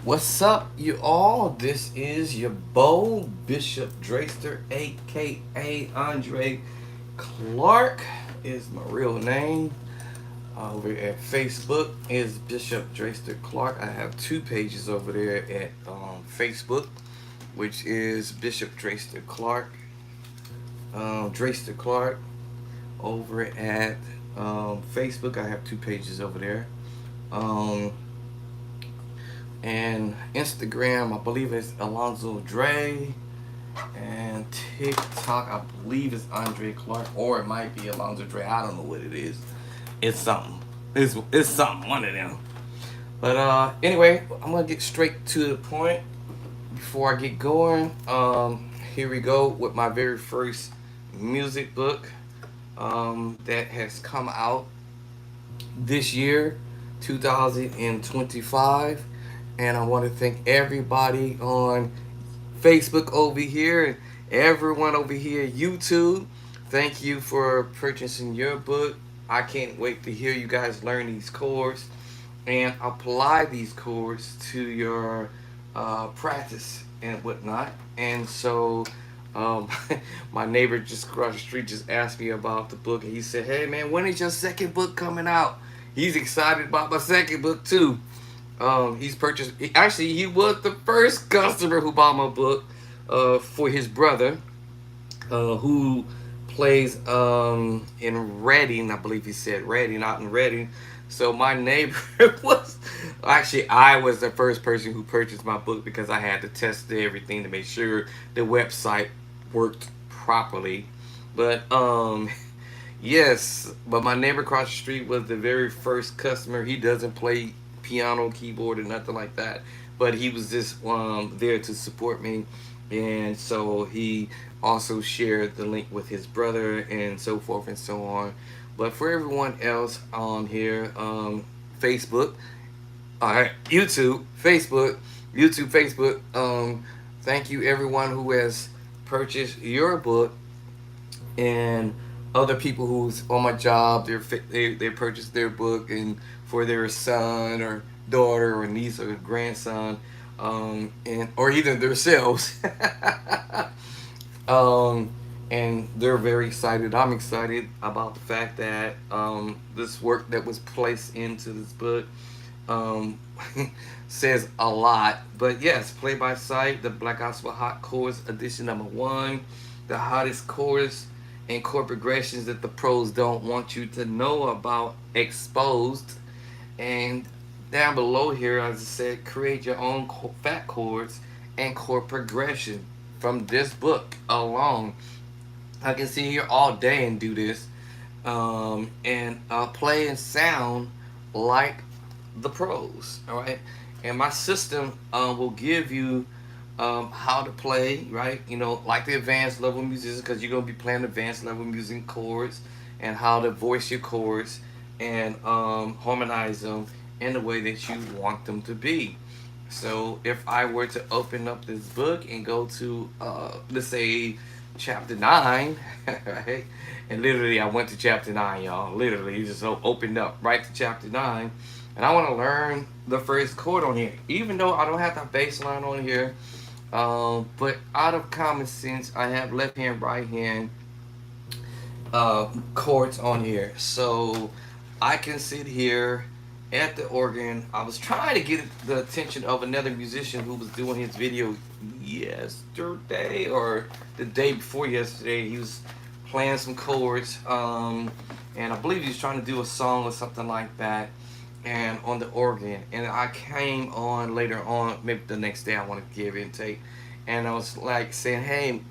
What's up, you all? This is your Bo Bishop Draster, aka Andre Clark, is my real name. Over at Facebook is Bishop Draster Clark. I have two pages over there at Facebook, which is Bishop Draster Clark, Draster Clark. Over at Facebook, I have two pages over there. Um, and Instagram, I believe it's Alonzo Dre, and TikTok, I believe it's Andre Clark, or it might be Alonzo Dre. I don't know what it is. It's something. It's something. One of them. But anyway, I'm gonna get straight to the point before I get going. Here we go with my very first music book that has come out this year, 2025. And I want to thank everybody on Facebook over here and everyone over here, YouTube. Thank you for purchasing your book. I can't wait to hear you guys learn these chords and apply these chords to your practice and whatnot. And so, um, my neighbor just across the street just asked me about the book, and he said, "Hey man, when is your second book coming out?" He's excited about my second book too. He's purchased. Actually, he was the first customer who bought my book for his brother, who plays in Reading. I believe he said Reading, not in Reading. So my neighbor was actually, I was the first person who purchased my book because I had to test everything to make sure the website worked properly. But yes, but my neighbor across the street was the very first customer. He doesn't play piano, keyboard, or nothing like that. But he was just there to support me, and so he also shared the link with his brother and so forth and so on. But for everyone else on here, Facebook, all right, YouTube, Facebook. Thank you everyone who has purchased your book, and other people who's on my job, they purchased their book and for their son or daughter or niece or grandson, and or even themselves. um, and they're very excited. I'm excited about the fact that this work that was placed into this book um, says a lot. But yes, Play by Sight, the Black Gospel Hot Chords edition number one, the hottest chords and chord progressions that the pros don't want you to know about, exposed. And down below here, as I said, create your own fat chords and chord progression from this book alone. I can sit here all day and do this, and play and sound like the pros. All right, and my system will give you how to play, right? You know, like the advanced level musicians, because you're gonna be playing advanced level music chords, and how to voice your chords and harmonize them in the way that you want them to be. So if I were to open up this book and go to let's say chapter 9, right? And literally I went to chapter 9, y'all. Literally just opened up right to chapter 9. And I want to learn the first chord on here. Even though I don't have that bass line on here. But out of common sense, I have left hand, right hand chords on here. So I can sit here at the organ. I was trying to get the attention of another musician who was doing his video yesterday or the day before yesterday. He was playing some chords, and I believe he was trying to do a song or something like that, and on the organ. And I came on later on, maybe the next day I wanted to give intake, and I was like saying, "Hey,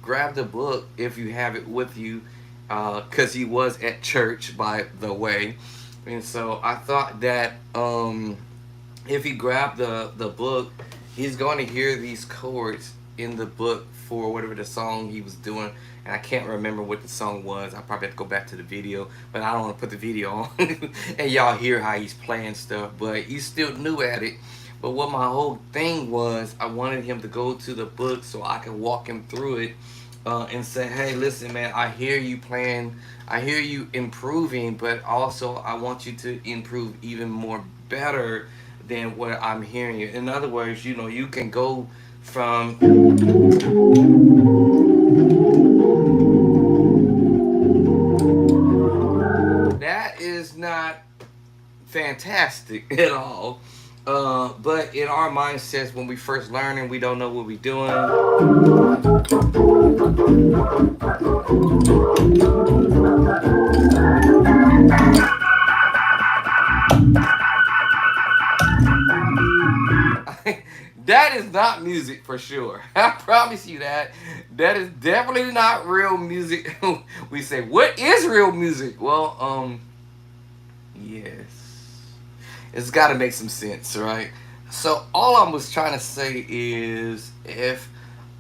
grab the book if you have it with you," because he was at church, by the way. And so I thought that if he grabbed the book, he's going to hear these chords in the book for whatever the song he was doing. And I can't remember what the song was. I probably have to go back to the video, but I don't want to put the video on and y'all hear how he's playing stuff. But he's still new at it. But what my whole thing was, I wanted him to go to the book so I could walk him through it, and say, "Hey, listen, man, I hear you playing, I hear you improving, but also I want you to improve even more better than what I'm hearing you. In other words, you can go from that is not fantastic at all. But in our mindsets, when we first learn and we don't know what we're doing, that is not music for sure. I promise you that. That is definitely not real music. We say, what is real music? Well, yes. It's got to make some sense, right? So all I was trying to say is, if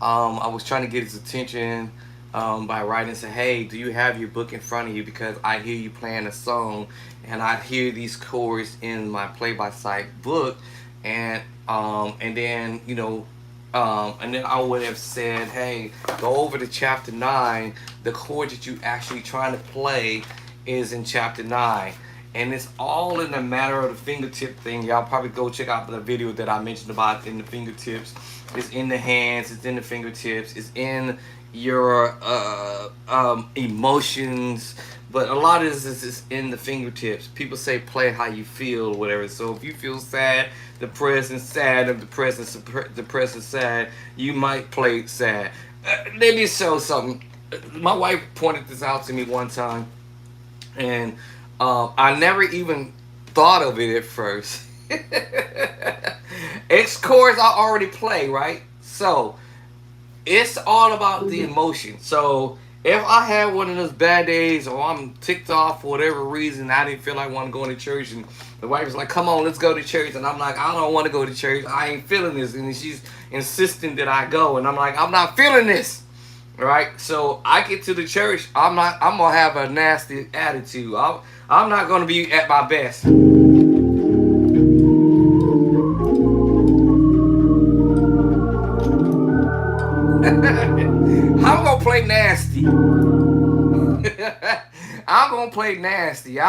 I was trying to get his attention by writing, say, hey, do you have your book in front of you? Because I hear you playing a song, and I hear these chords in my play by sight book, and then and then I would have said, hey, go over to chapter 9. The chord that you actually trying to play is in chapter 9. And it's all in the matter of the fingertip thing. Y'all probably go check out the video that I mentioned about in the fingertips. It's in the hands, it's in the fingertips, it's in your emotions. But a lot of this is in the fingertips. People say play how you feel or whatever. So if you feel sad, depressed and sad, if depressed and sad, you might play sad. Let me show something. My wife pointed this out to me one time, and I never even thought of it at first. X chords I already play, right? So it's all about the emotion. So if I had one of those bad days, or I'm ticked off for whatever reason, I didn't feel like want to go to church, and the wife was like, come on, let's go to church, and I'm like, I don't want to go to church, I ain't feeling this, and she's insisting that I go, and I'm like, I'm not feeling this. Right, so I get to the church. I'm gonna have a nasty attitude. I'm not gonna be at my best. I'm gonna play nasty. I'm gonna play nasty.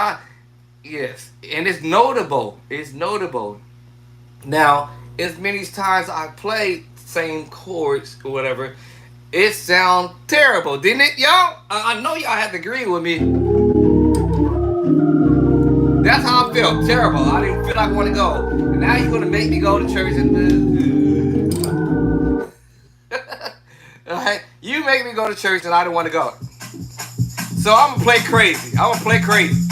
Yes, and it's notable. It's notable. Now, as many times I played same chords or whatever, it sound terrible, didn't it, y'all? I know y'all have to agree with me. That's how I felt. Terrible. I didn't feel like I want to go. And now you're gonna make me go to church and alright? You make me go to church and I don't want to go. So I'm gonna play crazy. I'm gonna play crazy.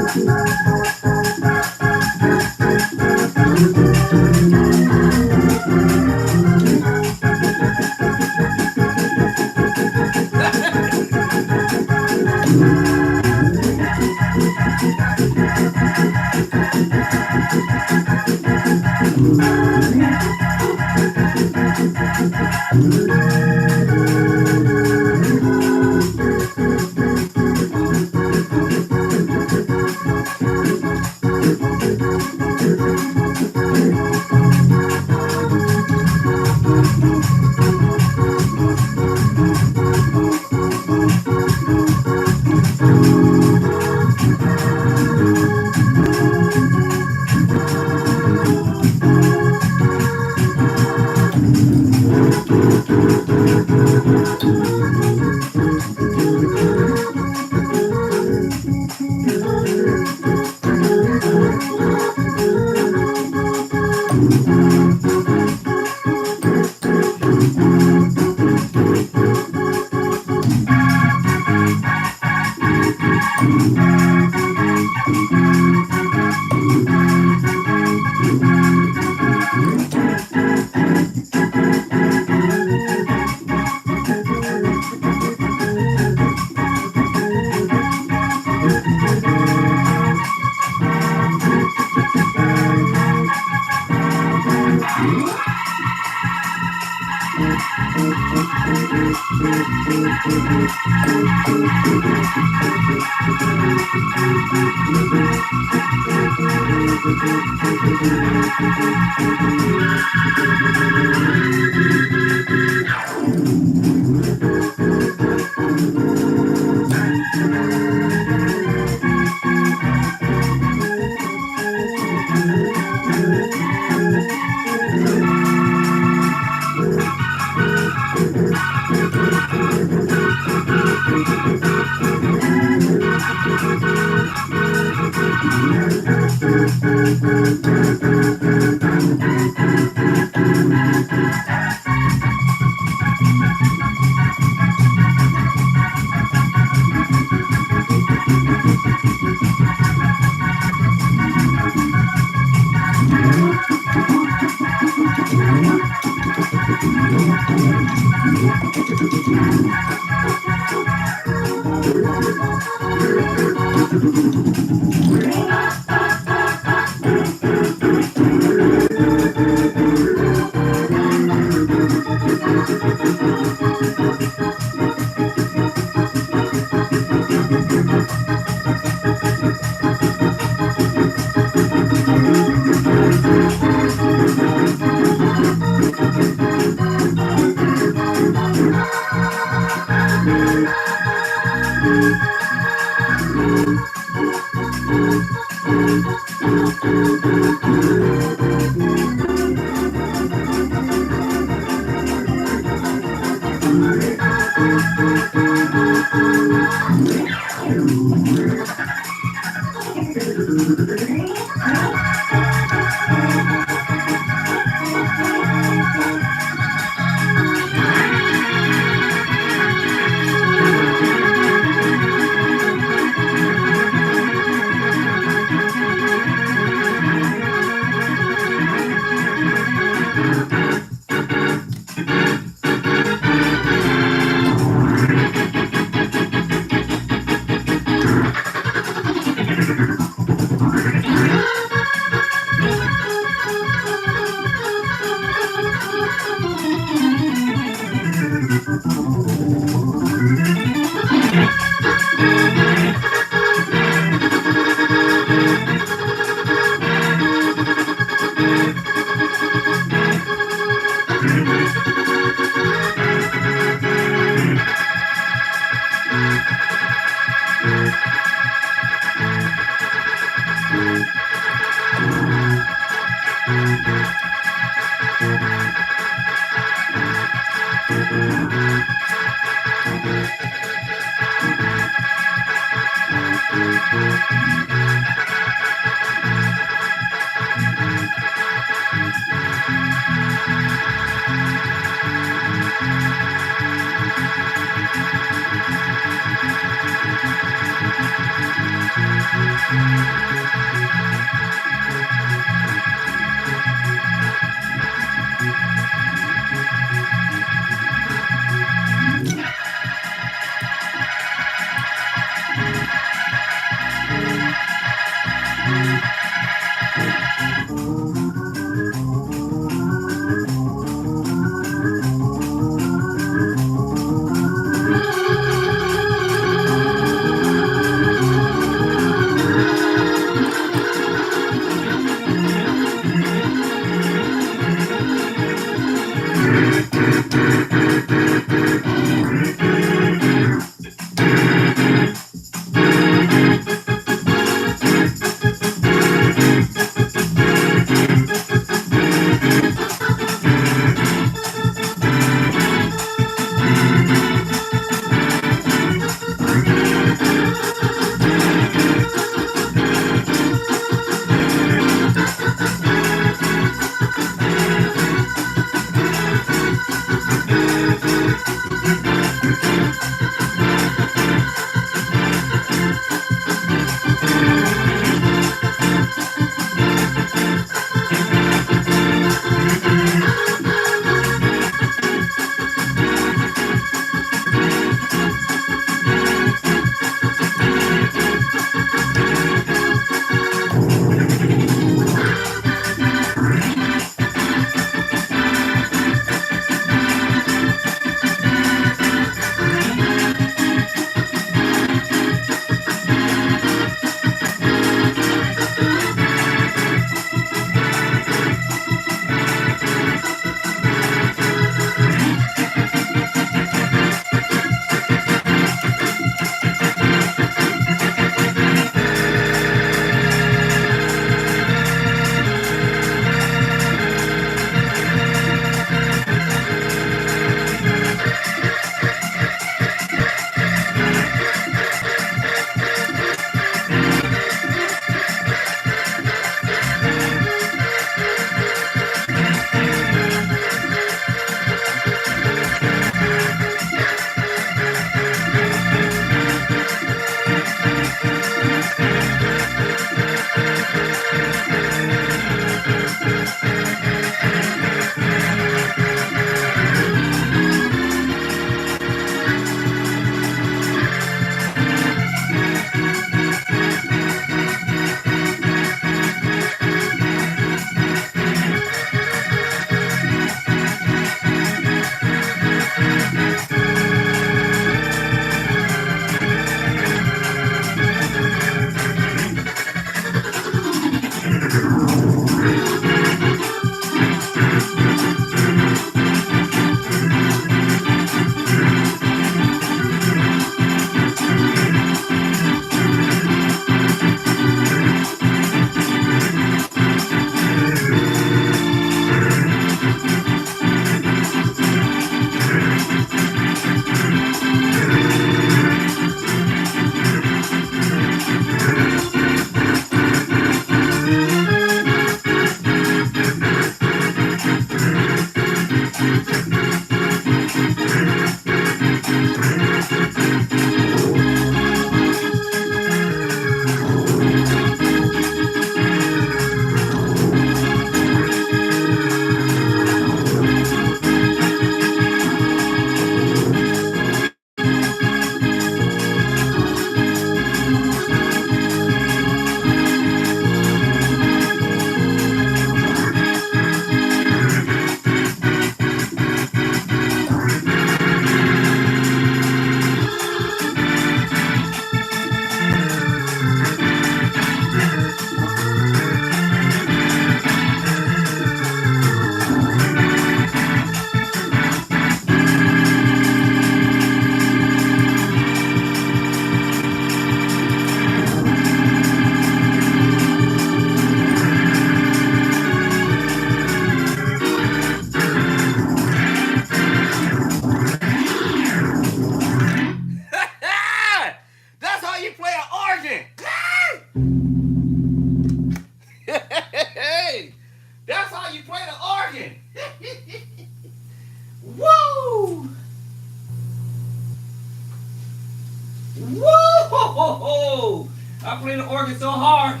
ho. I played the organ so hard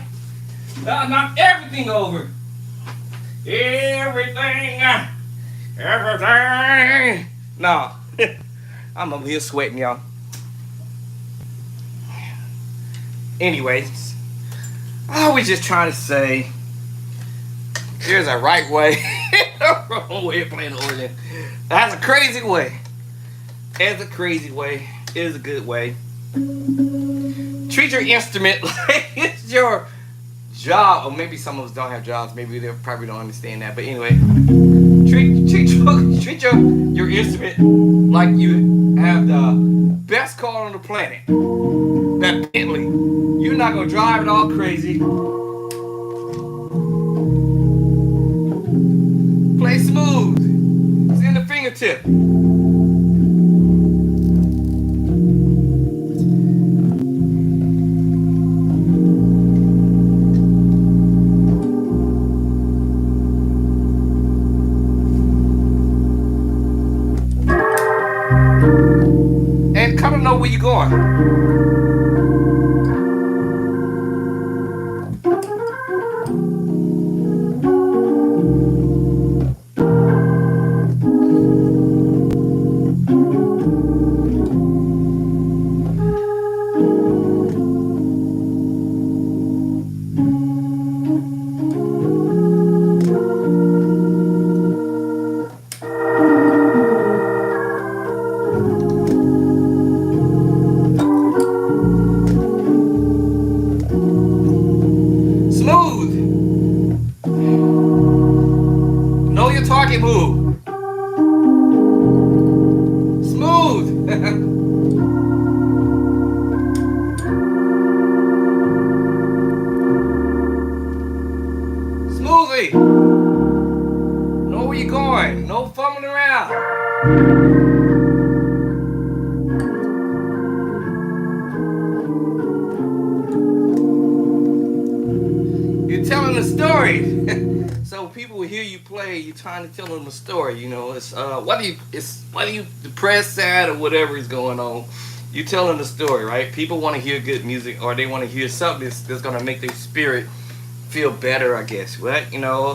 that I knocked everything over. Everything. Everything. No. I'm over here sweating, y'all. Anyways, I was just trying to say there's a right way and a wrong way of playing the organ. That's a crazy way. It's a crazy way. It is a good way. Treat your instrument like it's your job. Or maybe some of us don't have jobs. Maybe they probably don't understand that. But anyway, treat your instrument like you have the best car on the planet. That Bentley. You're not going to drive it all crazy. Play smooth. It's in the fingertip. And kind of know where you're going. Know your target move. Smooth. Smoothly. Know where you're going. No fumbling around. You're telling a story. So people will hear you play. You're trying to tell them a story. You know, it's whether you depressed, sad, or whatever is going on. You telling a story, right? People want to hear good music, or they want to hear something that's gonna make their spirit feel better. I guess, right? You know.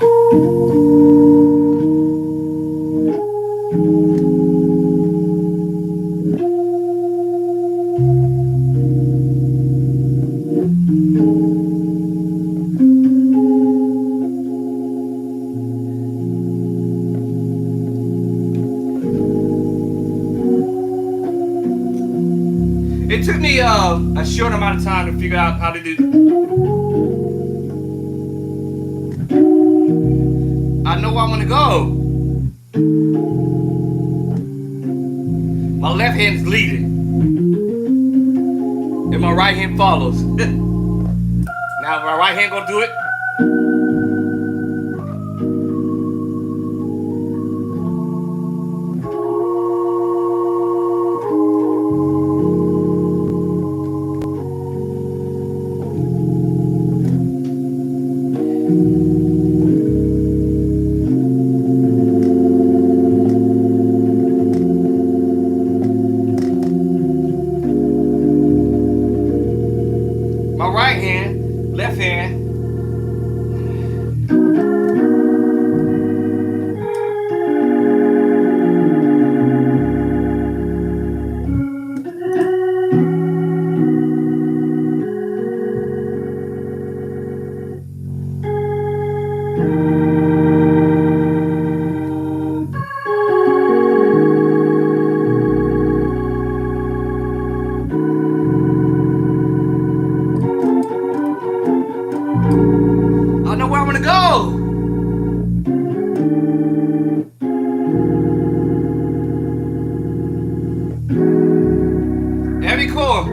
It took me a short amount of time to figure out how to do. I know where I want to go. My left hand is leading, and my right hand follows. Now my right hand gonna do it. My right hand, left hand. I know where I want to go. Every chord.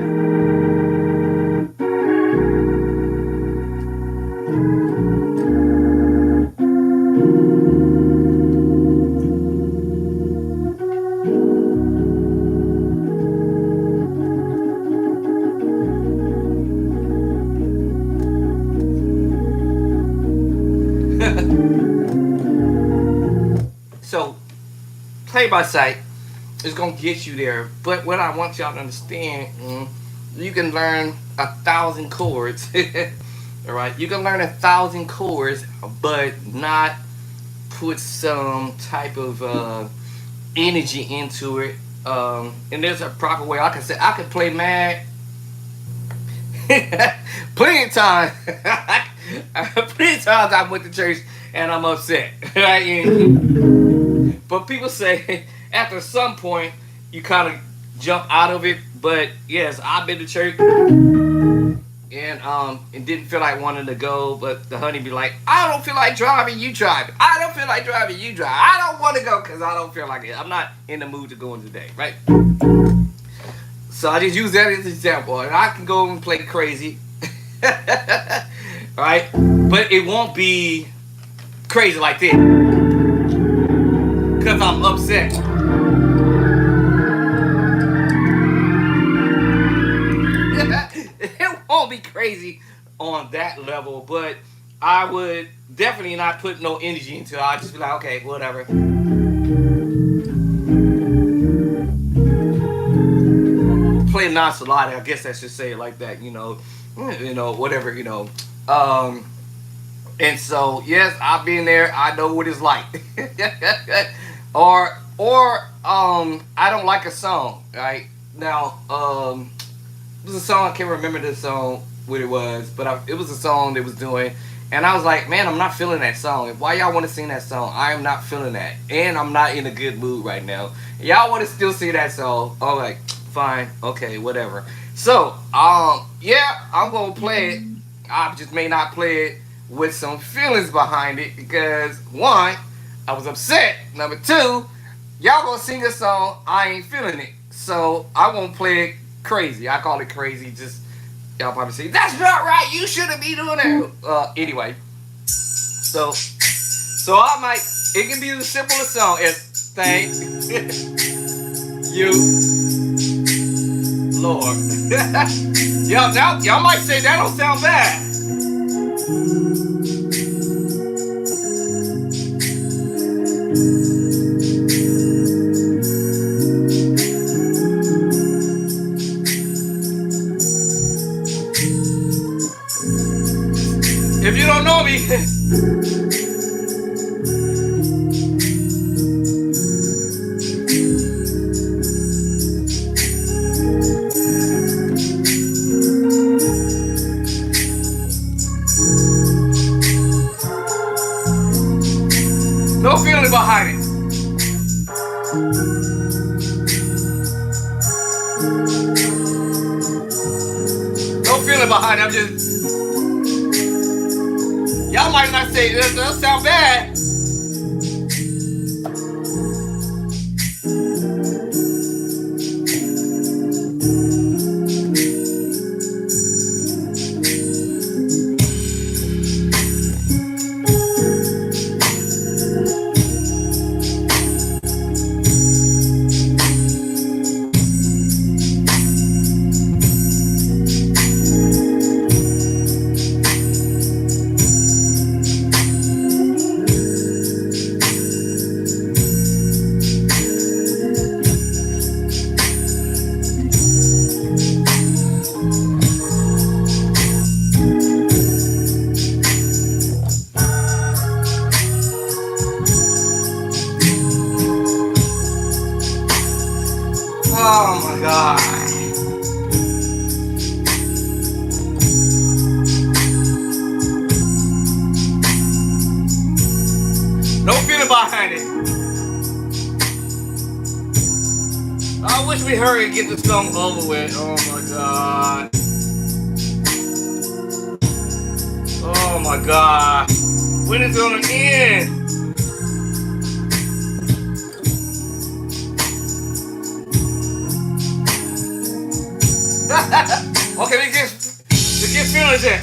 So, play by sight is gonna get you there. But what I want y'all to understand you can learn 1,000 chords. All right, you can learn 1,000 chords, but not put some type of energy into it. And there's a proper way. Like I said, I could play mad plenty of times. Plenty of times I went to church and I'm upset. Right? But people say after some point you kind of jump out of it. But yes, I've been to church and didn't feel like wanting to go, but the honey be like, I don't feel like driving, you drive it. I don't feel like driving, you drive. I don't want to go because I don't feel like it. I'm not in the mood to go in today, right? So I just use that as an example, and I can go and play crazy, right? But it won't be crazy like this because I'm upset. It won't be crazy on that level, but I would definitely not put no energy into it. I'd just be like, okay, whatever. Play nonchalant. I guess I should say it like that. Whatever. Um, and so yes, I've been there. I know what it's like. or I don't like a song. Right now, it was a song. I can't remember the song what it was, but it was a song they was doing, and I was like, man, I'm not feeling that song. Why y'all want to sing that song? I am not feeling that, and I'm not in a good mood right now. Y'all want to still sing that song? I'm like, fine, okay, whatever. So, yeah, I'm gonna play it. I just may not play it with some feelings behind it because one, I was upset. Number two, y'all gonna sing a song, I ain't feeling it. So I won't play it crazy. I call it crazy. Just y'all probably say that's not right. You shouldn't be doing that. Anyway, so I might. It can be the simplest song as thank you, Lord. Y'all might say that don't sound bad. If you don't know me, no feeling behind it. No feeling behind it. I'm just. Y'all might not say this doesn't sound bad. Oh my god. No feeling behind it. I wish we hurry and get this song over with. Oh my god. Oh my god. When is it gonna end? Okay, we get feelings in.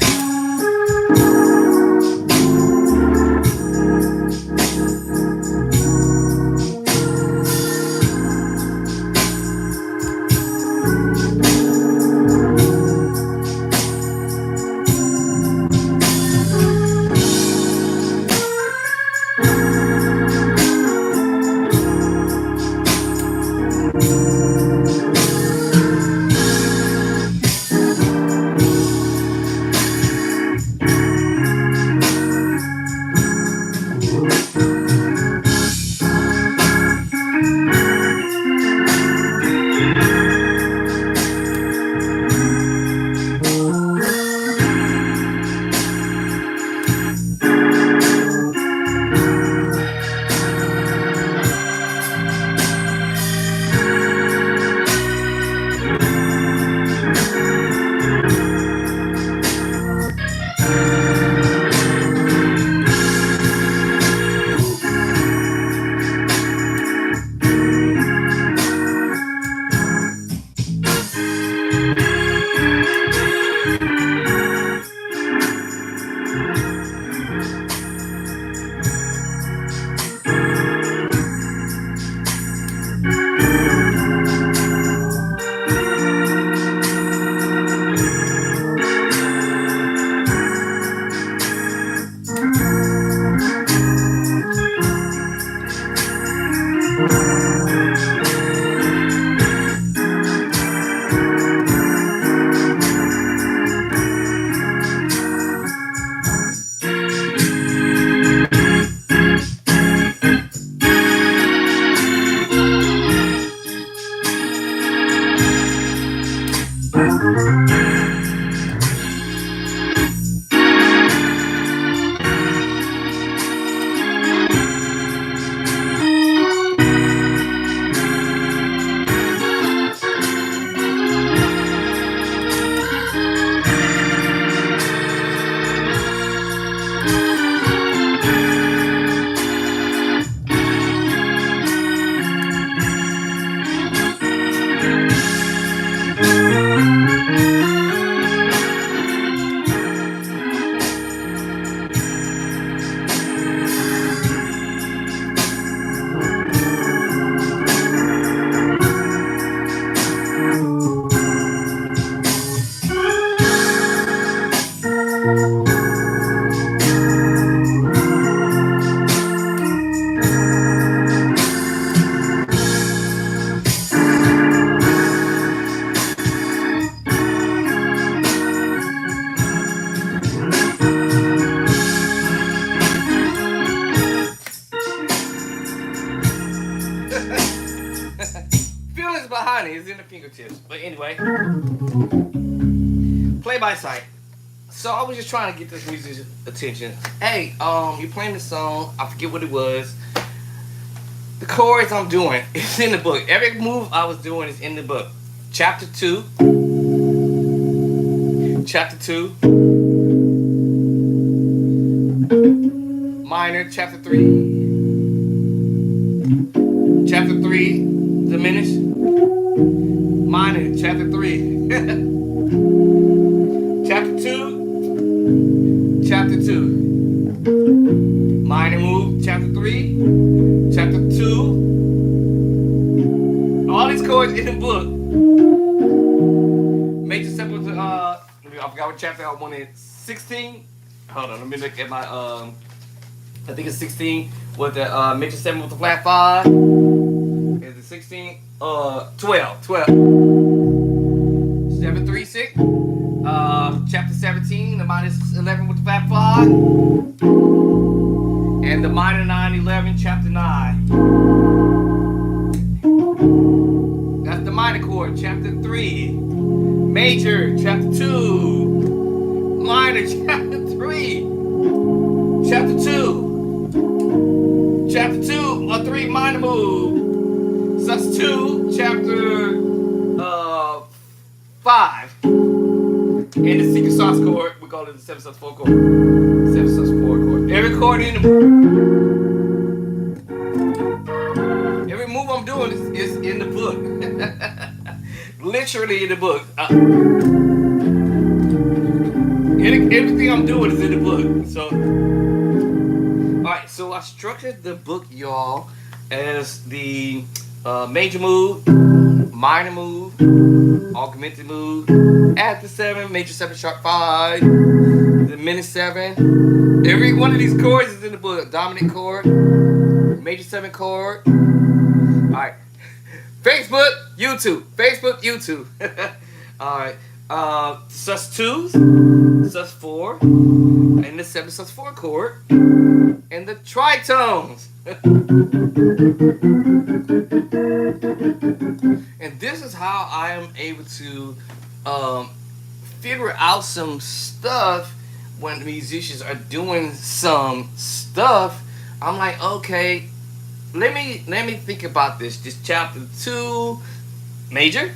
Feelings behind it is in the fingertips. But anyway, play by sight. So I was just trying to get this musician's attention. Hey, you're playing this song. I forget what it was. The chords I'm doing is in the book. Every move I was doing is in the book. Chapter 2. Chapter 2. Minor. Chapter 3. Chapter 3. Diminished. Minor. Chapter 3. Chapter 2. Chapter 2. Minor move. Chapter 3. Chapter 2. All these chords in the book. Major simple to I forgot what chapter I wanted. 16. Hold on, let me look at my I think it's 16 with the major 7 with the flat 5. Is it 16? 12. 7 3 6. Chapter 17, the minus 11 with the flat 5. And the minor 9 11, chapter 9. That's the minor chord, chapter 3. Major, chapter 2. Minor, chapter 3. Chapter 2. Chapter 2, or 3 minor move. So that's 2, chapter 5. And the secret sauce chord, we call it the 7 sus 4 chord. 7 sus 4 chord. Every chord in the every move I'm doing is in the book. Literally in the book. Everything I'm doing is in the book. So, alright, so I structured the book, y'all, as the major move, minor move, augmented move, add the 7, major 7 sharp 5, the minor 7. Every one of these chords is in the book. Dominant chord, major 7 chord. Alright. Facebook, YouTube. Facebook, YouTube. Alright. Sus 2, sus 4, and the 7 sus 4 chord, and the tritones. And this is how I am able to figure out some stuff when musicians are doing some stuff. I'm like, okay, let me think about this. Just chapter 2, major.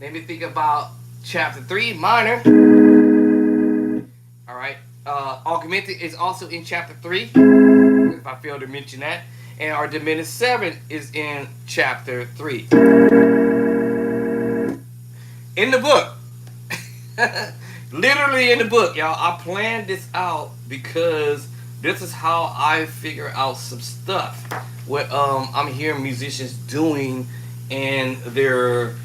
Let me think about chapter 3, minor. All right. Augmented is also in chapter 3. If I failed to mention that. And our diminished 7 is in chapter 3. In the book. Literally in the book, y'all. I planned this out because this is how I figure out some stuff. What I'm hearing musicians doing in their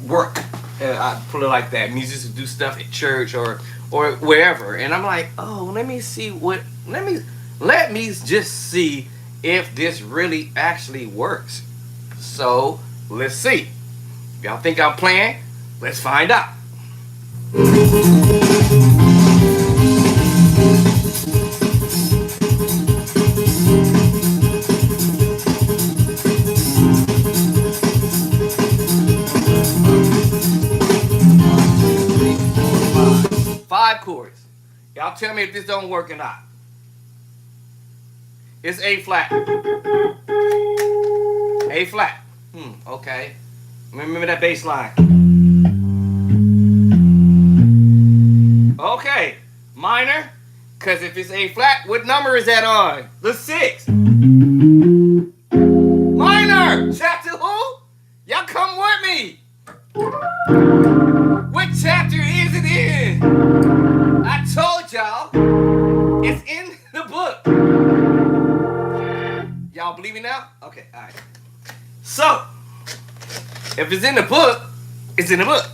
work. I put it like that. Musicians do stuff at church or wherever. And I'm like, oh, let me just see if this really actually works. So let's see. Y'all think I'm playing? Let's find out. 5 chords. Y'all tell me if this don't work or not. It's A flat. A flat. Okay. Remember that bass line. Okay. Minor. Because if it's A flat, what number is that on? The 6. Minor. Chapter who? Y'all come with me. What chapter is it in? I told y'all. It's in the book. Y'all believe me now? Okay, alright. So, if it's in the book, it's in the book.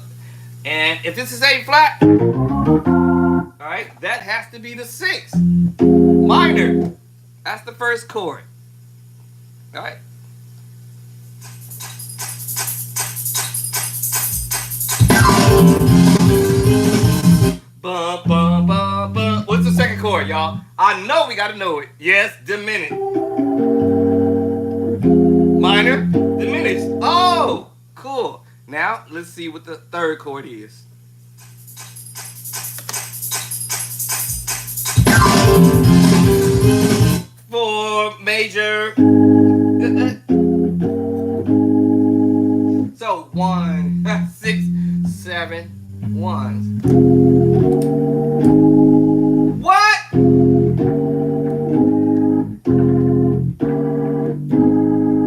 And if this is A flat, alright, that has to be the 6. Minor. That's the first chord. Alright. Bum, bum, bum, bum. What's the second chord, y'all? I know we gotta know it. Yes, diminished. minor, diminished. Oh, cool. Now let's see what the third chord is. Four major. So 1, 6, 7, 1. What?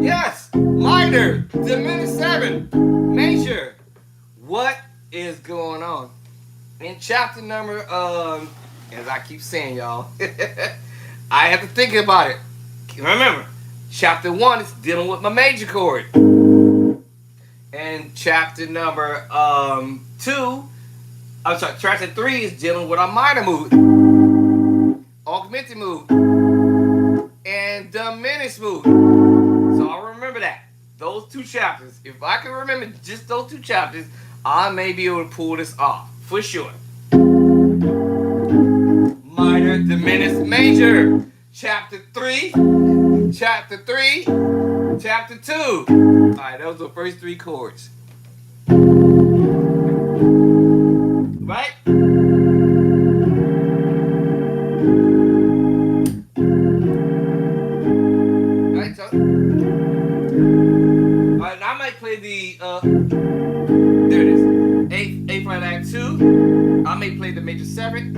Yes, minor, diminished 7, major. What is going on? In chapter number, as I keep saying, y'all, I have to think about it. Remember, chapter 1 is dealing with my major chord. And chapter number 2, I'm sorry, chapter 3 is dealing with a minor mood, augmented mood, and diminished mood. So I'll remember that. Those 2 chapters. If I can remember just those 2 chapters, I may be able to pull this off. For sure. Minor, diminished, major. Chapter 3. Chapter 3. Chapter 2. Alright, those are the first 3 chords. Right? Alright, so. Alright, I might play the, there it is. A flat act 2. I may play the major 7.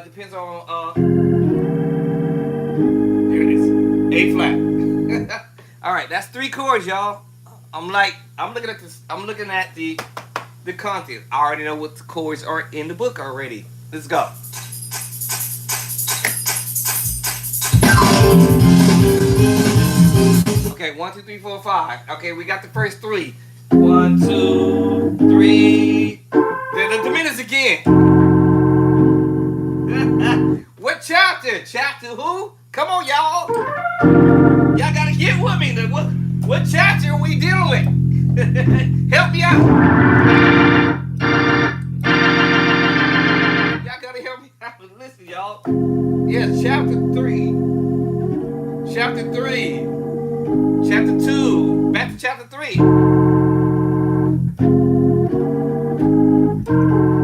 Depends on, there it is. A flat. Alright, that's 3 chords, y'all. I'm looking at this, I'm looking at the content. I already know what the chords are in the book already. Let's go. Okay, 1, 2, 3, 4, 5. Okay, we got the first 3. 1, 2, 3. Then the diminished again. What chapter? Chapter who? Come on, y'all. Y'all gotta get with me. What chapter are we dealing with? Help me out. Y'all gotta help me out. Listen, y'all. Yes, chapter 3. Chapter 3. Chapter 2. Back to chapter 3.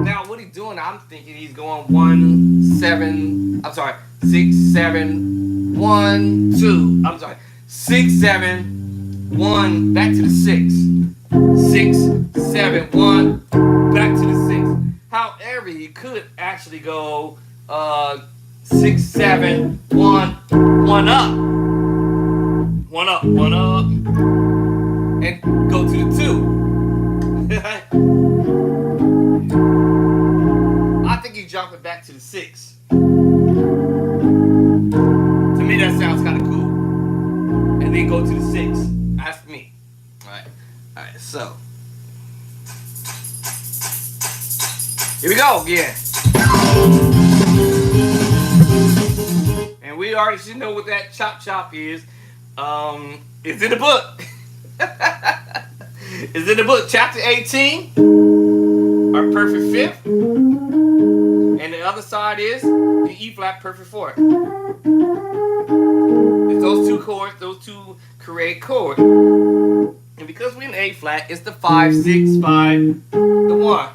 Now, what he's doing, I'm thinking he's going 1, 7. I'm sorry, 6, 7, 1, 2. I'm sorry, 6, 7, 1. Back to the 6. 6, 7, 1. Back to the 6. However, he could actually go 6, 7, 1, 1 up. 1 up, 1 up. And go to the 2. I think he's jumping back to the 6. To me, that sounds kind of cool. And then go to the 6. Ask me. Alright, so. Here we go again. And we already should know what that chop chop is. It's in the book. It's in the book, chapter 18, our perfect 5th, and the other side is the E flat perfect 4th. It's those 2 chords, those 2 create chords. And because we're in A flat, it's the 5, 6, 5, the 1.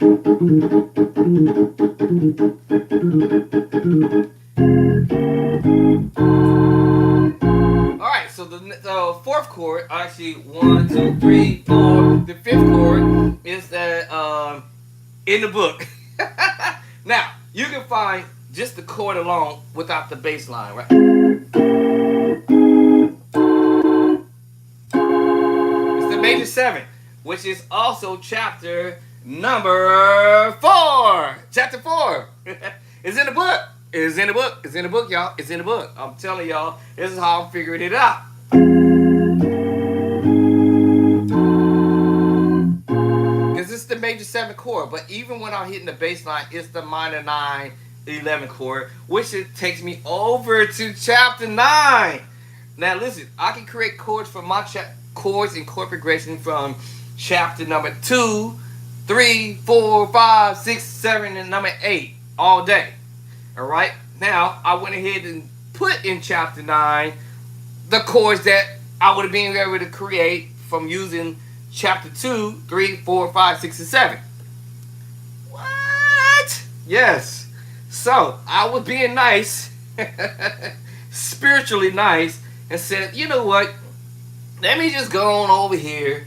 Alright, so the 4th chord, actually 1, 2, 3, 4, the 5th chord is the in the book. Now, you can find just the chord alone without the bass line, right? It's the major 7, which is also chapter number 4. Chapter 4. It's in the book. It's in the book. It's in the book, y'all. It's in the book. I'm telling y'all, this is how I'm figuring it out. Because it's the major 7 chord, but even when I'm hitting the bass line, it's the minor 9, 11 chord, which it takes me over to chapter 9. Now listen, I can create chords for my chords and chord progression from chapter number 2, 3, 4, 5, 6, 7, and number 8 all day. Alright, now I went ahead and put in chapter 9 the chords that I would have been able to create from using chapter 2, 3, 4, 5, 6, and 7. What? Yes. So I was being nice, spiritually nice, and said, you know what? Let me just go on over here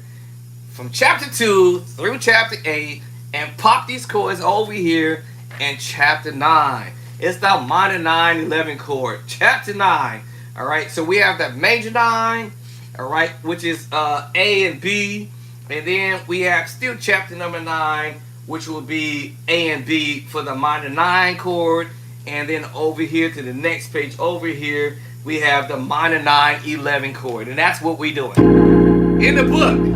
from chapter 2 through chapter 8 and pop these chords over here in chapter 9. It's the minor 9 11 chord, chapter 9. All right, so we have the major 9, all right, which is A and B, and then we have still chapter number 9, which will be A and B for the minor 9 chord, and then over here to the next page over here, we have the minor 9 11 chord, and that's what we're doing. In the book. In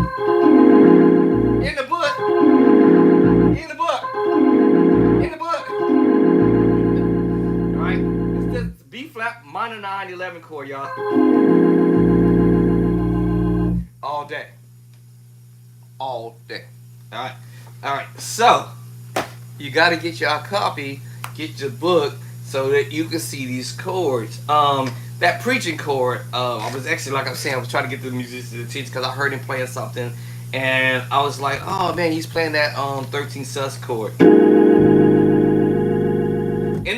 the book. In the book. In the book. Alright? It's just B flat minor 9 11 chord, y'all. All day. All day. Alright? Alright, so you gotta get your copy, get your book so that you can see these chords. That preaching chord, I was actually, like I was saying, I was trying to get the musician to teach because I heard him playing something, and I was like, oh man, he's playing that 13 sus chord. In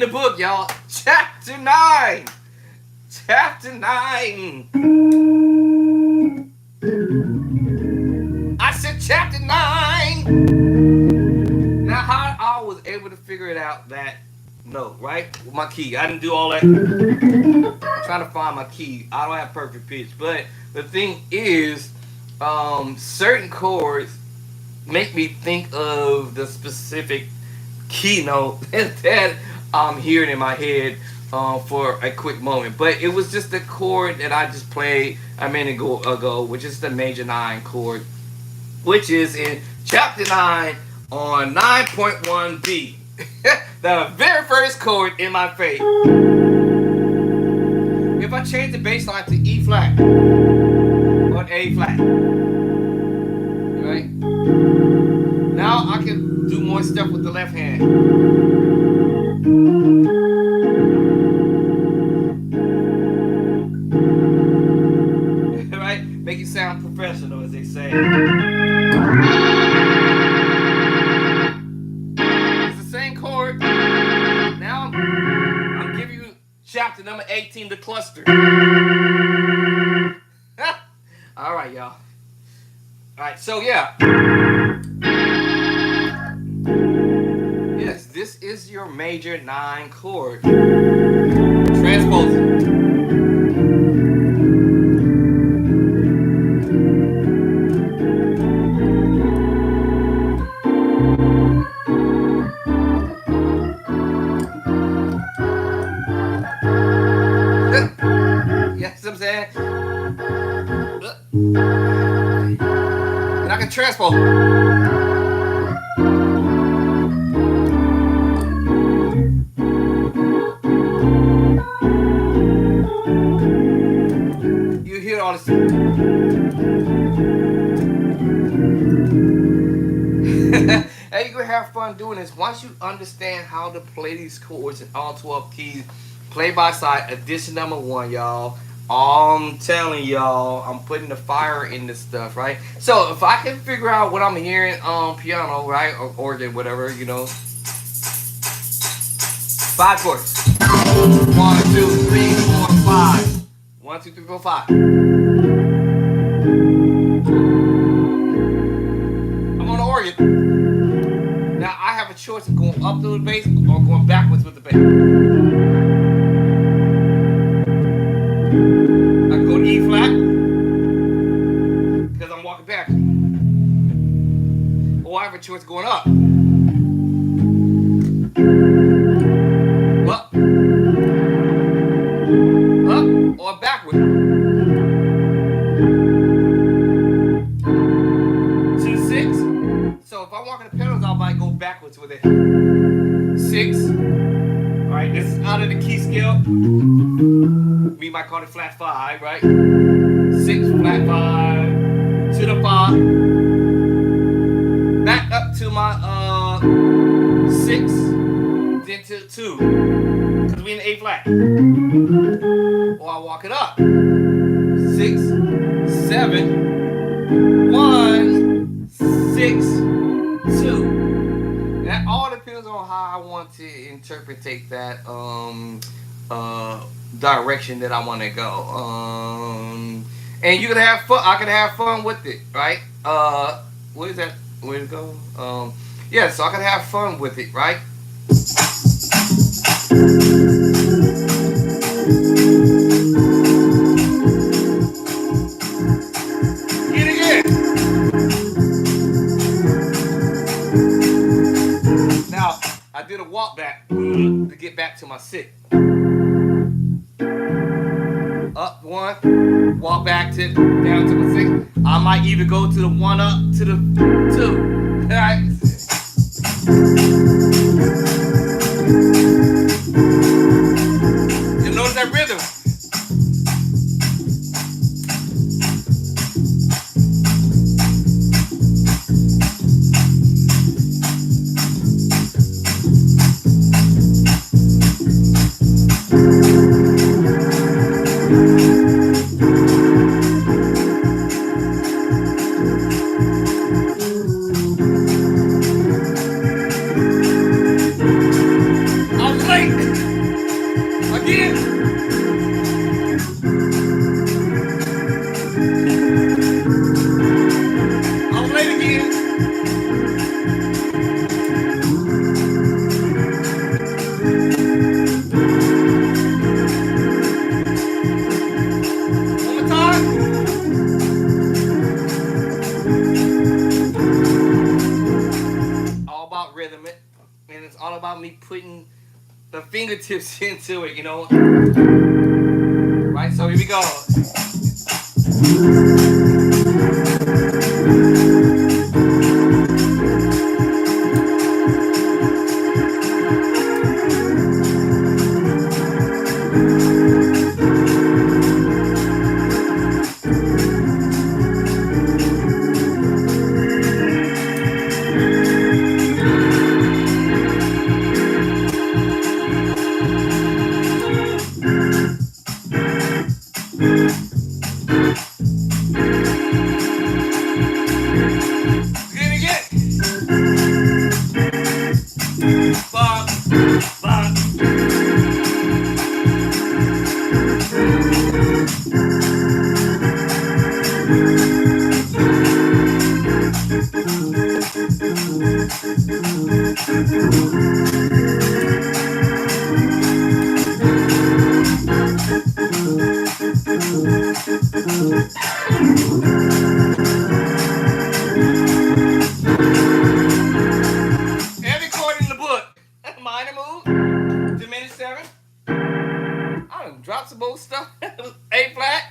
the book, y'all, chapter 9! Chapter 9! I said chapter 9! Now, how I was able to figure it out that note, right? With my key. I didn't do all that. I'm trying to find my key. I don't have perfect pitch. But the thing is, certain chords make me think of the specific keynote that I'm hearing in my head for a quick moment. But it was just the chord that I just played a minute ago, which is the major 9 chord, which is in chapter 9 on 9.1B. The very first chord in my faith. If I change the bass line to E flat or A flat, right? Now I can do more stuff with the left hand. Right? Make it sound professional, as they say. Now I'm giving you chapter number 18, the cluster. All right, y'all. All right, so yeah. Yes, this is your major 9 chord. Transposing. Yes, I'm saying. And I can transpose. You hear all this. And you can have fun doing this. Once you understand how to play these chords in all 12 keys, play by side, edition number 1, y'all. I'm telling y'all, I'm putting the fire in this stuff, right? So if I can figure out what I'm hearing on piano, right, or organ, whatever, you know, 5 chords. 1, 2, 3, 4, 5. 1, 2, 3, 4, 5. I'm on the organ. Now I have a choice of going up to the bass or going backwards with the bass. I can go to E flat because I'm walking back. Or I have a choice going up. Up or backward. To 6. So if I'm walking the pedals, I might go backwards with it. 6. Alright, this is out of the key scale. We might call it flat 5, right? 6, flat 5, to the 5. Back up to my 6, then to 2. Because we in A flat. Or I walk it up. 6, 7 1 6 2. That all depends on how I want to interpretate that uh direction that I want to go. And you can have fun. I can have fun with it, right? What is that? Where to go? Yeah, so I can have fun with it, right? Get it again. Now I did a walk back to get back to my sit. Up one, walk back to down to my six. I might even go to the one up to the two. Alright. You notice that rhythm. I was late again. I was late again. One more time. All about rhythm, and it's all about me putting the fingertips into it, right? So here we go. Again, again. Bop, bop. Every chord in the book. Minor move, diminished seven. I done dropped some old stuff. A flat.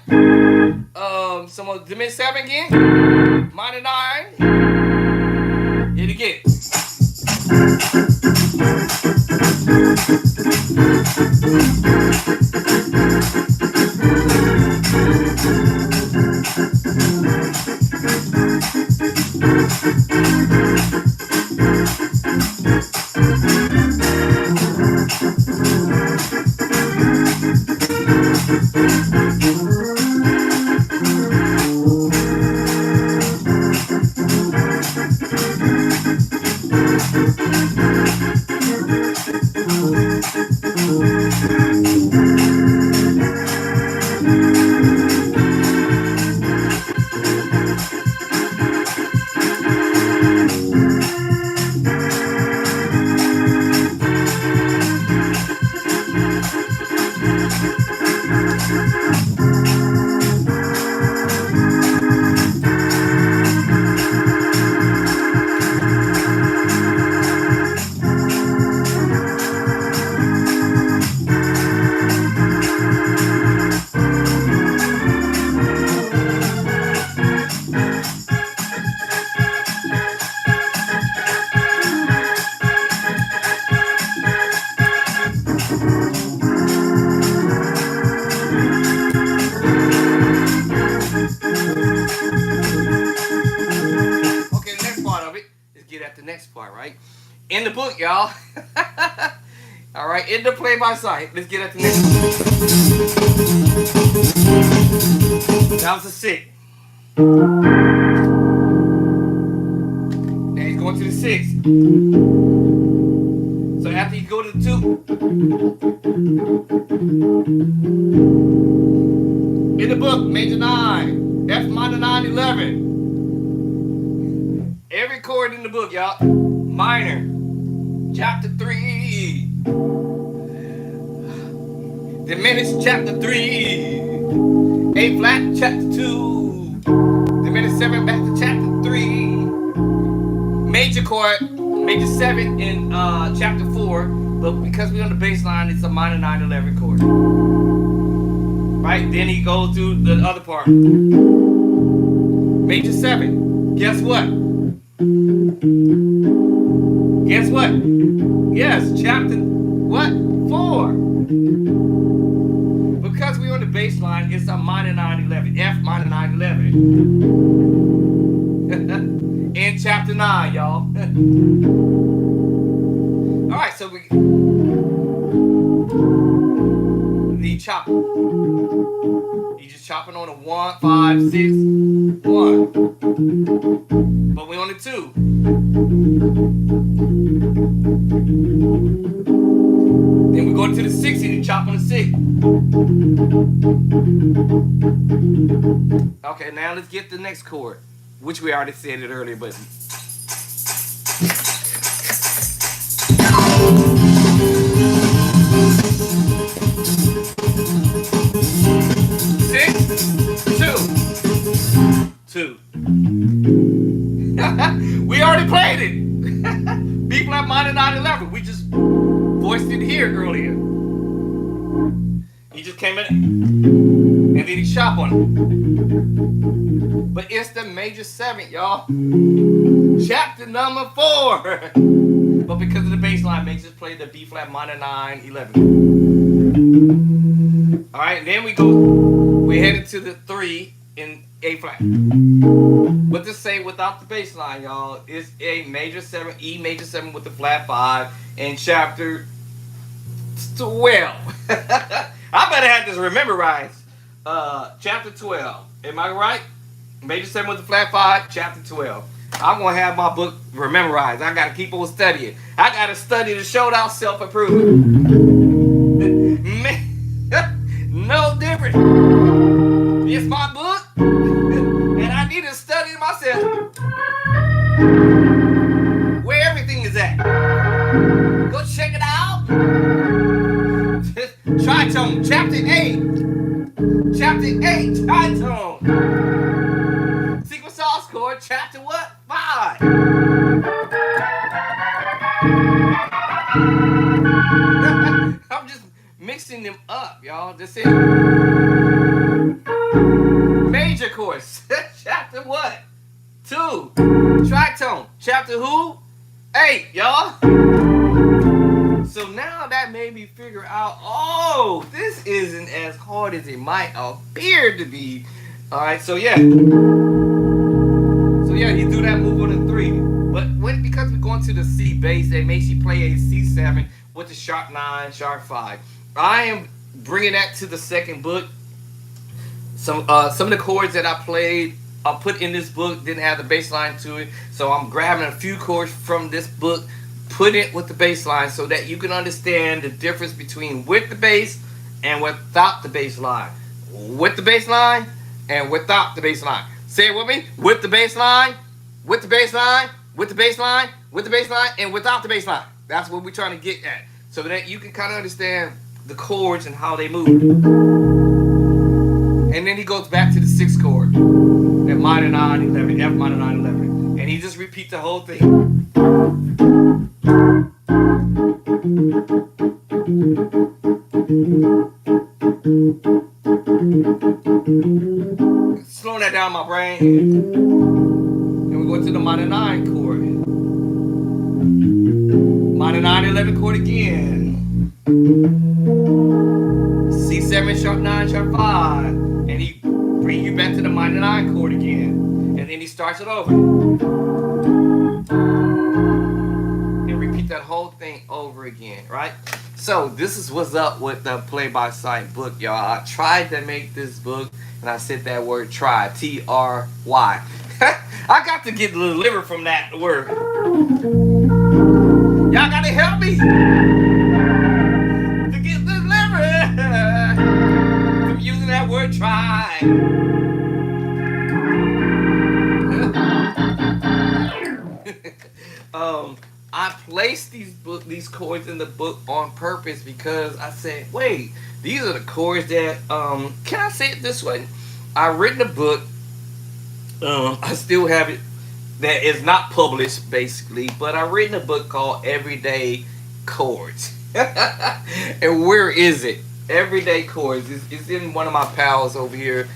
Some more diminished seven again. Minor nine. Hit again. Okay, the next part of it is get at the next part, right? In the book, y'all. All right, in the play by sight. Let's get at the next one. That was a sit. Now he's going to the 6. So after you go to the 2, in the book, major 9, F minor 9, 11. Every chord in the book, y'all. Minor, chapter 3. Diminished, chapter 3. A flat, chapter 2. Diminished 7, back to chapter 3. Major chord, major 7 in chapter 4. But because we're on the bass line, it's a minor 9, 11 chord. Right? Then he goes to the other part. Major 7. Guess what? Guess what? Yes, chapter what? 4. Because we're on the bass line, it's a minor 9, 11. F minor 9, 11. In chapter 9, y'all. Alright, so we need chopping. You just chopping on a 1, 5, 6, 1. But we on the 2. Then we go to the 6 and you chop on the 6. Okay, now let's get the next chord, which we already said it earlier, but 6, 2. We already played it. B flat minor 9, 11. We just voiced it here earlier. He just came in and then he shop on it. But it's the major 7, y'all. Chapter number 4. But because of the bass line, makes us play the B flat minor 9, 11. Alright, then we're headed to the 3 in A flat. What to say without the bass line, y'all? It's a major 7, E major 7 with the flat 5 in chapter 12. I better have this memorized. Chapter 12. Am I right? Major 7 with the flat 5, chapter 12. I'm going to have my book memorized. I got to keep on studying. I got to study to show out self-improvement. No different. It's my book, and I need to study myself. Where everything is at. Go check it out. Tritone, chapter 8. Chapter 8, tritone. Secret sauce chord, chapter what? 5. I'm just mixing them up, y'all. This is major chords. Chapter what? 2. Tritone. Chapter who? 8, y'all. So now that made me figure out, oh, this isn't as hard as it might appear to be. Alright, so yeah. So yeah, you do that move on the 3. But because we're going to the C bass, it makes you play a C7 with the sharp 9, sharp 5. I am bringing that to the second book. Some of the chords that I played, I put in this book, didn't have the bass line to it. So I'm grabbing a few chords from this book, put it with the bass line so that you can understand the difference between with the bass and without the bass line. With the bass line and without the bass line. Say it with me. With the bass line, with the bass line, with the bass line, with the bass line, and without the bass line. That's what we're trying to get at. So that you can kind of understand the chords and how they move. And then he goes back to the 6th chord. That minor 9, 11, F minor 9, 11. And he just repeats the whole thing. Slow that down, my brain. And we go to the minor 9 chord. Minor 9, 11 chord again. C7, sharp 9, sharp 5. And he brings you back to the minor 9 chord again. And then he starts it over. And repeat that whole thing over again, right? So this is what's up with the play by sight book, y'all. I tried to make this book, and I said that word try, Try. I got to get delivered from that word. Y'all gotta help me to get delivered from using that word try. um, I placed these chords in the book on purpose because I said, wait, these are the chords that can I say it this way? I written a book. I still have it that is not published basically, but I written a book called Everyday Chords. And where is it? Everyday Chords. It's in one of my pals over here,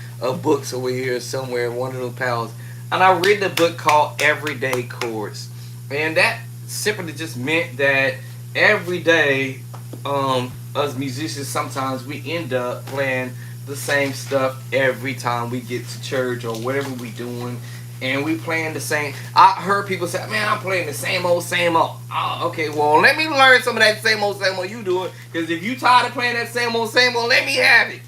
books over here somewhere, one of those pals. And I read a book called Everyday Chords. And that simply just meant that every day, us musicians, sometimes we end up playing the same stuff every time we get to church or whatever we doing, and we playing the same. I heard people say, "Man, I'm playing the same old, same old." Oh, okay, well, let me learn some of that same old you doing. Because if you tired of playing that same old, let me have it.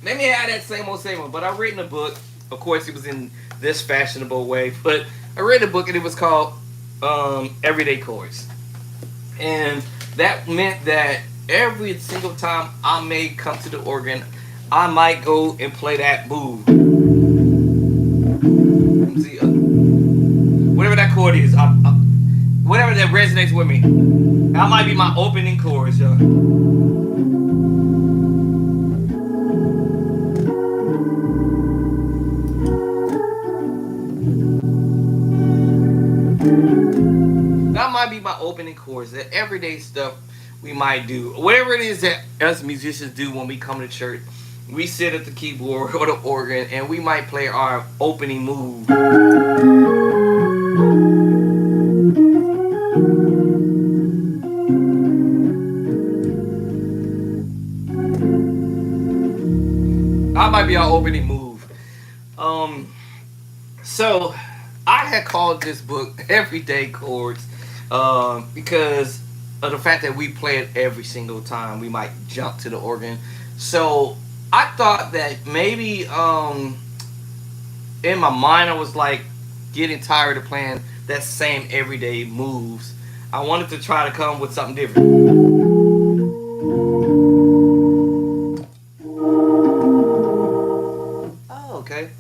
Let me have that same old. But I read in a book. Of course, it was in this fashionable way, but I read a book and it was called Everyday Chords, and that meant that every single time I may come to the organ, I might go and play that move. See, whatever that chord is, whatever that resonates with me, that might be my opening chorus, y'all. That might be my opening chorus. That everyday stuff we might do, whatever it is that us musicians do when we come to church. We sit at the keyboard or the organ, and we might play our opening move. That might be our opening move. So I had called this book Everyday Chords because of the fact that we play it every single time. We might jump to the organ. So I thought that maybe in my mind I was like getting tired of playing that same everyday moves. I wanted to try to come with something different. Oh, okay.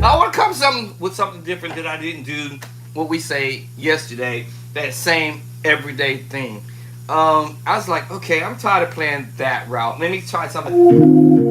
I want to come something with something different that I didn't do. What we say yesterday, that same everyday thing. I was like, okay, I'm tired of playing that route. Let me try something.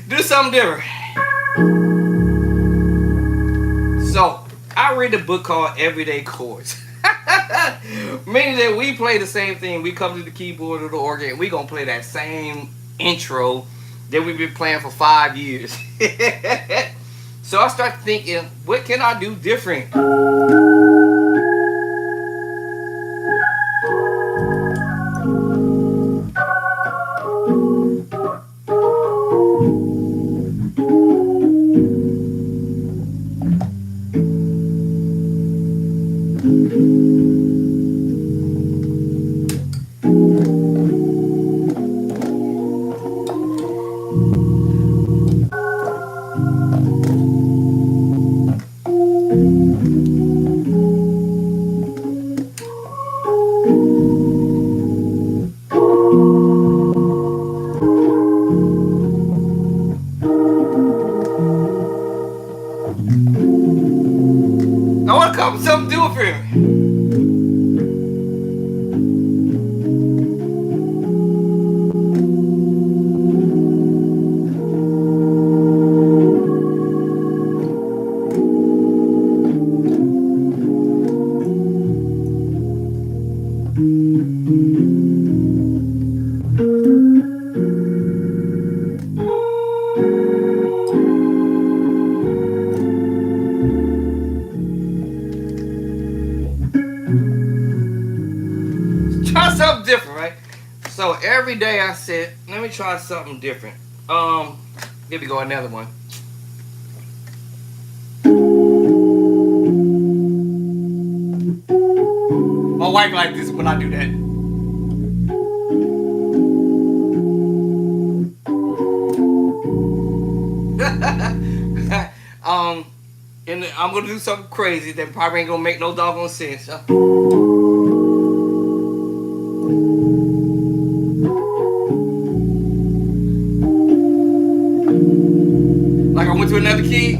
Do something different. So I read a book called Everyday Chords. Meaning that we play the same thing. We come to the keyboard or the organ, and we gonna play that same intro that we've been playing for 5 years. So I start thinking, what can I do different? I want to come with something different. Try something different, right? So every day I said, let me try something different. Here we go, another one. My wife like this when I do that. And I'm gonna do something crazy that probably ain't gonna make no doggone sense. Like I went to another key.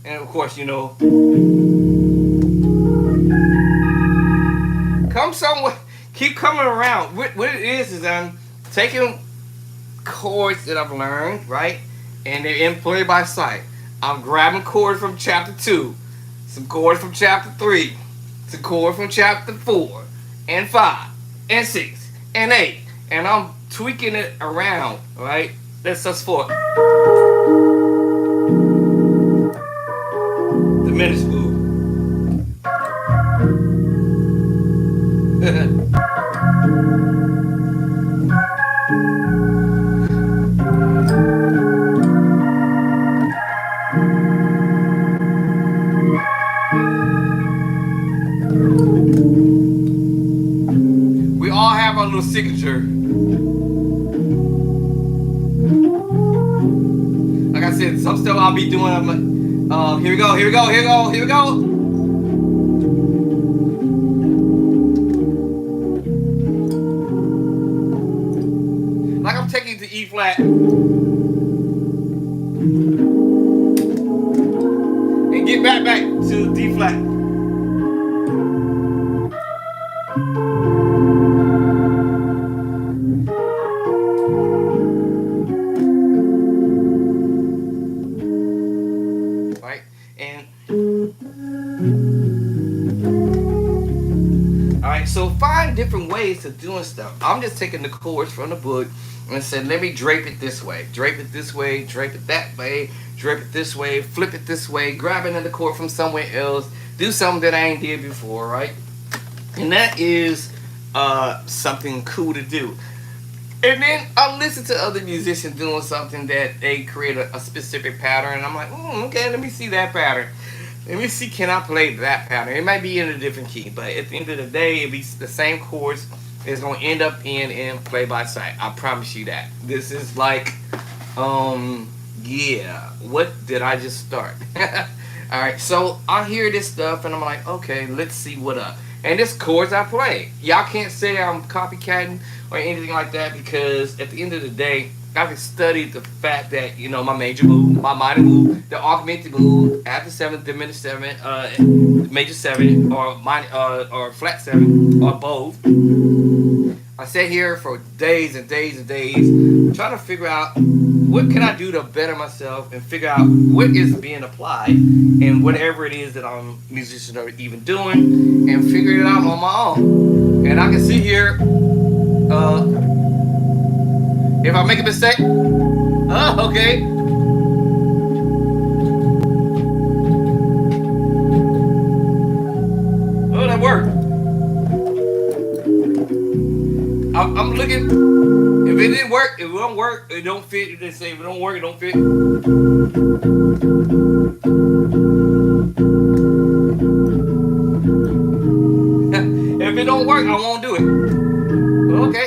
And of course, come somewhere, keep coming around. What it is I'm taking chords that I've learned, right? And they're in play by sight. I'm grabbing chords from chapter 2, some chords from chapter 3, some chords from chapter 4, and 5, and 6, and 8. And I'm tweaking it around, right? That's just for diminished move. We all have our little signature. Like I said, some stuff I'll be doing. I'm like, here we go, here we go, here we go, here we go. Like I'm taking it to E flat. And get back to D flat. Right? And alright, so find different ways of doing stuff. I'm just taking the chords from the book and said, let me drape it this way, drape it this way, drape it that way, drape it this way, flip it this way, grab another chord from somewhere else, do something that I ain't did before, right? And that is something cool to do. And then I listen to other musicians doing something that they create a specific pattern, and I'm like, okay, let me see that pattern. Let me see, can I play that pattern? It might be in a different key, but at the end of the day, it'll be the same chords. It's gonna end up in play by sight. I promise you that. This is like, yeah. What did I just start? All right, so I hear this stuff, and I'm like, okay, let's see what up. And this chords I play. Y'all can't say I'm copycatting or anything like that, because at the end of the day, I've studied the fact that my major move, my minor move, the augmented move, after 7th, diminished 7th, major 7, or minor, or flat 7, or both. I sat here for days and days and days trying to figure out what can I do to better myself and figure out what is being applied and whatever it is that I'm musicians are even doing, and figure it out on my own. And I can sit here. If I make a mistake, okay. Oh, that worked. I'm looking. If it didn't work, if it don't work, it don't fit. They say if it don't work, it don't fit. If it don't work, I won't do it. Okay.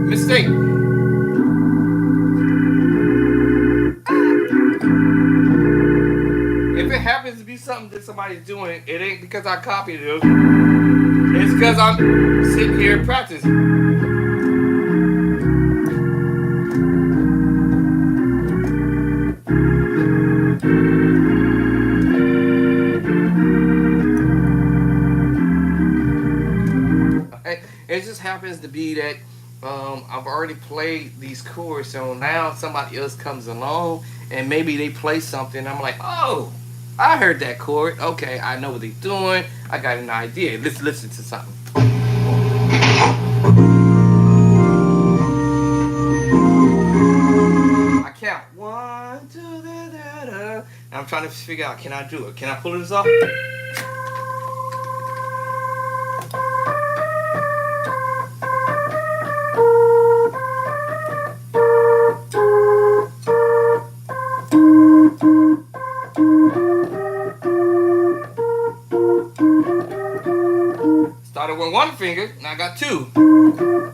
Mistake straight. If it happens to be something that somebody's doing, it ain't because I copied it. It's because I'm sitting here practicing. Okay? It just happens to be that I've already played these chords, so now somebody else comes along and maybe they play something. I'm like, oh, I heard that chord. Okay, I know what they're doing. I got an idea. Let's listen to something. I count one, two, da, da, da. And I'm trying to figure out, can I do it? Can I pull this off? Started with one finger, now I got two. I'm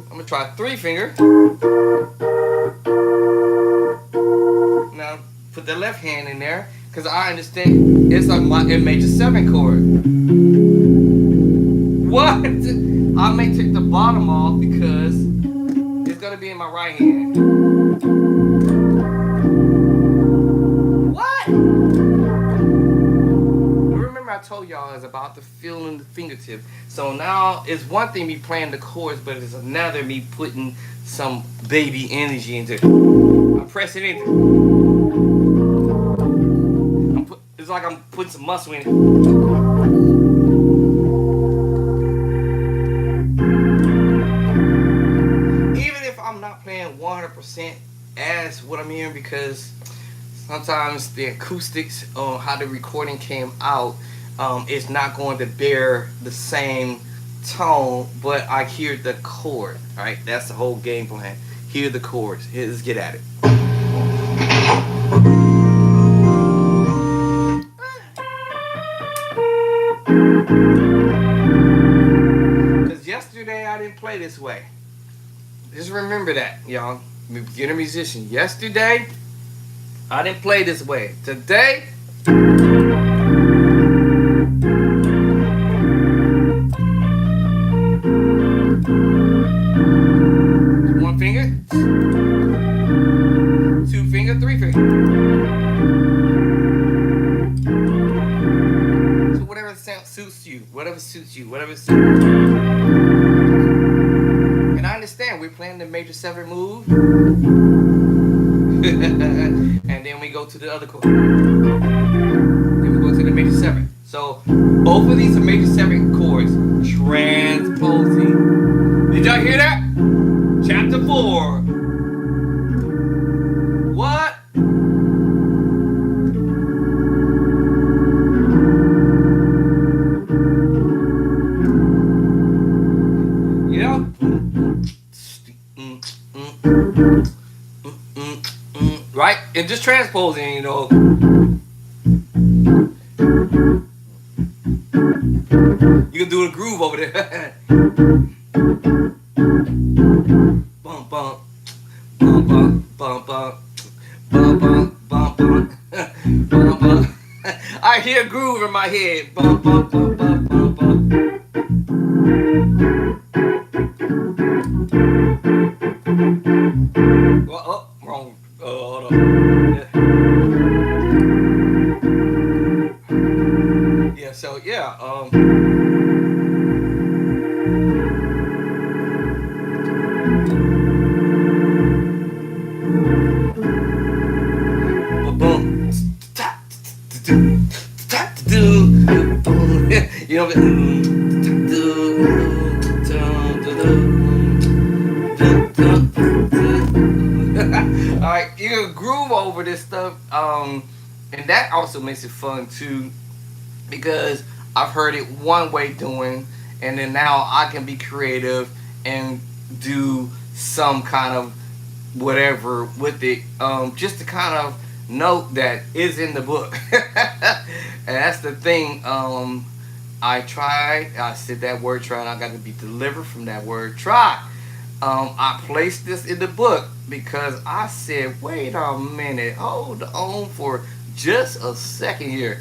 gonna try three finger. Now put the left hand in there, cause I understand it's a major seven chord. What? I may take the bottom off because it's gonna be in my right hand. What? Remember I told y'all it's about the feeling the fingertip. So now it's one thing me playing the chords, but it's another me putting some baby energy into it. I'm pressing into it. It's like I'm putting some muscle in it. Even if I'm not playing 100% as what I'm hearing, because sometimes the acoustics on how the recording came out is not going to bear the same tone, but I hear the chord. All right, that's the whole game plan. Hear the chords. Let's get at it. Because yesterday I didn't play this way. Just remember that, y'all. Beginner musician. Yesterday I didn't play this way. Today, one finger, two finger, three finger. So whatever sound suits you, whatever suits you, whatever suits you. And I understand we're playing the major seven move. And then we go to the other chord. Then we go to the major seven. So both of these are major seven chords. Transposing. Did y'all hear that? Chapter 4. What? You know? Right? And just transposing, you know. You can do a groove over there. Bump, bump. Bump, bump, bump, bump. Bump, bump, bump, bump. Bump, bump. I hear a groove in my head. Bump, bump, bump, bump, bump, bump. Well, oh, wrong. Hold on. Yeah, so yeah, boom. You know, all right, you can groove over this stuff, and that also makes it fun too, because I've heard it one way doing, and then now I can be creative and do some kind of whatever with it, just to kind of note that is in the book. And that's the thing. I said that word try, and I got to be delivered from that word try. I placed this in the book because I said, wait a minute, hold on for just a second here.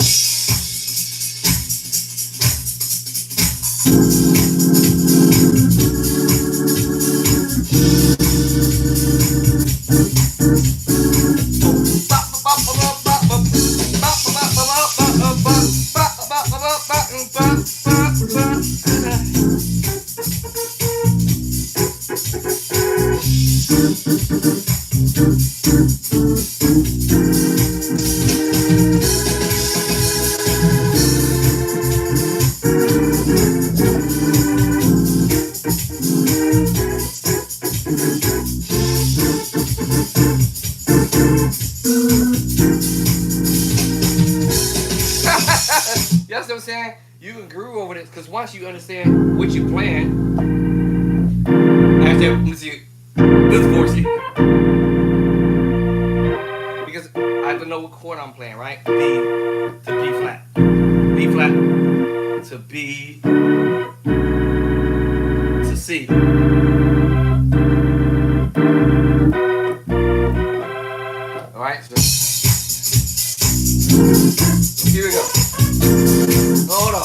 You know what I'm saying? You can groove over this because once you understand what you plan, after let me see, let's force it. Because I have to know what chord I'm playing, right? B to B flat, B flat to B to C. All right, so here we go. Hold on.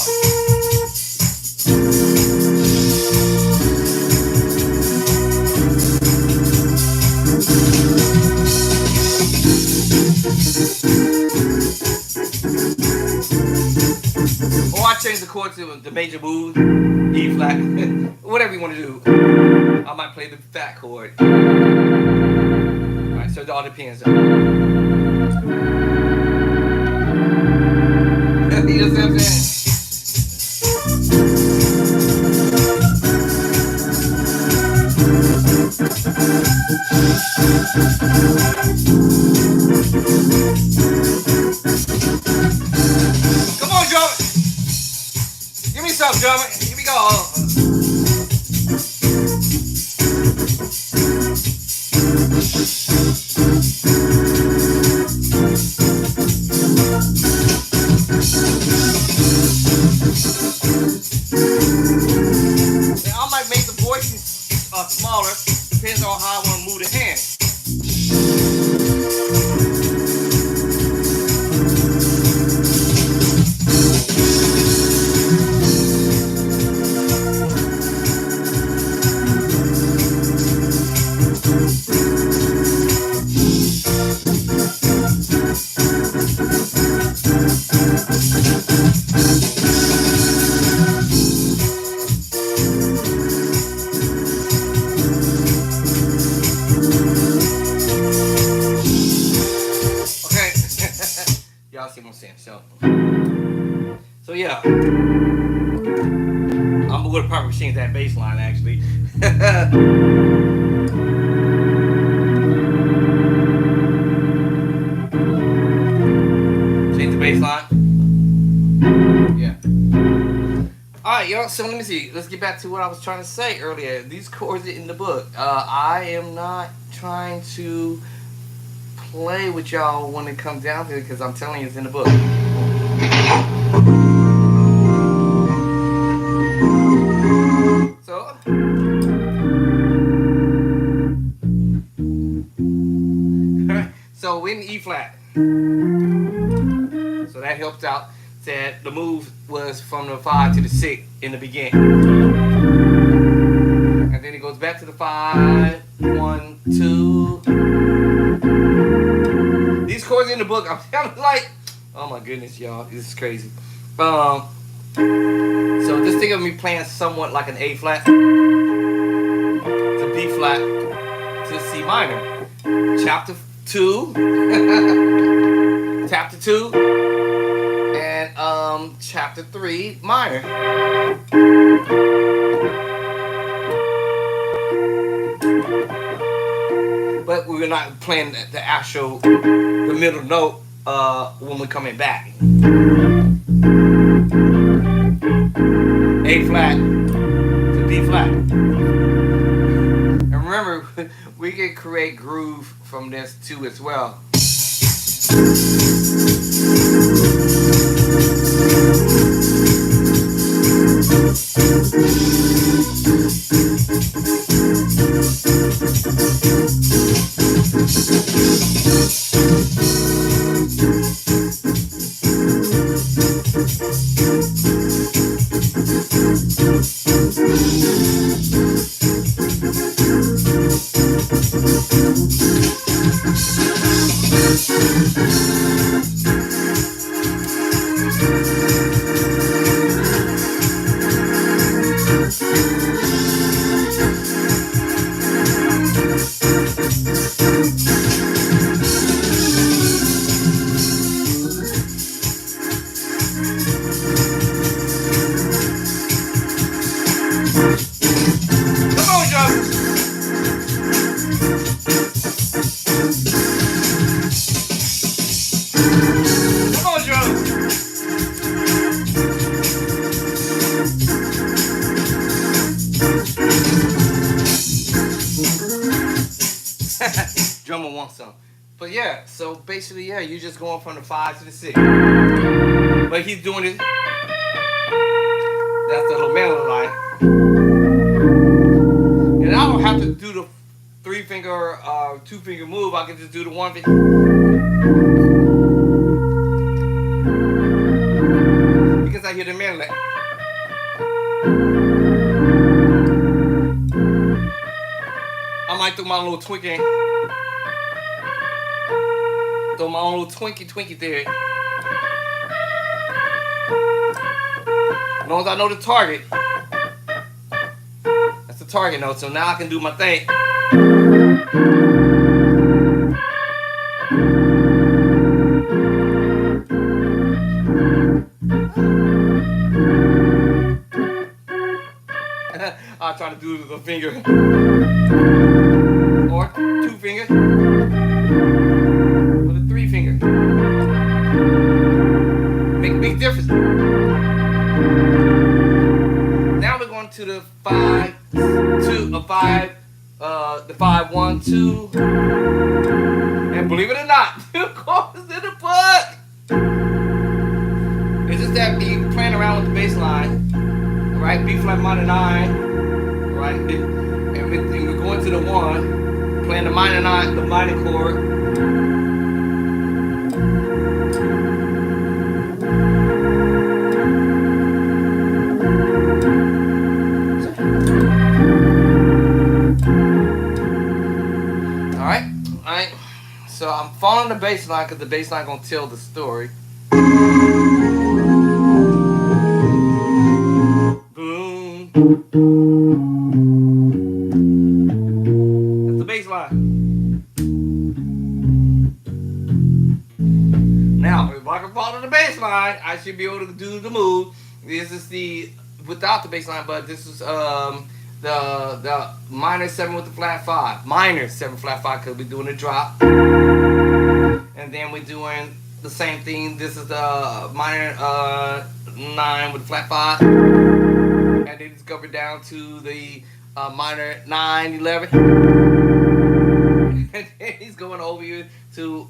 Or I change the chord to the major move, E flat, whatever you want to do. I might play the fat chord. Alright, so it all depends. You know what I'm saying? Come on, drummer. Give me some, drummer. Here we go. Now, I might make the voices smaller. Depends on how I want to move the hand. Y'all see what I'm saying? So yeah, I'm gonna probably change that bass line actually. Change the bass line. Yeah. All right, y'all. So let me see. Let's get back to what I was trying to say earlier. These chords are in the book. I am not trying to play with y'all when it comes down to it because I'm telling you it's in the book. So, so in E flat. So that helped out. Said the move was from the 5 to the 6 in the beginning. And then it goes back to the 5, 1, 2. These chords in the book, I'm telling like, oh my goodness, y'all, this is crazy. So just think of me playing somewhat like an A flat to B flat to C minor. Chapter 2, chapter 2, and chapter 3 minor. But we're not playing the actual, the middle note when we're coming back. A flat to B flat. And remember, we can create groove from this too as well. on some. But yeah, so basically, yeah, you're just going from the 5 to the 6. But he's doing it. That's the little melody line. And I don't have to do the 3 finger, 2 finger move. I can just do the 1 finger. Because I hear the melody. I might throw my little twinkie. Throw my own little twinkie there. As long as I know the target. That's the target note. So now I can do my thing. I'll try to do the finger. Or 2 fingers. Or the 3 finger. Make a big difference. Now we're going to the 5, 2, 5, the 5, 1, 2. And believe it or not, 2 chords in the book. It's just that me playing around with the bass line. Right? B flat minor 9. Right? And we're going to the 1. Playing the minor 9, the minor chord. Alright? So I'm following the bass line because the bass line gonna tell the story. Boom. That's the bass line. Now, if I can follow the bass line, I should be able to do the move. This is the without the bass line, but this is the minor 7 with the flat 5. Minor 7 flat 5 because we're doing a drop. And then we're doing the same thing. This is the minor 9 with the flat 5. And then it's covered down to the minor 9, 11. And then he's going over here to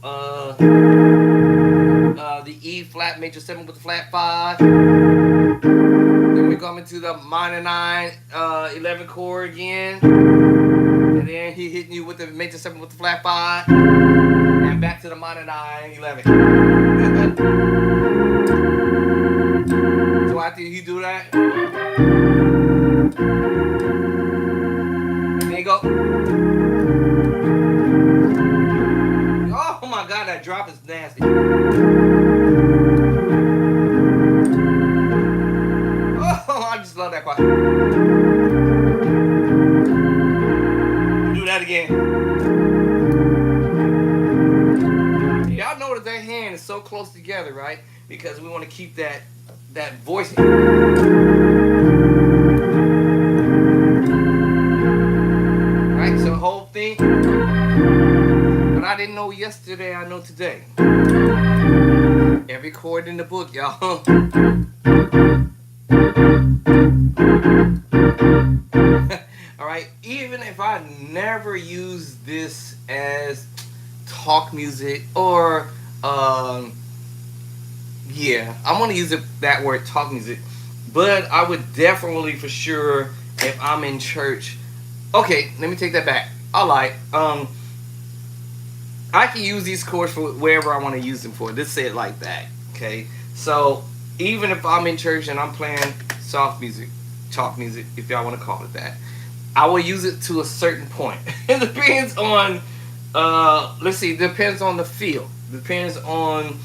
the E flat major 7 with the flat 5. Then we're coming to the minor 9, 11 chord again. And then he hitting you with the major 7 with the flat 5. And back to the minor 9, 11. So after you do that, there you go. Oh my God, that drop is nasty. Oh, I just love that part. Do that again. Y'all know that hand is so close together, right? Because we want to keep that voicing. Right? So the whole thing. But I didn't know yesterday, I know today. Every chord in the book, y'all. Alright, even if I never use this as talk music or yeah, I'm gonna use that word talk music, but I would definitely for sure if I'm in church. Okay, let me take that back. I can use these chords for wherever I want to use them for. Let's say it like that. Okay, so even if I'm in church and I'm playing soft music, talk music, if y'all want to call it that, I will use it to a certain point. It depends on let's see, depends on the feel. Depends on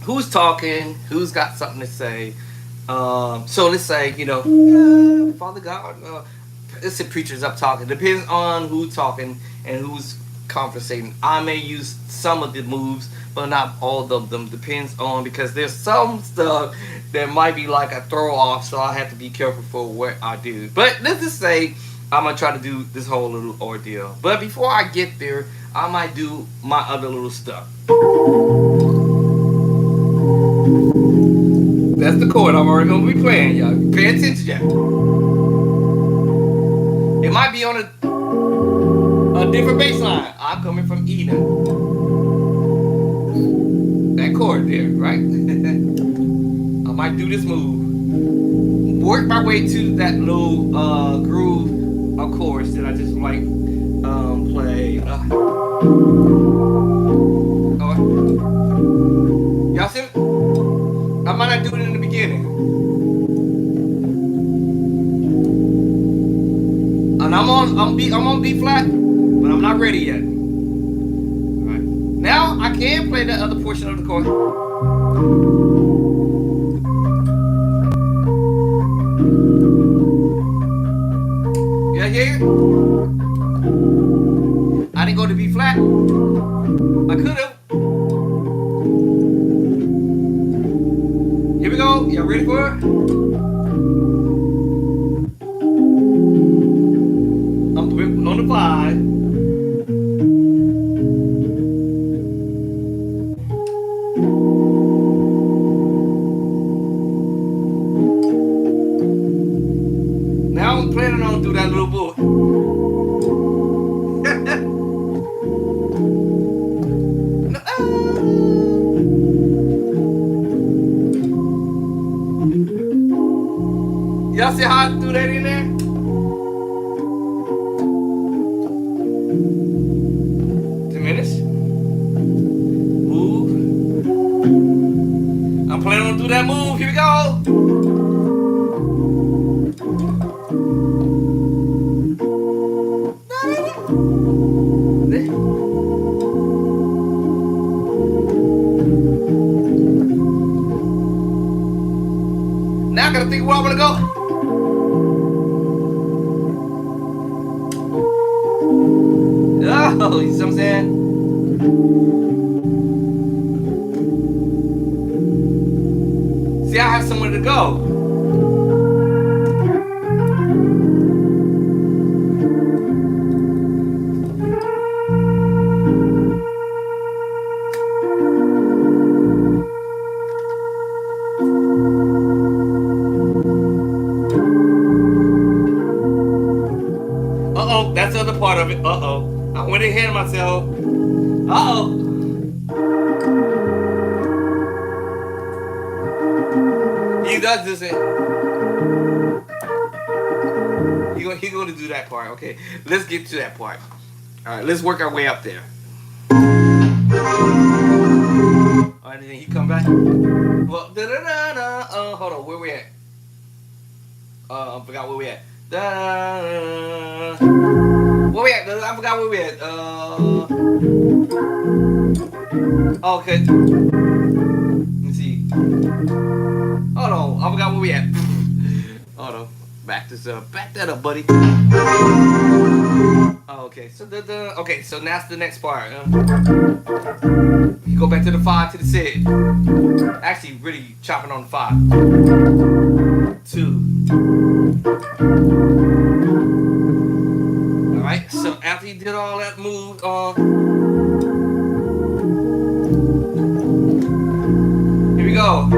who's talking, who's got something to say. So let's say, Father God, let's say preachers up talking. Depends on who's talking and who's conversating. I may use some of the moves, but not all of them. Depends on, because there's some stuff that might be like a throw off, so I have to be careful for what I do. But let's just say I'm gonna try to do this whole little ordeal. But before I get there, I might do my other little stuff. That's the chord I'm already gonna be playing, y'all. Pay attention, y'all. It might be on a different bass line. I'm coming from E now. That chord there, right? I might do this move. Work my way to that little groove, of course, that I just like play. Y'all see it? I might not do it in the beginning. And I'm on B flat, but I'm not ready yet. Alright. Now I can play the other portion of the chord. Yeah, hear it? I didn't go to B flat. I could have. Here we go. Y'all ready for it? I'm on the 5. Now I'm planning on do that little boy. Y'all see how I do that in there? Diminish. Move. I'm planning on do that move. Here we go. Now I gotta think where I wanna go. Oh, you see what I'm saying? See, I have somewhere to go. Uh-oh, that's the other part of it. Uh-oh. I went ahead of myself. Uh-oh. He does this. He's going to do that part. Okay, let's get to that part. All right, let's work our way up there. All right, and then he come back. Well, hold on, where we at? I forgot where we at. Where we at? I forgot where we at. Okay. Let me see. Hold on, I forgot where we at. Hold on. Back that up, buddy. Oh, okay. So okay. So that's the next part. You go back to the 5 to the 6. Actually, really chopping on the 5. 2. All right. So after you did all that move, here we go.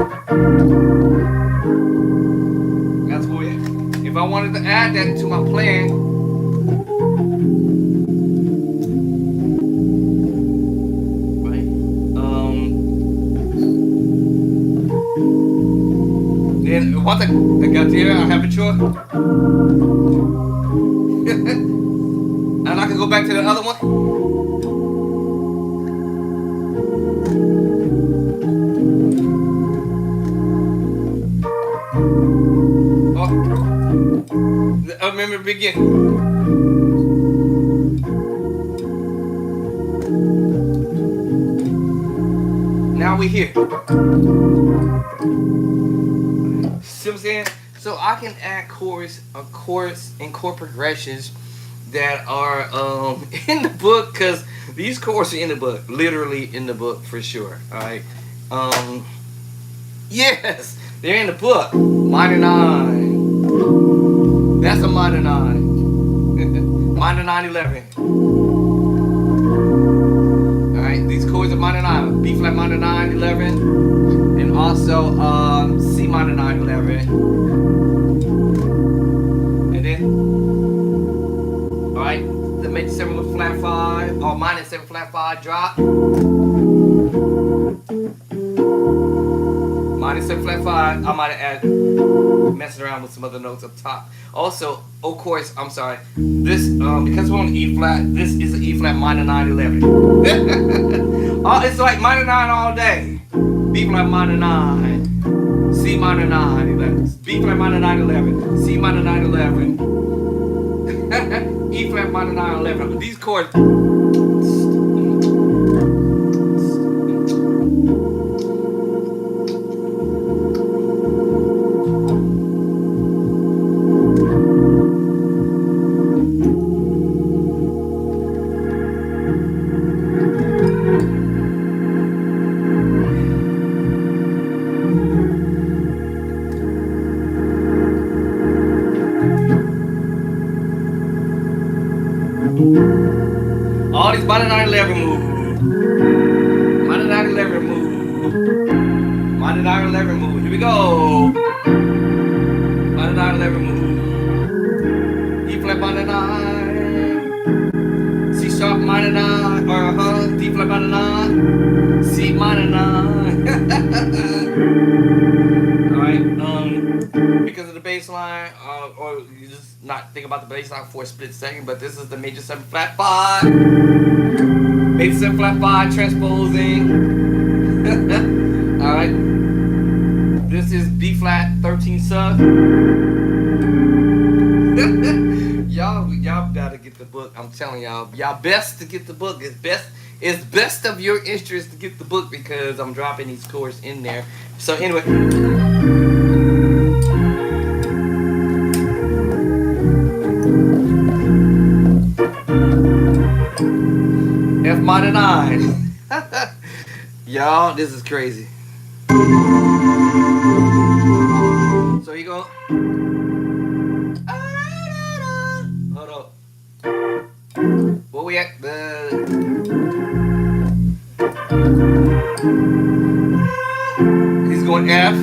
That's weird. If I wanted to add that to my plan, right? Then once I got there, I have a choice, and I can go back to the other one. I remember begin. Now we here. See what I'm saying? So I can add chords and chord progressions that are in the book, because these chords are in the book, literally in the book for sure. All right. Yes, they're in the book. Minor 9. That's a minor 9. Minor 9 11. Alright, these chords are minor 9. B flat minor 9 11. And also C minor 9 11. And then, alright, the major 7 with flat 5, or minor 7 flat 5 drop. Minor 7 flat 5. I might have added, messing around with some other notes up top. Also, of course, I'm sorry. This, because we're on E flat, this is an E flat minor 9 11. Oh, it's like minor 9 all day. B flat minor 9, C minor 9 11, B flat minor 9 11, C minor 9 11, E flat minor 9 11. These chords. All these minor 9 11 move. Minor 9 11 move. Minor 9 11 move. Here we go. Minor 9 11 move. E flat minor 9. C sharp minor 9. Or D flat minor 9. C minor 9. Alright, because of the bass line, or you just not think about the bass line for a split second, but this is the major 7 flat 5. Major 7 flat 5 transposing. Alright. This is B flat 13 sub. Y'all gotta get the book. I'm telling y'all best to get the book. It's best of your interest to get the book because I'm dropping these chords in there. So anyway. F minor 9. Y'all, this is crazy. So you go. Hold up. Where we at? He's going F.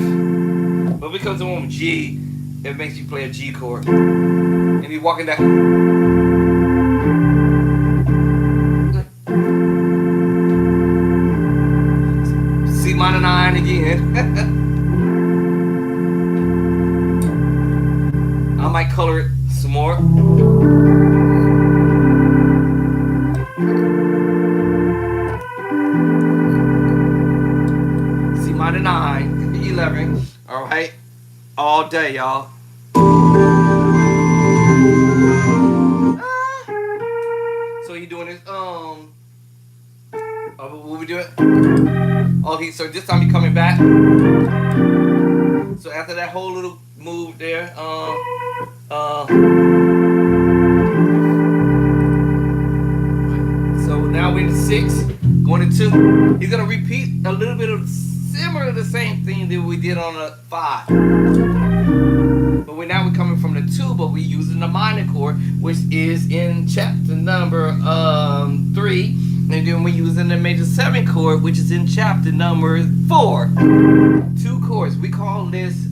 But because of one G, it makes you play a G chord. And he's walking down. C minor 9 again. I might color it some more. C minor 9, 11. All right, all day, y'all. So you doing this? What we doing? Okay, so this time you coming back. So after that whole little move there, so now we're in 6, going to 2. He's gonna repeat a little bit of similar to the same thing that we did on the 5. But now we're coming from the 2, but we're using the minor chord, which is in chapter number 3. And then we're using the major 7 chord, which is in chapter number 4. 2 chords. We call this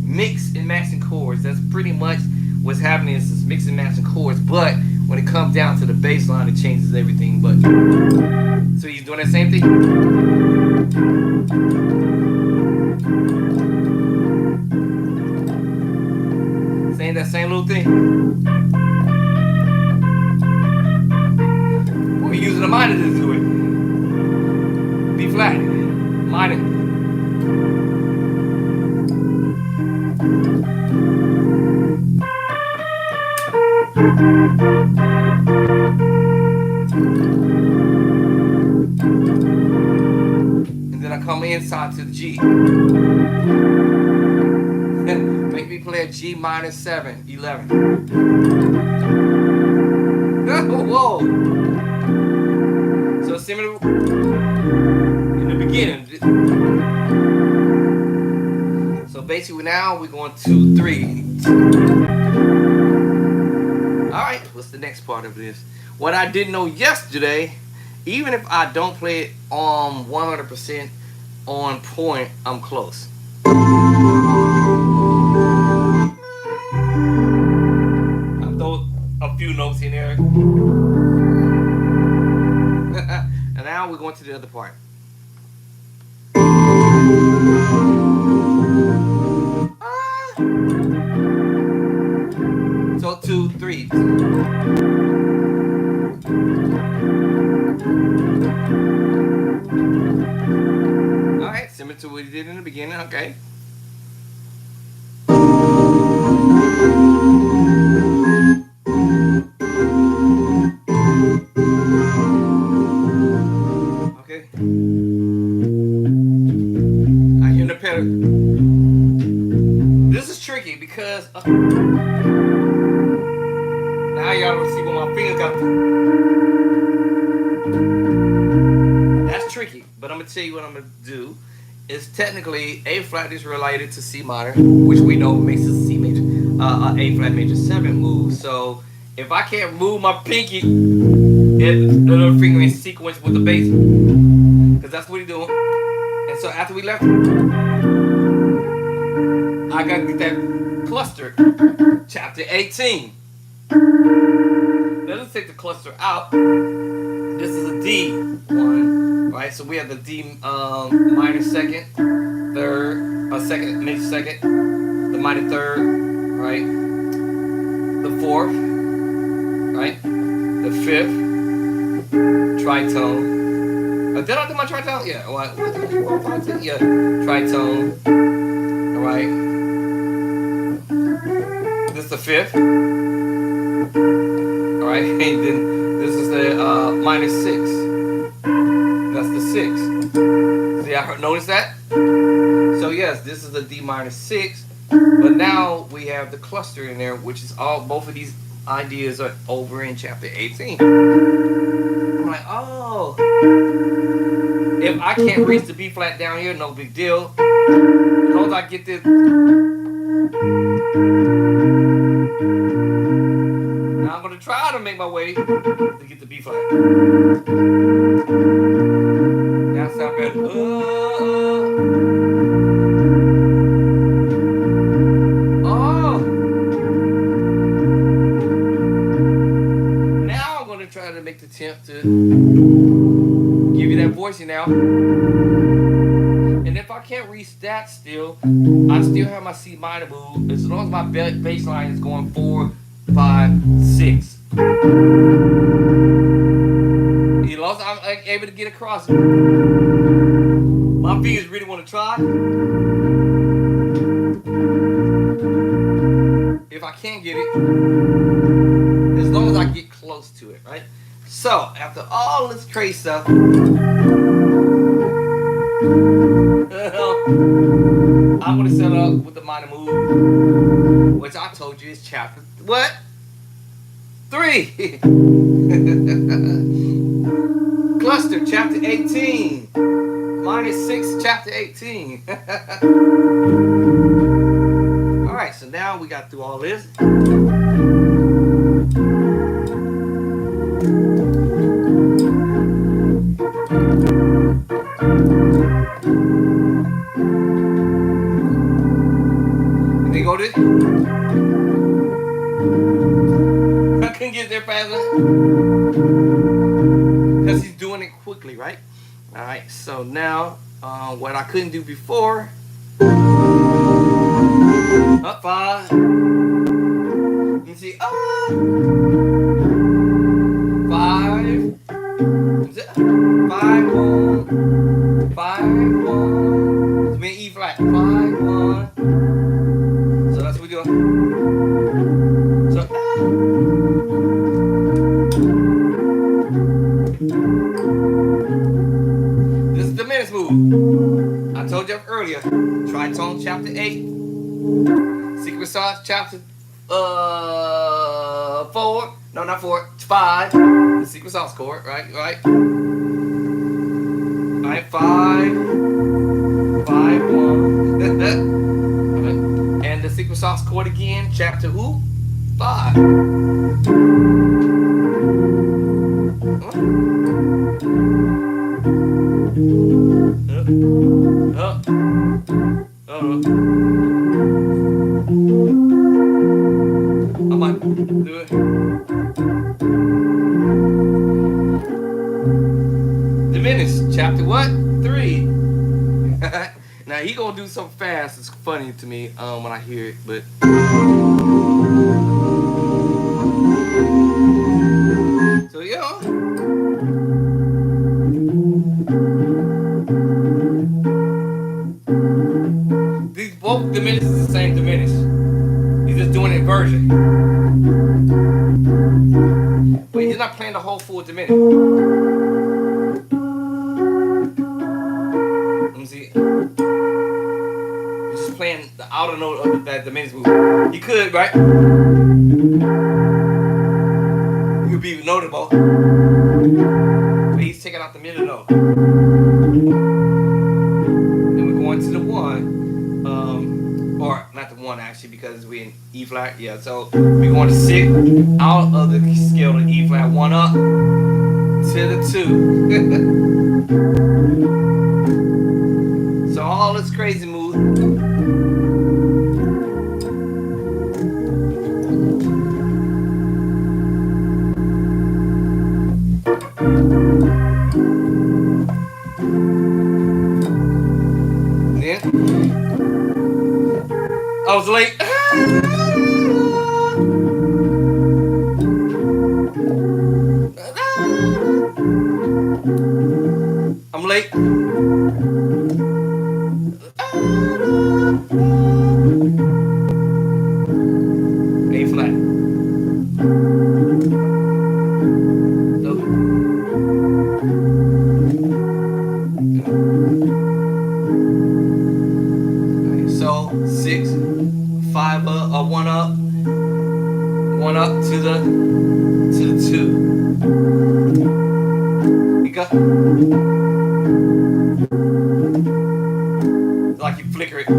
mix and matching chords. That's pretty much what's happening is this mix and matching chords. But when it comes down to the bass line, it changes everything. But so he's doing that same thing. Saying that same little thing. We're using the minor to do it. B flat, minor. And then I come inside to the G. Make me play a G minor 7, 11. Whoa! So similar in the beginning. So basically now we're going 2, 3. Alright, what's the next part of this? What I didn't know yesterday, even if I don't play it on 100% on point, I'm close. I throw a few notes in there. And now we're going to the other part. So 2, 3. All right, similar to what we did in the beginning. Okay. Okay. I hear the pedal. This is tricky because now y'all don't see what my fingers got. That's tricky, but I'm gonna tell you what I'm gonna do. Is technically A flat is related to C minor, which we know makes a C major, A flat major 7 move. So if I can't move my pinky and the little finger in sequence with the bass, because that's what he's doing. And so after we left, I gotta get that cluster, chapter 18. Now let's take the cluster out. This is a D one, right? So we have the D minor second, third, second, major second, the minor third, right? The fourth, right? The fifth, tritone. Did I do my tritone? Yeah. Well, yeah, tritone. All right. This is the fifth. All right, and then this is the minor 6. That's the 6. See, I notice that? So yes, this is the D minor 6, but now we have the cluster in there, which is all, both of these ideas are over in chapter 18. I'm like, oh, if I can't reach the B flat down here, no big deal. As long as I get this. Now I'm gonna try to make my way to get the B flat. That sounds better. Oh. Now I'm gonna try to make the attempt to give you that voicing now. And if I can't reach that still, I still have my C minor move as long as my bass line is going 4, 5, 6. As long as I'm able to get across it. My fingers really want to try. If I can't get it, as long as I get close to it, right? So, after all this crazy stuff, I'm going to set up with the minor move, which I told you is chapter, what? 3. Cluster, chapter 18. Minor 6, chapter 18. Alright, so now we got through all this. And they go to, I couldn't get there fast enough because he's doing it quickly, right? All right, so now what I couldn't do before, up 5. You see, 5, 5, 1, 5, 1. It's been E flat, 5, 1. So that's what we're doing. So. This is the diminished move. I told you earlier. Tritone chapter 8. Secret sauce chapter 4. No, not 4. 5. The secret sauce chord, right? Right. Alright, 5, 5, 1. Right. And the secret sauce chord again, chapter who? 5. I might do it. chapter what? 3. Now he gonna do something fast. It's funny to me when I hear it, but so yeah, these both diminishes is the same diminish. He's just doing it inversion, but he's not playing the whole full diminish. Let me see. He's just playing the outer note of that diminished move. He could, right? He would be notable, but he's taking out the middle note. Then we're going to the 1, or not the 1 actually, because we're in E flat. Yeah, so we're going to 6 out of the scale to E flat, 1 up to the 2. So all this crazy move. Then I was late. I'm late. A flat. So 6, 5 up, or 1 up, 1 up to the 2. You got like you flicker it to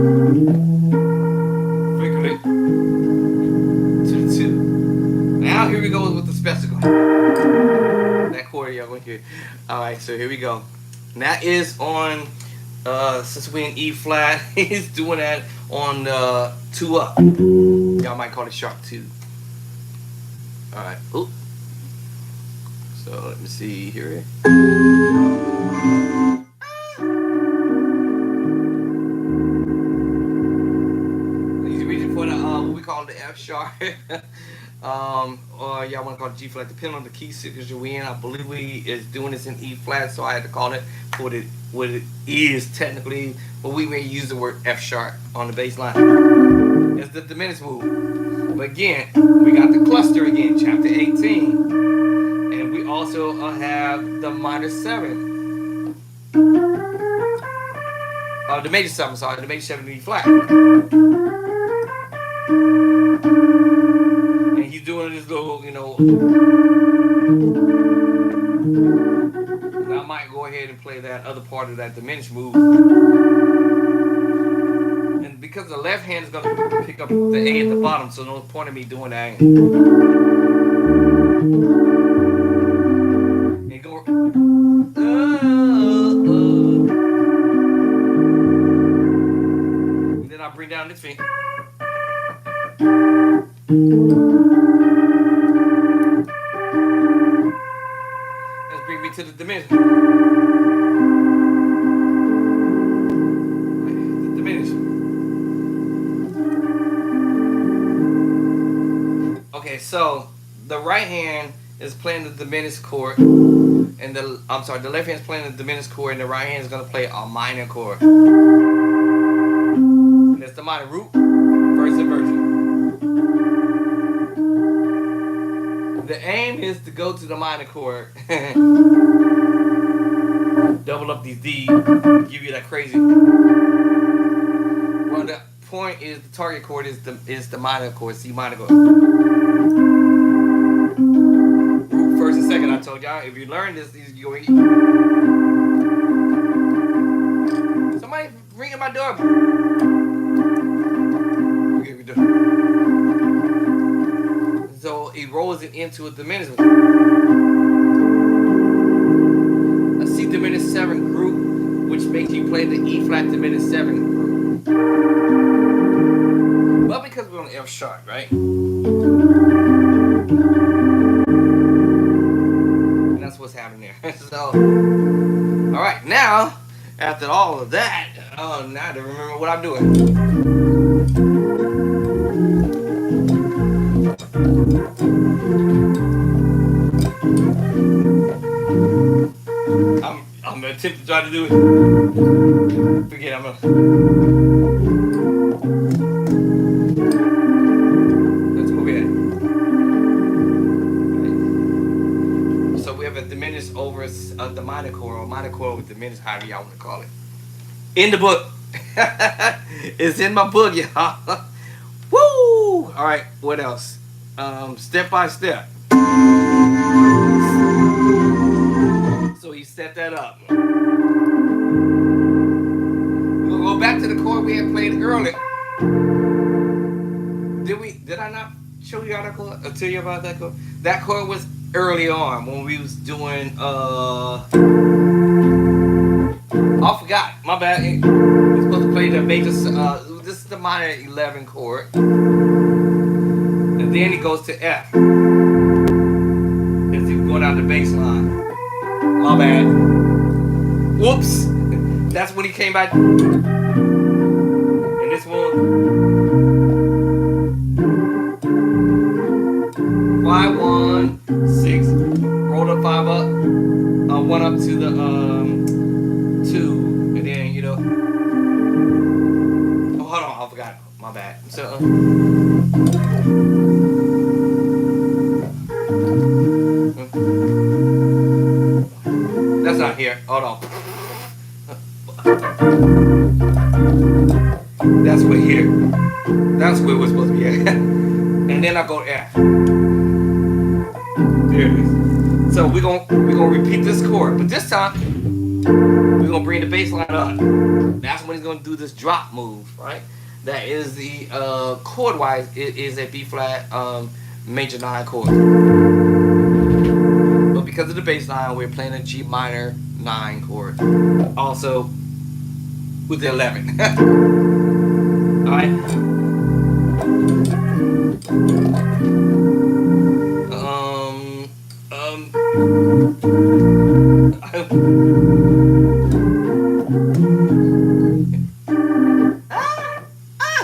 the 2. Now here we go with the spectacle. That chord y'all gonna hear. All right, so here we go. And that is on. Since we're in E flat, he's doing that on 2 up. Y'all might call it sharp 2. All right. Oop. So let me see here. He's reaching for the what we call the F sharp. Or y'all want to call it G flat, depending on the key signature we in. I believe we is doing this in E flat, so I had to call it what it is technically, but we may use the word F sharp on the bass line. It's the diminished move. But again, we got the cluster again, chapter 18, and we also have the minor 7. The major 7, sorry, the major 7 in E flat. And he's doing this little, I might go ahead and play that other part of that diminished move. And because the left hand is going to pick up the A at the bottom, so no point in me doing that. And go. And then I bring down this finger. Let's bring me to the diminished. Okay, so the right hand is playing the diminished chord, and the left hand is playing the diminished chord, and the right hand is gonna play a minor chord. And that's the minor root, first inversion. The aim is to go to the minor chord, double up these D, give you that crazy. Well, the point is the target chord is the minor chord, C minor chord. First and second, I told y'all. If you learn this, you go. Somebody ringing my door. So he rolls it into a diminished. A C diminished 7 group, which makes you play the E flat diminished 7 group. Well, because we're on F sharp, right? And that's what's happening there. So, all right, now now, after all of that, oh, now I don't remember what I'm doing. I'm gonna attempt to try to do it. Forget I'm gonna. Let's move it. So we have a diminished over the minor chord, or minor chord with diminished, however y'all want to call it. In the book. It's in my book, y'all. Woo! All right, what else? Step by step. So he set that up. We're gonna go back to the chord we had played earlier. Did I not show you how that chord? Or tell you about that chord? That chord was early on when we was doing I forgot. My bad. We're supposed to play the major. This is the minor 11 chord, and then he goes to F. As he go down the bass line. My bad. Whoops. That's when he came back. And this one. 5 1 6. Roll the 5 up. 1 up to the 2, and then oh, hold on, I forgot. My bad. So that's not here. Hold on. That's where here. That's where we're supposed to be at. And then I go F. There it is. So we're gonna repeat this chord, but this time we're gonna bring the bass line up. That's when he's gonna do this drop move, right? That is the chord wise, it is a B flat major 9 chord. But because of the bass line, we're playing a G minor 9 chord. Also with the 11. Alright.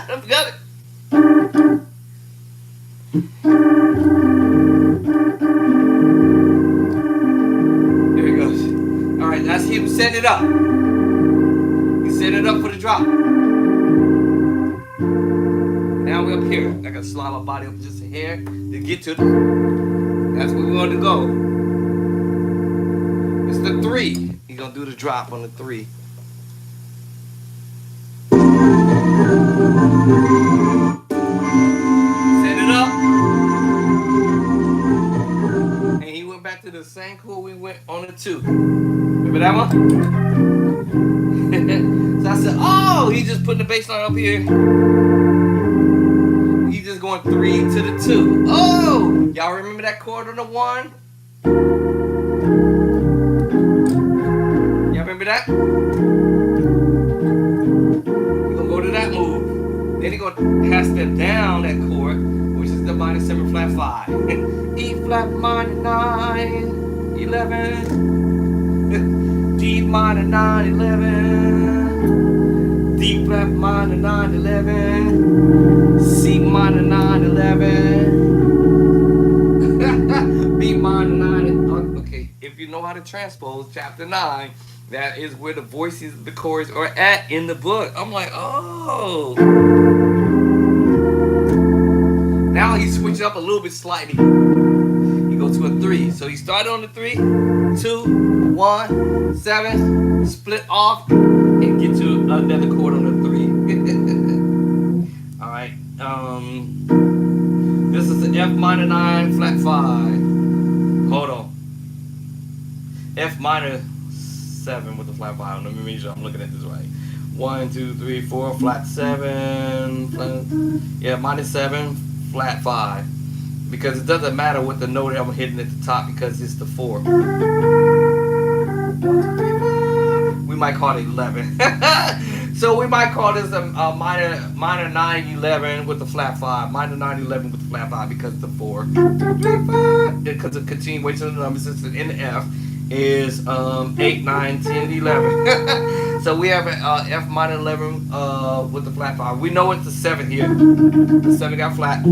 I forgot it. There he goes. Alright, that's him setting it up. He set it up for the drop. Now we're up here. I gotta slide my body up just a hair to get to the. That's where we want to go. It's the 3. He's gonna do the drop on the 3. Set it up. And he went back to the same chord we went on the 2. Remember that one? So I said, oh, he's just putting the bass line up here. He's just going 3 to the 2. Oh, y'all remember that chord on the 1? Y'all remember that? We're gonna go to that move. Then he's gonna half step down that chord, which is the minor 7 flat 5. E flat minor 9 11. D minor 9 11. D flat minor 9 11. C minor 9 11. B minor 9. Okay, if you know how to transpose chapter 9, that is where the voices of the chords are at in the book. I'm like, oh. Now he switched up a little bit slightly. He goes to a 3. So he started on the 3, 2, 1, 7, split off, and get to another chord on the 3. Alright. This is the F minor 9 flat 5. Hold on. F minor 7 with the flat 5. Let me make sure I'm looking at this right. 1, 2, 3, 4, flat 7. Yeah, minor 7, flat 5. Because it doesn't matter what the note I'm hitting at the top because it's the 4. We might call it 11. So we might call this a minor 9 11 with the flat 5. Minor 9 11 with the flat 5 because it's the 4. Because of continuation of the numbers, it's in the F. is 8, 9, 10, 11. So we have F minor 11 with the flat 5. We know it's the 7 here. The 7 got flat.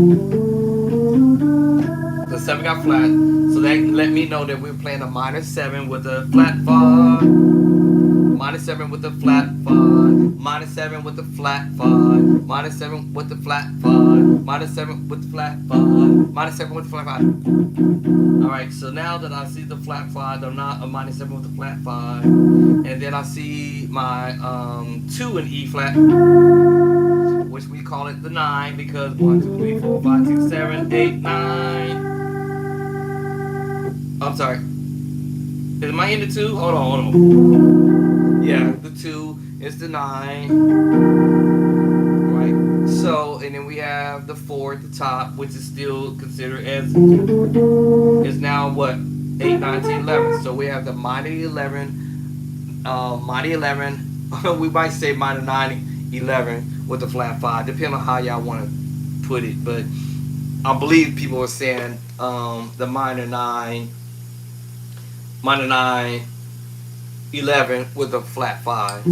The 7 got flat. So that let me know that we're playing a minor 7 with a flat 5. Minus 7 with the flat 5. Minus 7 with the flat 5. Minus 7 with the flat 5. Minus 7 with the flat 5. Minus 7 with the flat 5. Alright, so now that I see the flat 5, I'm not a minus 7 with the flat 5. And then I see my 2 in E flat, which we call it the 9 because 1, 2, 3, 4, 5, 6, 7, 8, 9. I'm sorry. Am I in the 2? Hold on. Yeah, the 2 is the 9. Right? So, and then we have the 4 at the top, which is still considered as, is now what? 8, 9, 10, 11. So we have the minor 11, minor 11, we might say minor 9, 11 with the flat 5, depending on how y'all want to put it. But I believe people are saying the minor 9, 11 with a flat 5.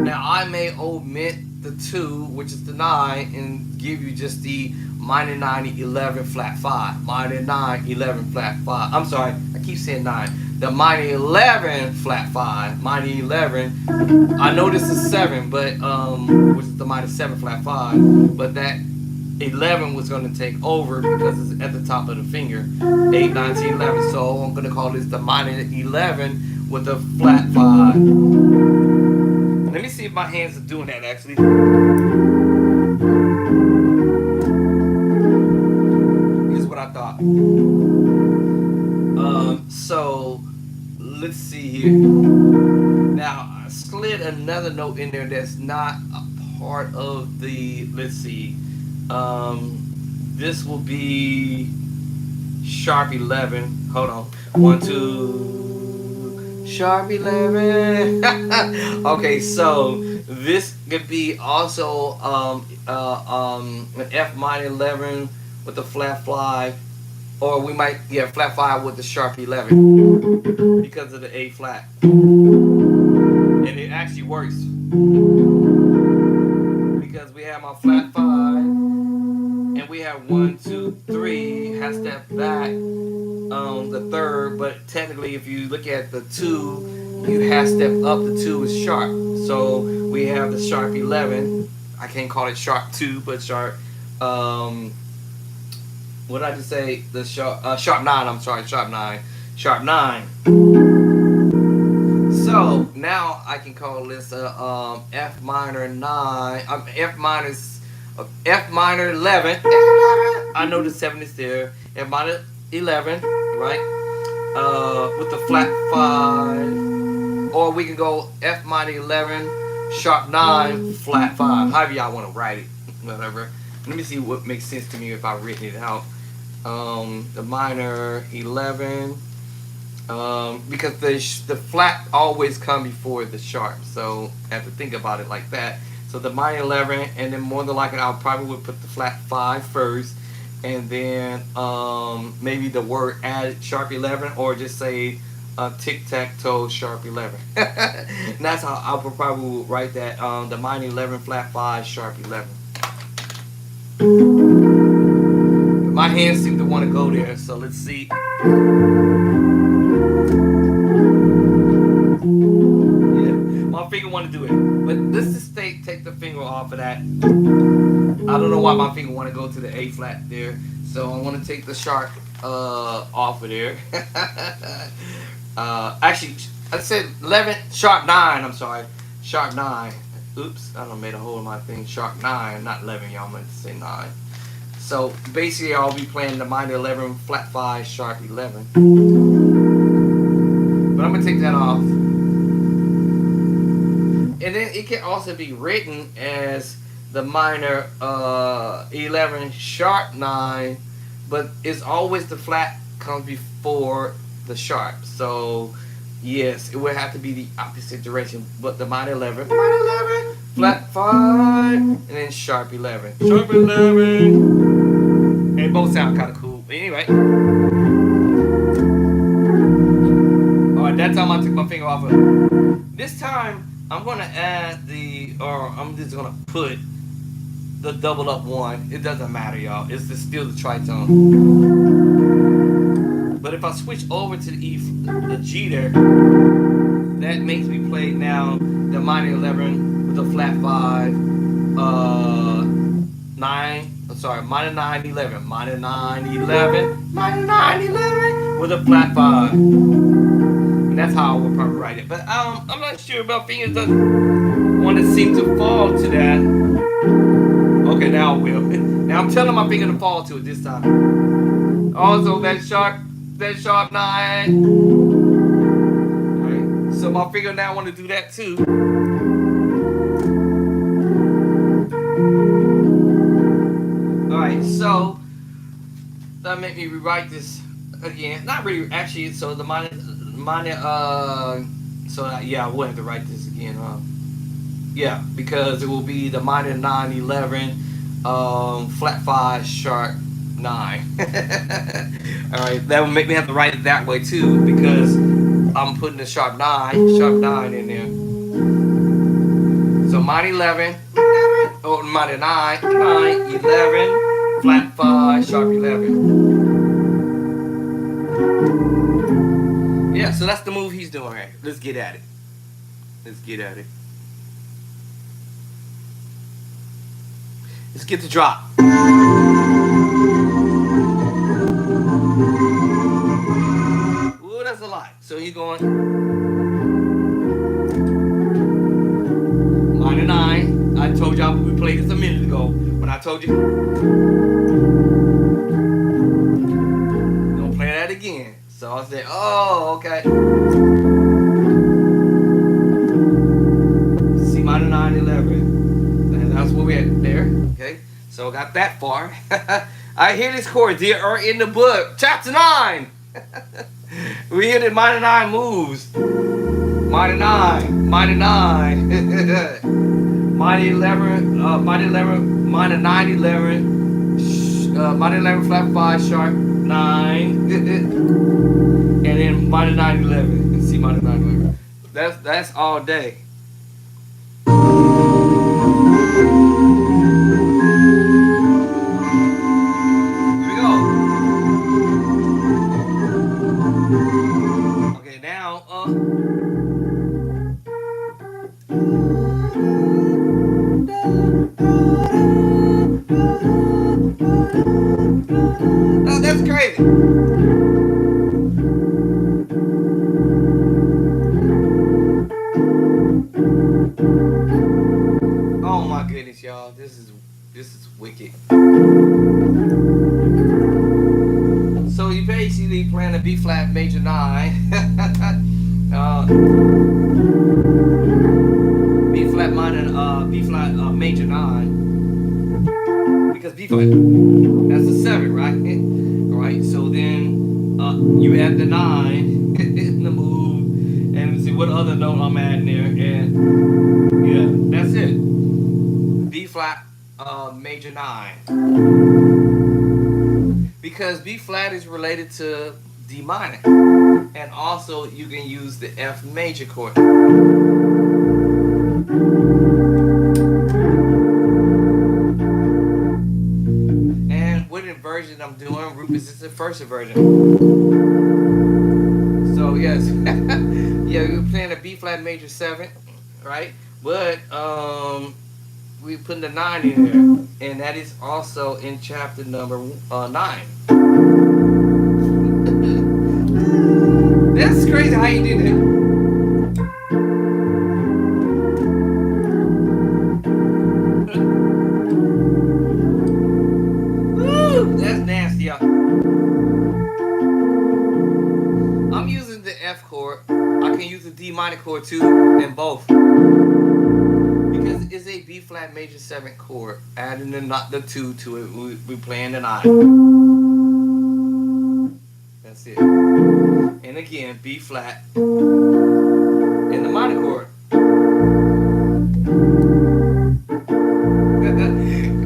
Now I may omit the 2, which is the 9, and give you just the minor 9, 11 flat 5. Minor 9, 11 flat 5. I'm sorry, I keep saying 9. The minor 11 flat 5. Minor 11. I know this is 7, but which is the minor 7 flat 5. But that 11 was going to take over because it's at the top of the finger. 8, 9, 10, 11. So I'm going to call this the minor 11 with a flat 5. Let me see if my hands are doing that actually. Here's what I thought. So let's see here. Now I slid another note in there that's not a part of the, let's see. This will be sharp 11. Hold on. 1, 2. Sharp 11. Okay, so this could be also an F minor 11 with a flat 5, or we might flat 5 with the sharp 11 because of the A flat, and it actually works because we have my flat 5. And we have 1, 2, 3 half step back the 3rd, but technically if you look at the 2, you half step up, the 2 is sharp. So we have the sharp 11. I can't call it sharp 2, but sharp what did I just say? The sharp 9, I'm sorry, sharp 9. Sharp 9. So now I can call this a F minor 9. F minor 11. I know the 7 is there. F minor 11, right? With the flat 5. Or we can go F minor 11, sharp 9, flat 5. However y'all want to write it. Whatever. Let me see what makes sense to me if I've written it out. The minor 11. Because the flat always come before the sharp. So I have to think about it like that. So the minor 11, and then more than likely I'll probably would put the flat 5 first, and then maybe the word added sharp 11, or just say tic-tac-toe sharp 11. And that's how I would probably write that, the minor 11 flat 5 sharp 11. My hands seem to want to go there, so let's see. My finger want to do it, but let's just take the finger off of that. I don't know why my finger want to go to the A flat there, so I want to take the sharp off of there. Actually, I said 11 sharp 9. I'm sorry, sharp 9. Oops, I done made a hole in my thing. Sharp 9, not 11. Y'all meant to say 9. So basically, I'll be playing the minor 11 flat 5 sharp 11. But I'm gonna take that off. And then it can also be written as the minor 11 sharp 9, but it's always the flat comes before the sharp. So yes, it would have to be the opposite direction, but the minor 11, flat 5, and then sharp 11. Sharp 11. They both sound kind of cool. But anyway, all right. That time I took my finger off of it. This time I'm gonna add or I'm just gonna put the double up one. It doesn't matter, y'all. It's just still the tritone. But if I switch over to the G there, that makes me play now the minor 11 with a flat 5, 9, I'm sorry, minor 9, 11, minor 9, 11, minor 9, 11 with a flat 5. And that's how I would probably write it. But I'm not sure about fingers doesn't want to seem to fall to that. Okay, now I will. Now I'm telling my finger to fall to it this time. Also, that sharp 9. Right. So my finger now want to do that too. Alright, so that made me rewrite this again. Not really, actually. So the minor. Yeah, I will have to write this again. Yeah, because it will be the minor 9, 11, flat 5, sharp 9. Alright, that will make me have to write it that way too, because I'm putting the sharp 9 in there. So minor 11, or minor 9, 11, flat 5, sharp 11. Yeah, so that's the move he's doing right. Let's get at it. Let's get the drop. Ooh, that's a lot. So he's going minor 9. I told y'all we played this a minute ago when I told you. Don't play that again. So I said, oh, okay. C minor 9, 11. And that's where we're at there. Okay. So I got that far. I hear this chord. They are in the book. Chapter 9. We hear the minor 9 moves. Minor 9. Minor 9. Minor 11. Minor 11. Minor 9, 11. Minor 11 flat 5 sharp 9. And then minor 9, 11. And C minor 9, 11. That's all day. Okay, now, oh, that's crazy. Oh my goodness, y'all. This is wicked. So you basically playing a B flat major 9. B flat minor B flat major 9. Because B flat, that's a 7, right? Alright, so then you add the 9 in the move and see what other note I'm adding there, and yeah, that's it. B flat major 9. Because B flat is related to D minor. And also you can use the F major chord. And what inversion I'm doing, Rufus, is the first inversion. So yes, yeah, we're playing a B flat major 7, right? But we putting the 9 in there, and that is also in chapter number 9. That's crazy how you did that. Woo, that's nasty, y'all. I'm using the F chord. I can use the D minor chord too, and both. Because it's a B flat major 7 chord. Adding the 2 to it, we playing the 9. That's it. And again, B flat in the minor chord.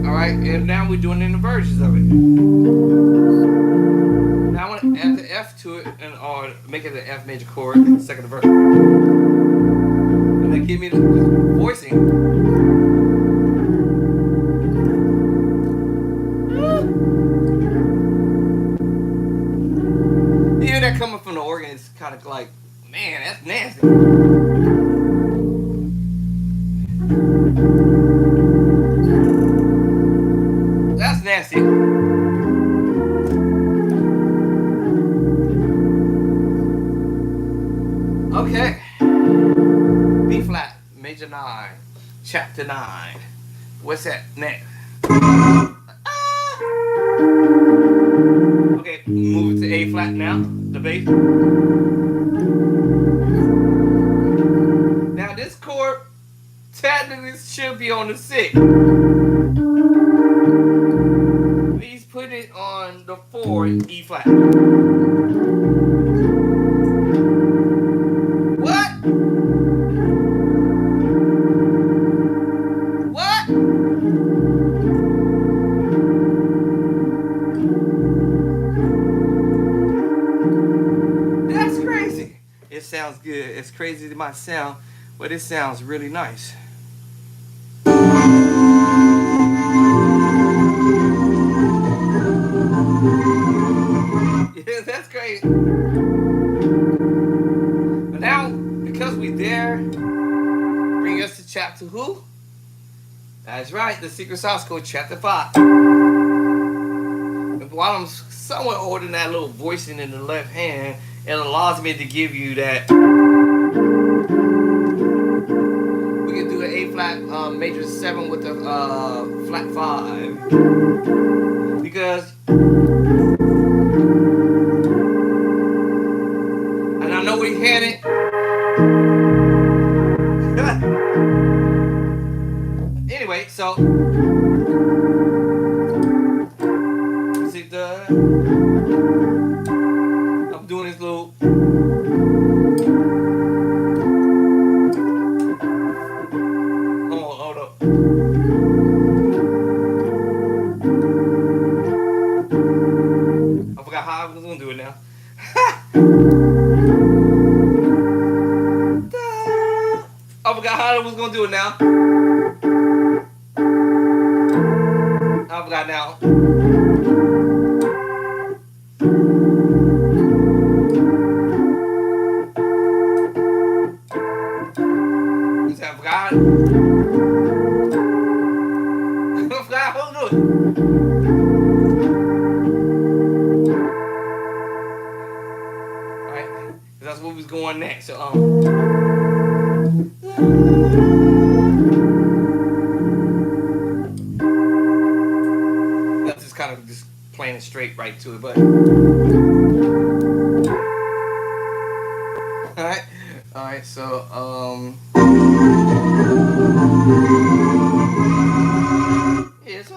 Alright, and now we're doing the inversions of it. F to it, and or make it an F major chord in the second verse, and then give me the voicing. You hear that coming from the organ? It's kind of like, man, that's nasty. That's nasty. Okay. B flat, major 9, chapter 9. What's that next? Okay, move it to A flat now, the bass. Now this chord technically should be on the 6. Please put it on the 4, E flat. What? What? That's crazy. It sounds good. It's crazy it might sound, but it sounds really nice. Yeah, that's great. But now, because we there, bring us to chapter who? That's right, the Secret Sauce Code, chapter 5. And while I'm somewhat holding that little voicing in the left hand, it allows me to give you that. We can do an A flat major 7 with a flat 5. Because, and I know we had it. Anyway, so see I'm doing this little. Hold up. I forgot how I was gonna do it now. I forgot how I was gonna do it now. I forgot now. I forgot. I forgot how to do it. Alright, that's what was going next. So that's just kind of just playing it straight right to it, but alright, so it's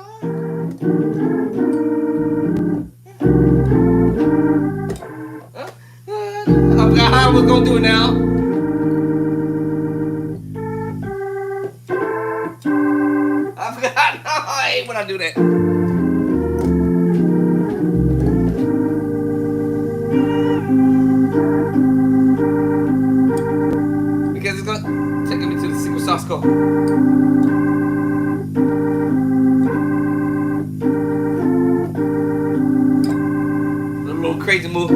I forgot how I was gonna do it now. I forgot. I hate when I do that. Because it's gonna take me to the Secret Sauce Code. A little crazy move.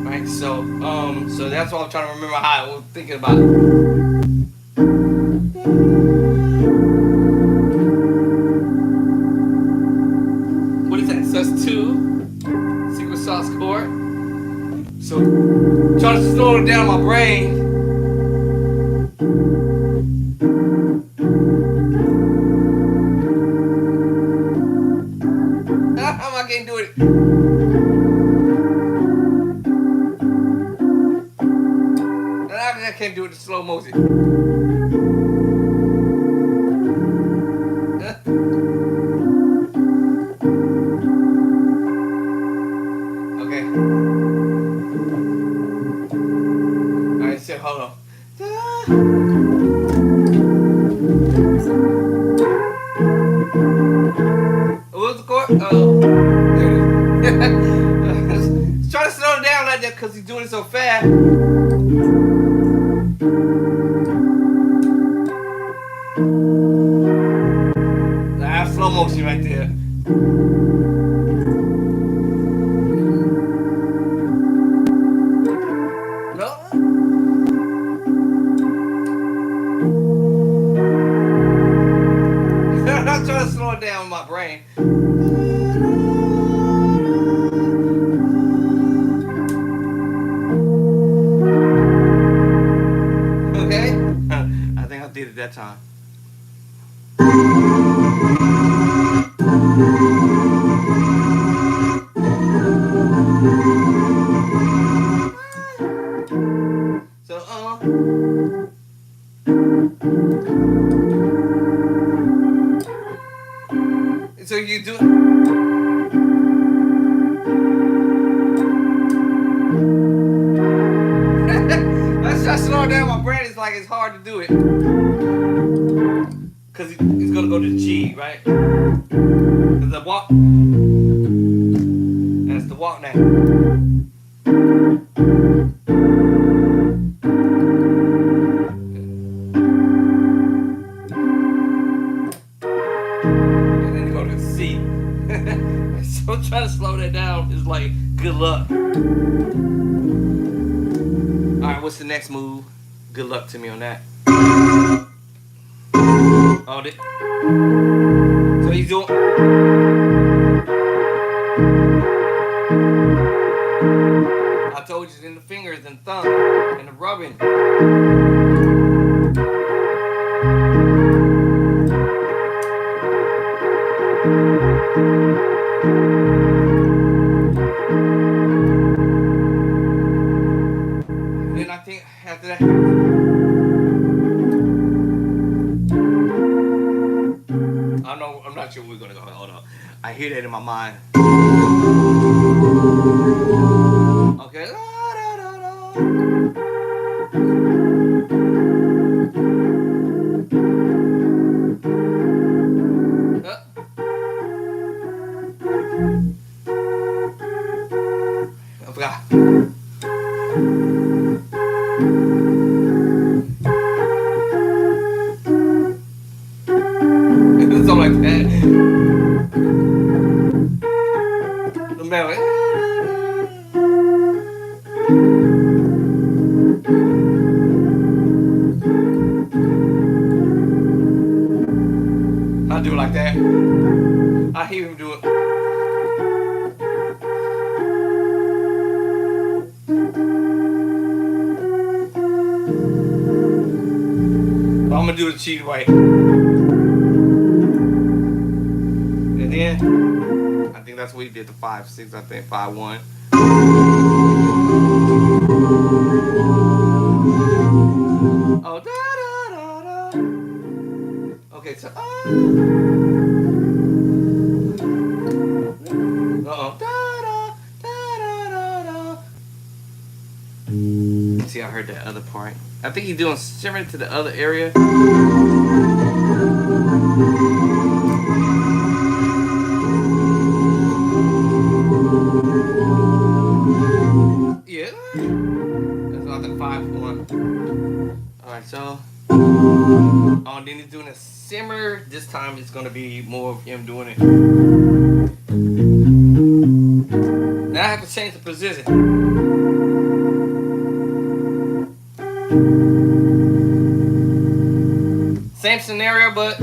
Right, so that's what I'm trying to remember how I was thinking about it. What is that? So that's 2 Secret Sauce chord. So trying to slow it down my brain. How am I getting to it? I can't do it in slow motion. Okay. Alright, so hold on. What was the chord? Oh, there it is. because he's doing it so fast. That's slow motion right there. No. I'm trying to slow it down with my brain. Okay? I think I did it that time. So, so you do. Let's just slow it down. My brain is like it's hard to do it because he's gonna go to G, right? Cause the walk. That's the walk now. And then you go to C. So trying to slow that down is like good luck. Alright, what's the next move? Good luck to me on that. Oh, so he's doing. I told you it's in the fingers and thumb and the rubbing. And then I think after that. I'm not sure where we're gonna go. Hold on. I hear that in my mind. Okay. I forgot. Something like that. The melody. I do it like that. I hear him do it. But I'm gonna do the cheat way. And then I think that's what he did the 5-6. I think 5-1. Oh, da da da da. Okay, so uh-oh. Da da da da da. See, I heard that other part. I think he's doing similar to the other area. Yeah. That's about the 5-1. Alright, so. Oh, then he's doing a simmer. This time it's gonna be more of him doing it. Now I have to change the position. Same scenario, but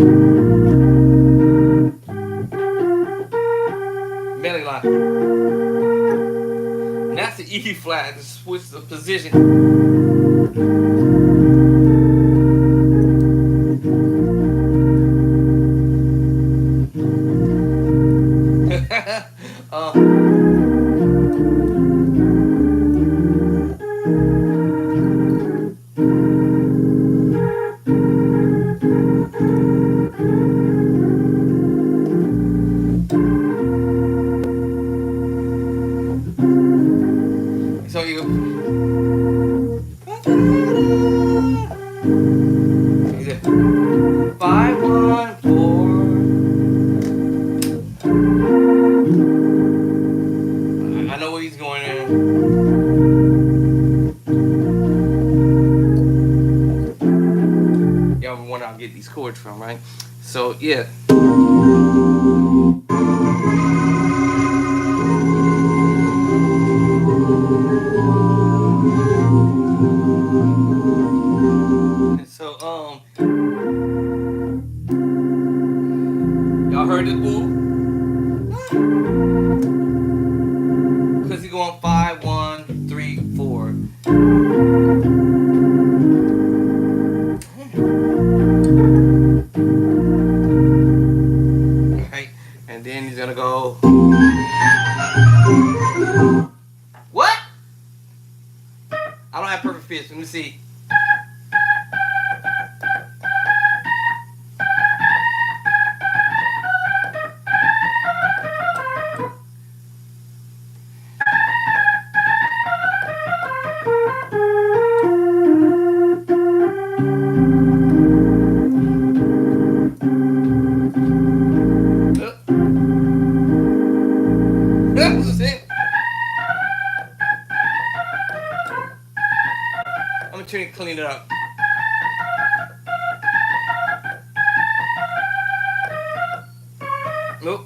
belly line. And that's the E flat. Just switch the position. So you 5-1-4. chords from, right? So yeah. So y'all heard it, boo? Cause he going 5, 1, 3, 4. Right, and then he's gonna go. What? I don't have perfect pitch. Let me see. That's it. I'm gonna try to clean it up. Nope.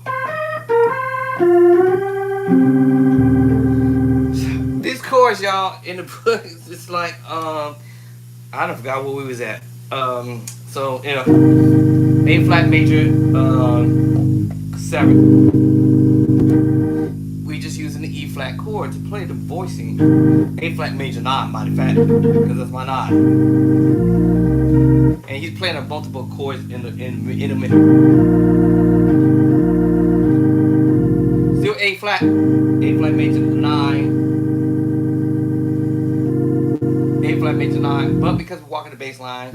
These chords, y'all, in the book, it's like I don't forgot where we was at. So you know, A flat major, 7. We just using the E flat chord to play the voicing. A flat major 9, matter of fact, because that's my 9. And he's playing a multiple chords in the middle. Still A flat major 9. A flat major 9, but because we're walking the bass line,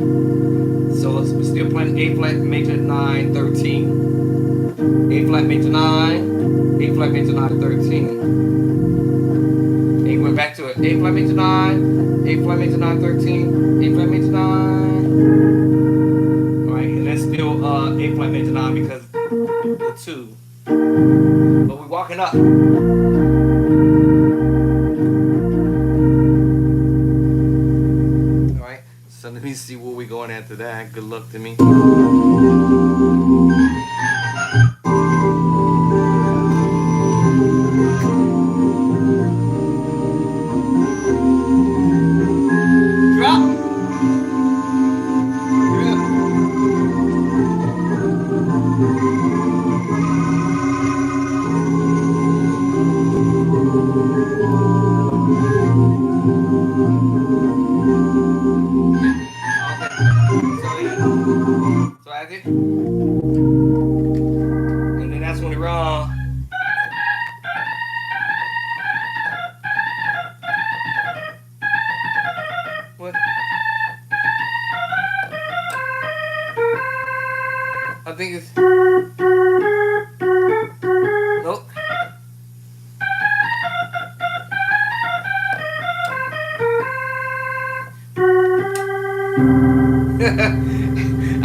so we're still playing A flat major 9, 13. A flat major 9, A flat major 9, 13. And he went back to it. A flat major 9, A flat major 9, 13, A flat major 9. Alright, and that's still A flat major 9 because the 2. But we're walking up. Alright, so let me see where we're going after that. Good luck to me. So I did. And then that's when we wrong. What? I think it's. Nope.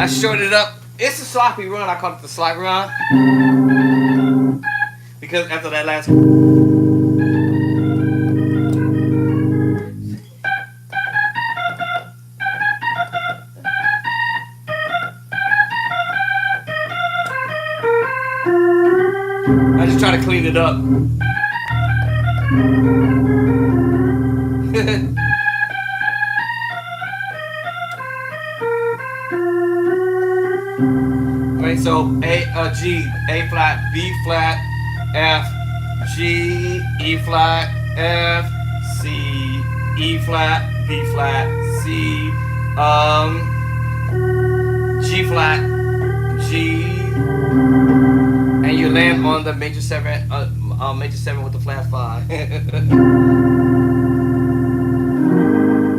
I shorted it up. It's a sloppy run. I call it the sloppy run. Because after that last. I just try to clean it up. Alright, so G, A flat, B flat, F, G, E flat, F, C, E flat, B flat, C, G flat, G, and you land on the major 7, major 7 with the flat 5. And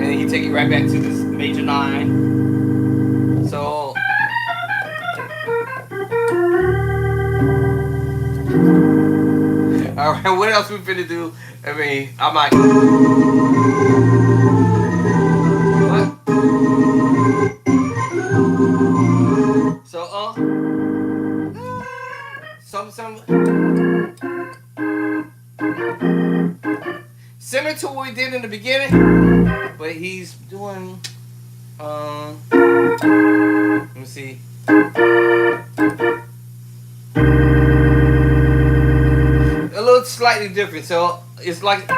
then you take it right back to this major 9. So alright, what else we finna do? I mean, I might. What? So, some similar to what we did in the beginning, but he's doing, let me see. A little slightly different. So it's like here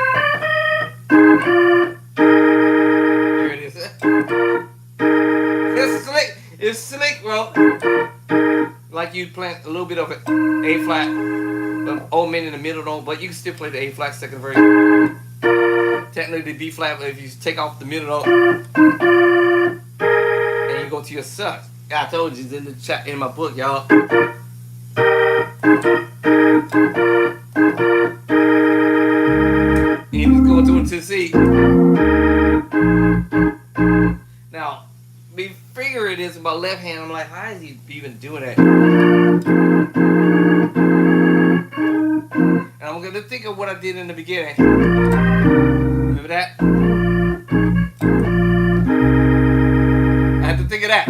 it is. It's slick. It's slick, bro. Like you play a little bit of it A flat, the omen in the middle though, but you can still play the A flat second version. Technically the D flat, but if you take off the middle note and you go to your sus. I told you it's in the chat in my book, y'all. And you just go to it to C. Now, me figuring this in my left hand, I'm like, how is he even doing that? And I'm gonna think of what I did in the beginning. Remember that? I have to think of that.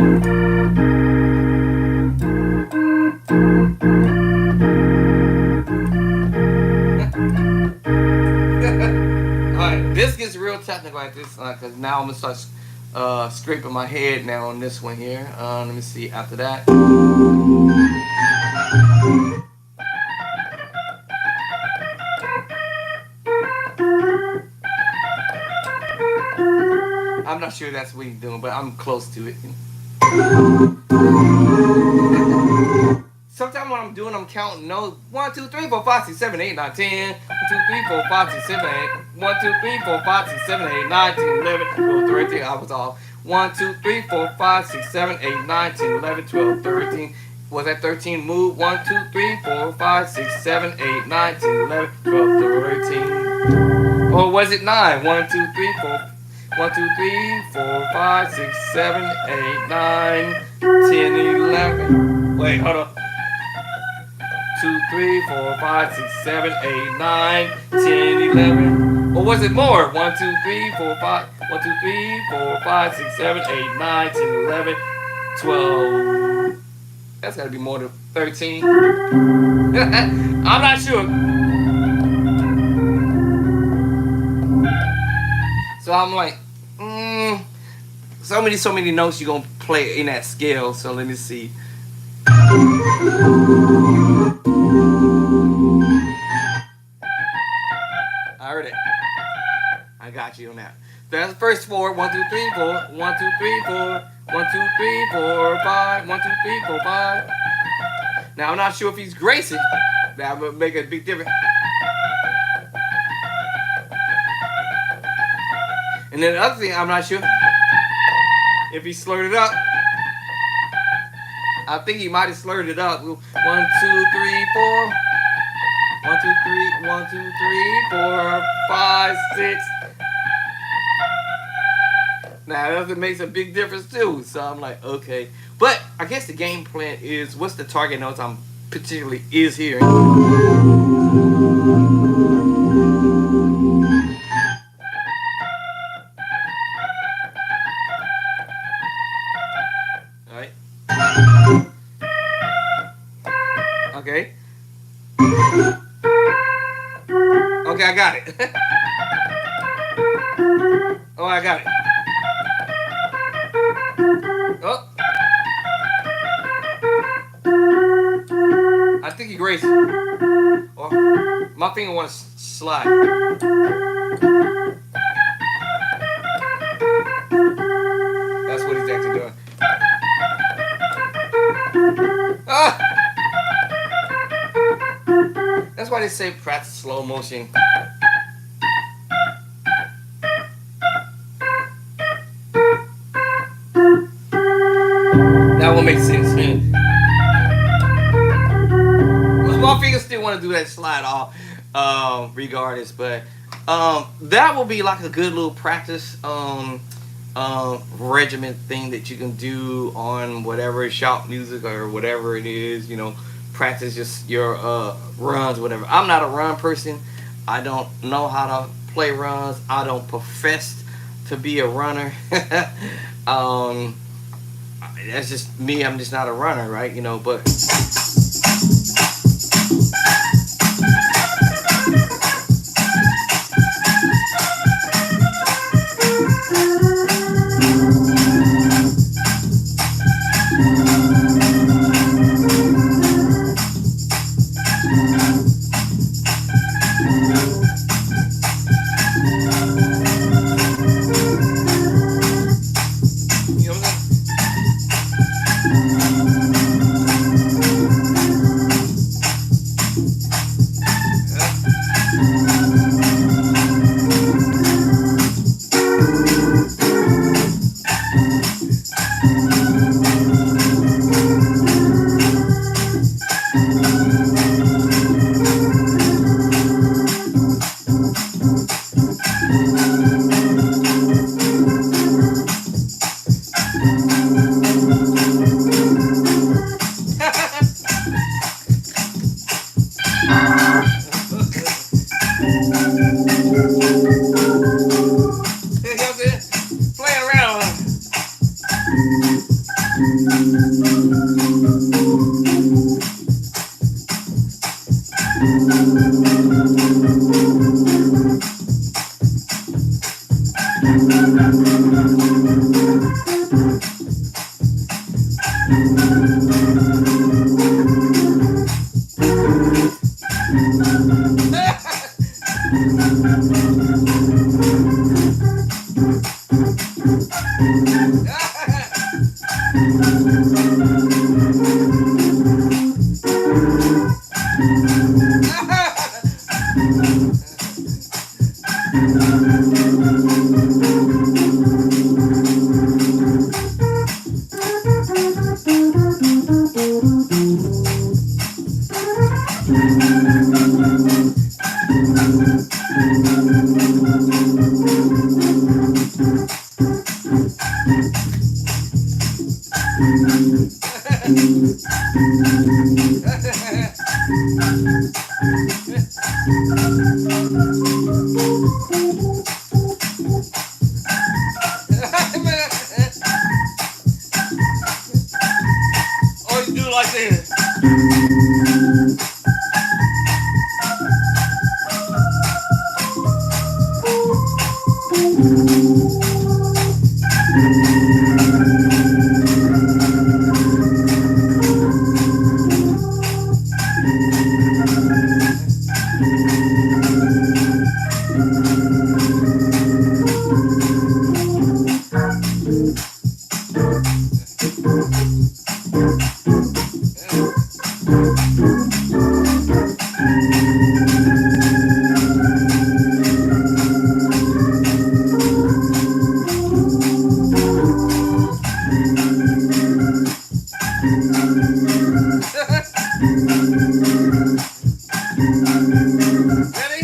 Alright, this gets real technical like this, because now I'm gonna start scraping my head now on this one here. Let me see after that. I'm not sure that's what he's doing, but I'm close to it. Sometimes when I'm doing, I'm counting notes. 1, 2, 3, 4, 5, 6, 7, 8, 9, 10. 1, 2, 3, 4, 5, 6, 7, 8. 1, 2, 3, 4, 5, 6, 7, 8, 9, 10, 11, 12, 13. I was off. 1, 2, 3, 4, 5, 6, 7, 8, 9, 10, 11, 12, 13. Was that 13? Move. 1, 2, 3, 4, 5, 6, 7, 8, 9, 10, 11, 12, 13. Or was it 9? 1, 2, 3, 4. 1, 2, 3, 4, 5, 6, 7, 8, 9, 10, 11. Wait, hold on. 2, 3, 4, 5, 6, 7, 8, 9, 10, 11. Or was it more? 1, 2, 3, 4, 5. 1, 2, 3, 4, 5, 6, 7, 8, 9, 10, 11, 12. That's gotta be more than 13. I'm not sure. So I'm like, so many notes you're gonna play in that scale. So let me see. I heard it. I got you on that. That's the first 4. 1, 2, 3, 4. 1, 2, 3, 4. 1, 2, 3, 4, 5. 1, 2, 3, 4, 5. Now I'm not sure if he's gracing. That would make a big difference. And then the other thing, I'm not sure if he slurred it up. I think he might have slurred it up. 1, 2, 3, 4. 1, 2, 3, 1, 2, 3, 4, 5, 6. Now that makes a big difference too. So I'm like, okay. But I guess the game plan is what's the target notes I'm particularly is hearing. Alright. Okay. Okay, I got it. Oh, I got it. Oh. I think he graced. Oh, my finger wants to slide. That's what he's actually doing. Ah! That's why they say practice slow motion. That will make sense, man. My fingers still want to do that slide off, regardless, but that will be like a good little practice regiment thing that you can do on whatever shop music or whatever it is, you know, practice just your runs, whatever. I'm not a run person. I don't know how to play runs. I don't profess to be a runner. That's just me. I'm just not a runner, right? You know, but Oh, you do like this. Ready?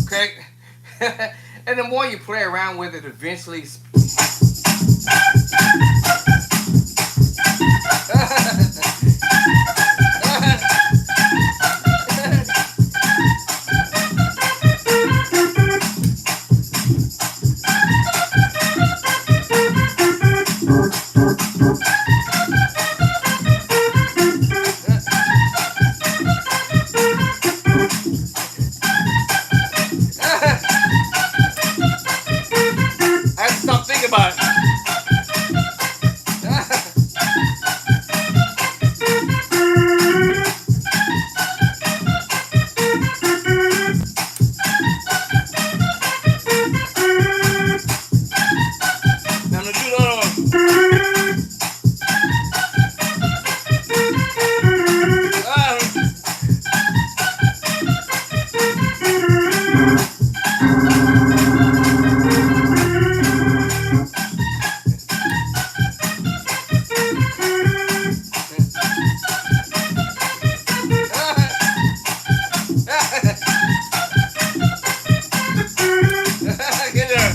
Okay. And the more you play around with it, eventually. I have to stop thinking about it. Now I'm gonna do the other one. Get there.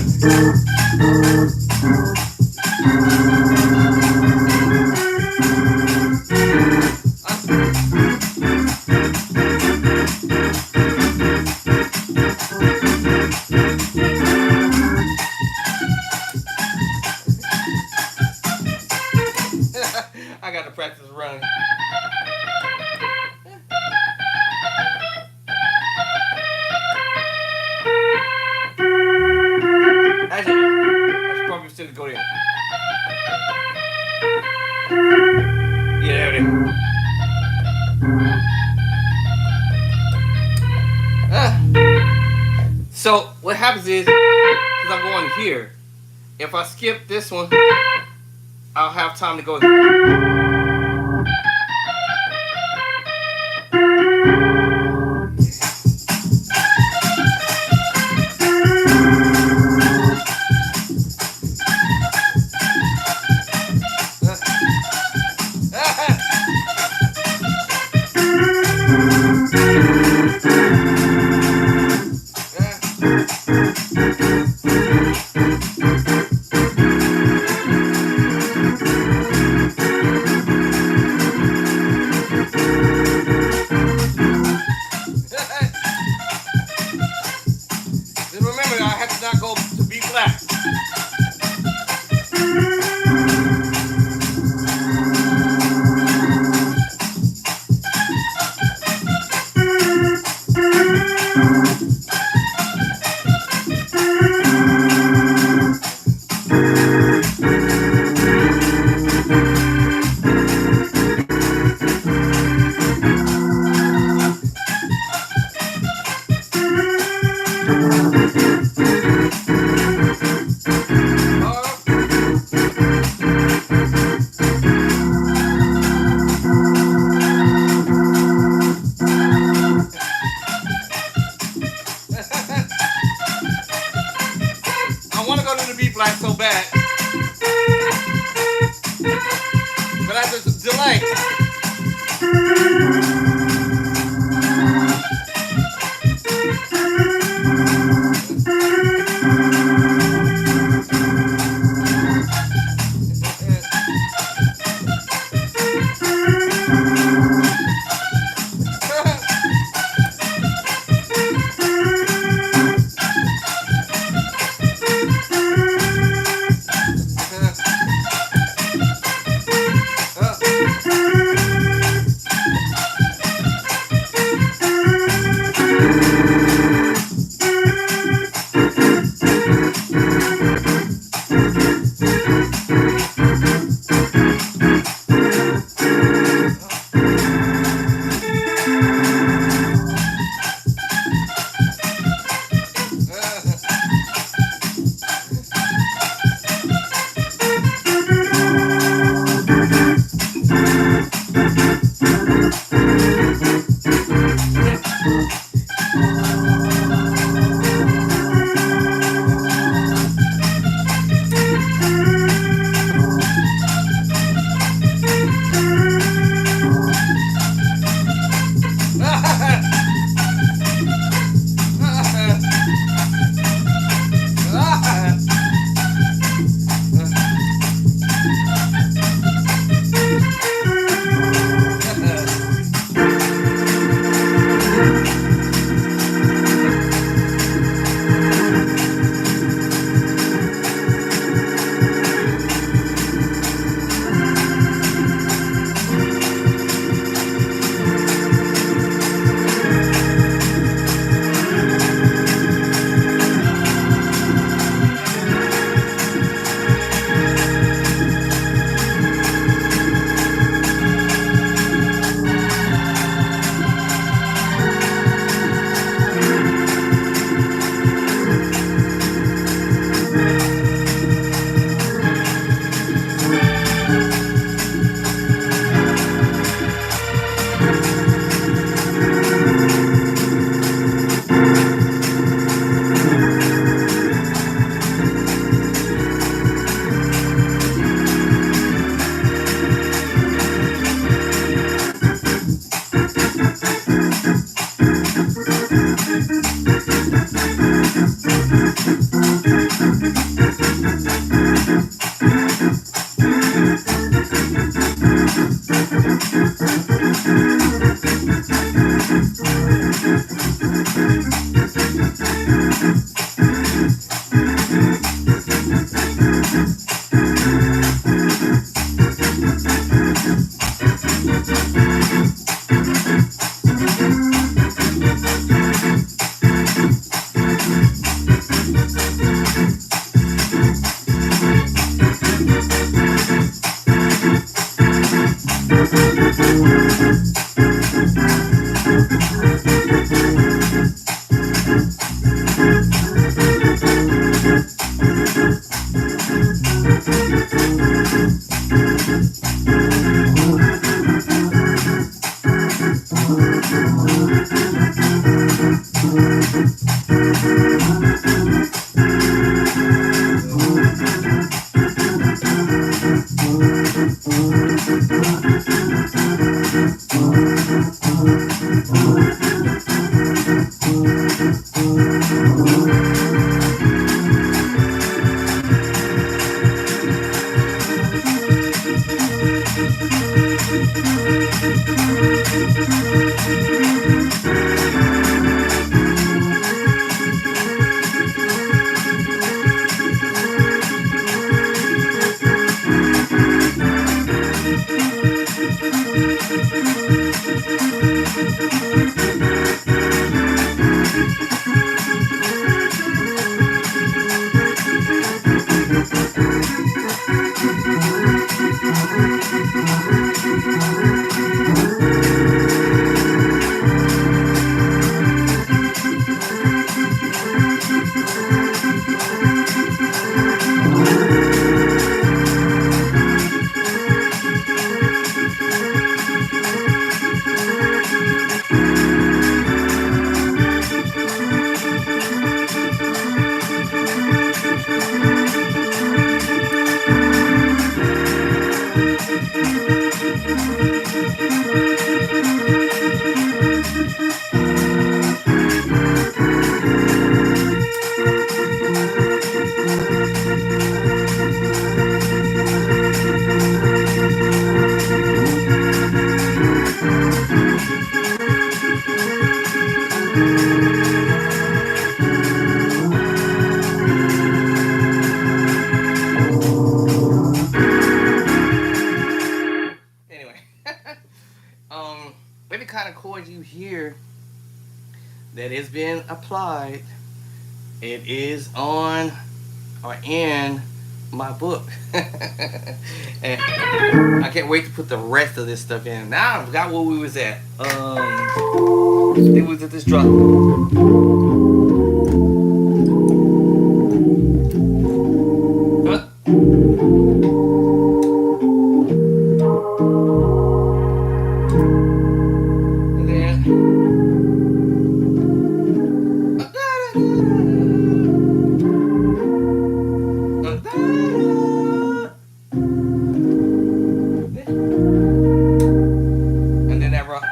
I got to practice running. I should probably still go there. Yeah, there it is. So what happens is, because I'm going here, if I skip this one, I'll have time to go. I want to go to the B flat so bad, but I just delay. you hear that it's been applied, it is on or in my book. And I can't wait to put the rest of this stuff in. Now I forgot where we was at. It was at this drop. And then that rock.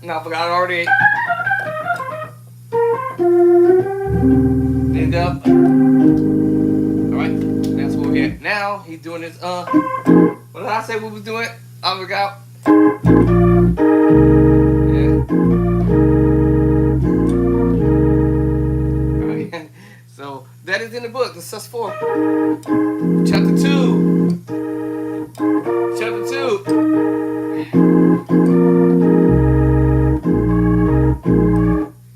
No, I forgot already. End up. Alright, that's what we're at. Now he's doing his what did I say we was doing? I forgot. Yeah. Alright. So that is in the book, the Sus 4. Chapter 2. Chapter 2.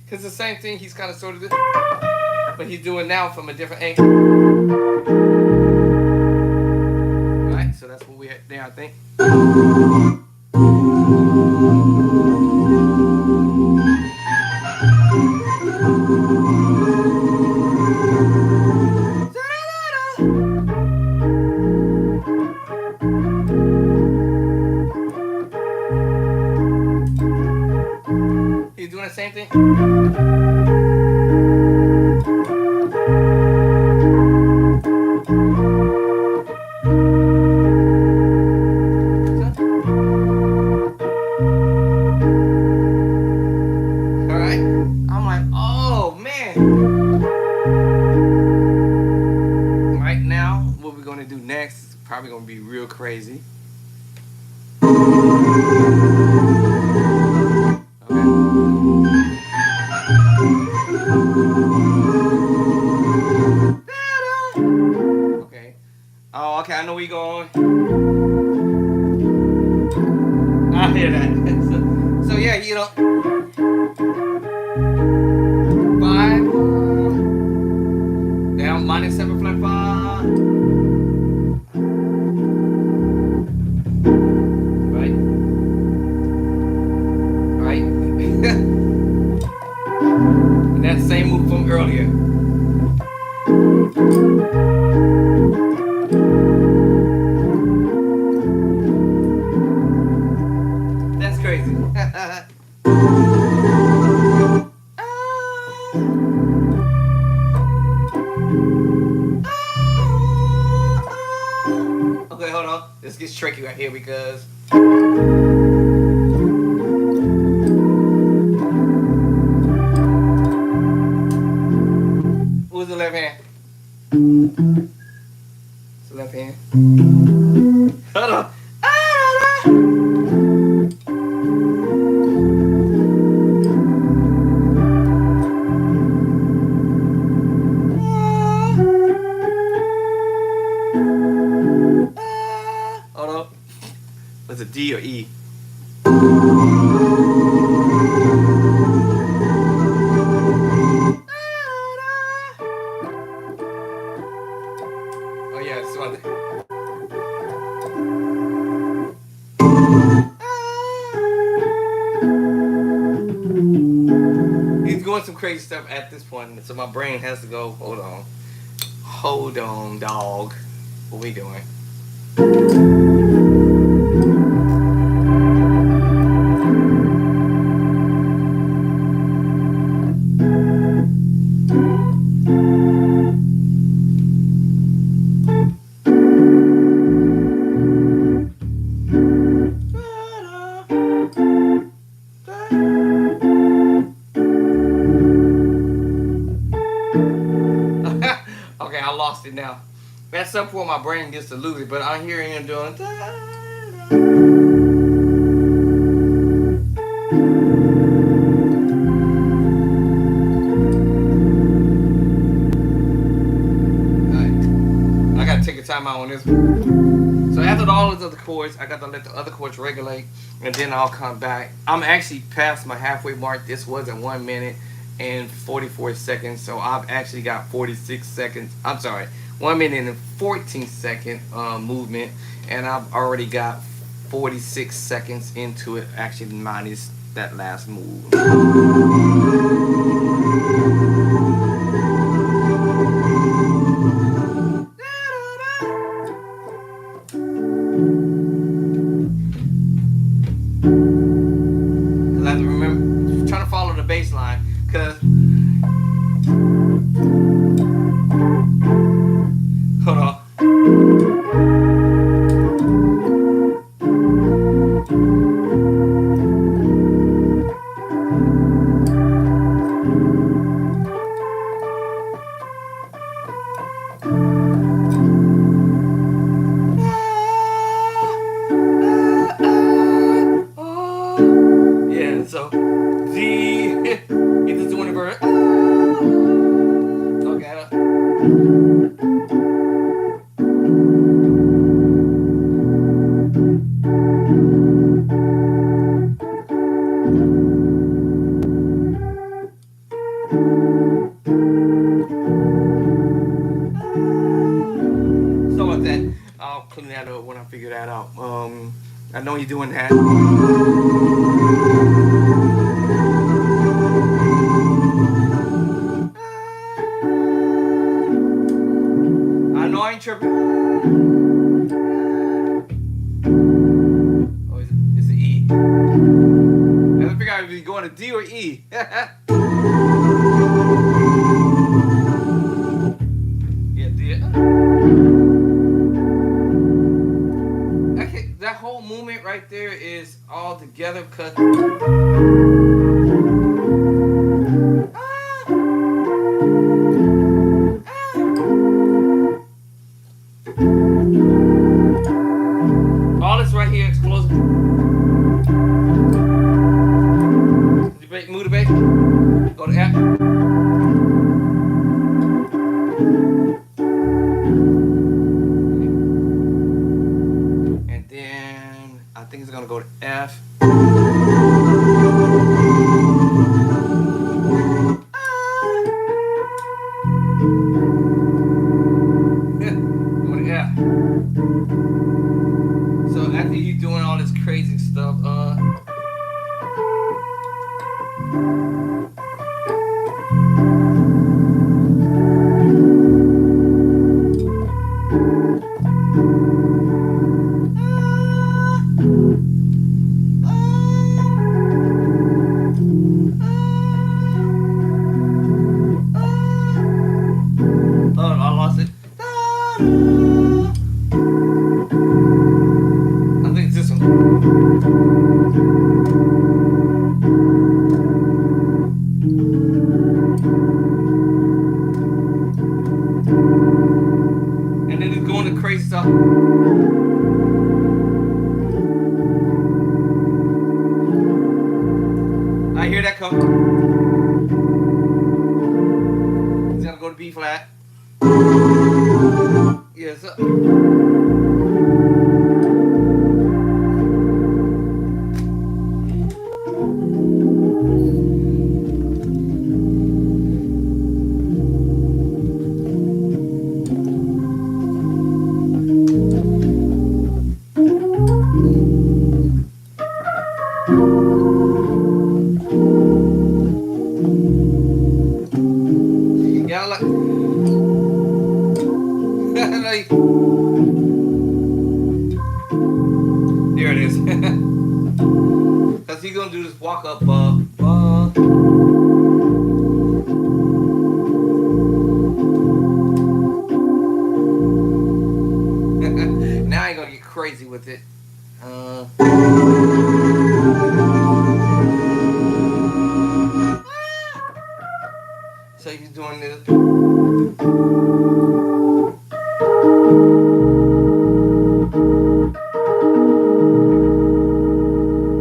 Because the same thing he's kind of sort of doing, but he's doing now from a different angle. Alright, so that's where we're at there, I think. He's doing the same thing. Alright. I'm like, oh man. Right now, what we're gonna do next is probably gonna be real crazy. Okay. Oh, okay, I know where you're going. I hear that. So yeah, you know. 5 down minus 7 flat 5. Right? Right? And that same move from earlier. That's crazy. Okay, hold on. This gets tricky right here because who's the left hand? It's the left hand. Hold on. Hold on. Was it D or E? Oh yeah, it's one. He's doing some crazy stuff at this point, so my brain has to go. Hold on, dog. What we doing? Okay, I lost it now. At some point, my brain gets to lose it, but I'm hearing him doing. Alright. I gotta take a time out on this one. So after all those other chords, I got to let the other chords regulate, and then I'll come back. I'm actually past my halfway mark. This was at 1 minute and 44 seconds, so I've actually got 46 seconds. I'm sorry, 1 minute and 14 second movement, and I've already got 46 seconds into it, actually minus that last move. Because I have to remember, trying to follow the bass line, because, hold on. Yeah, so D, if it's doing the verse, okay. So with that, I'll clean that up when I figure that out. I know you're doing that. I know I ain't tripping. Oh, it's an E. I have to figure out if you're going to D or E. Yeah, D. Okay, that whole movement right there is all together because. All this right here is close. Move the bass. Go to F. And then I think it's gonna go to F. Go to F. So after you doing all this crazy stuff, I lost it. I think it's this one. And then it's going to crazy stuff. I hear that come. It's gonna go to B flat. Yes. Yeah, like, like, there it is. Cause he's gonna do this walk up, now I ain't gonna get crazy with it. So he's doing this.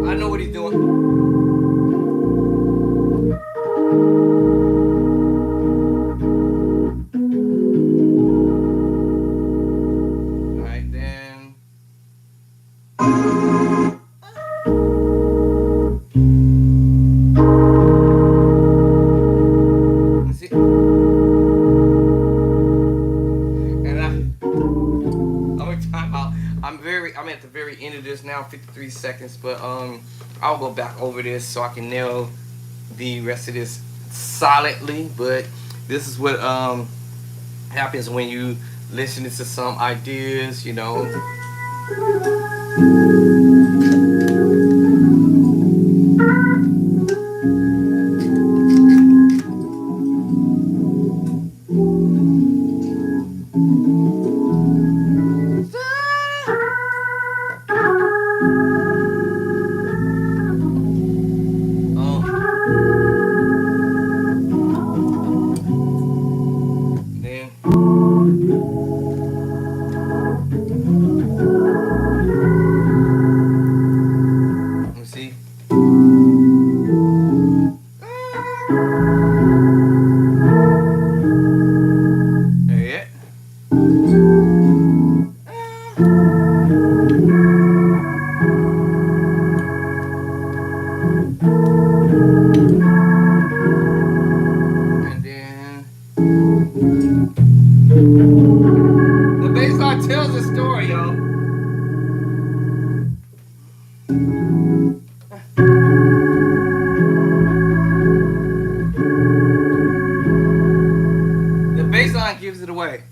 I know what he's doing. Alright, then now 53 seconds, but I'll go back over this so I can nail the rest of this solidly. But this is what happens when you listen to some ideas, you know. Then let me see. Yeah. And then the bass line tells a story, y'all. The bass line gives it away.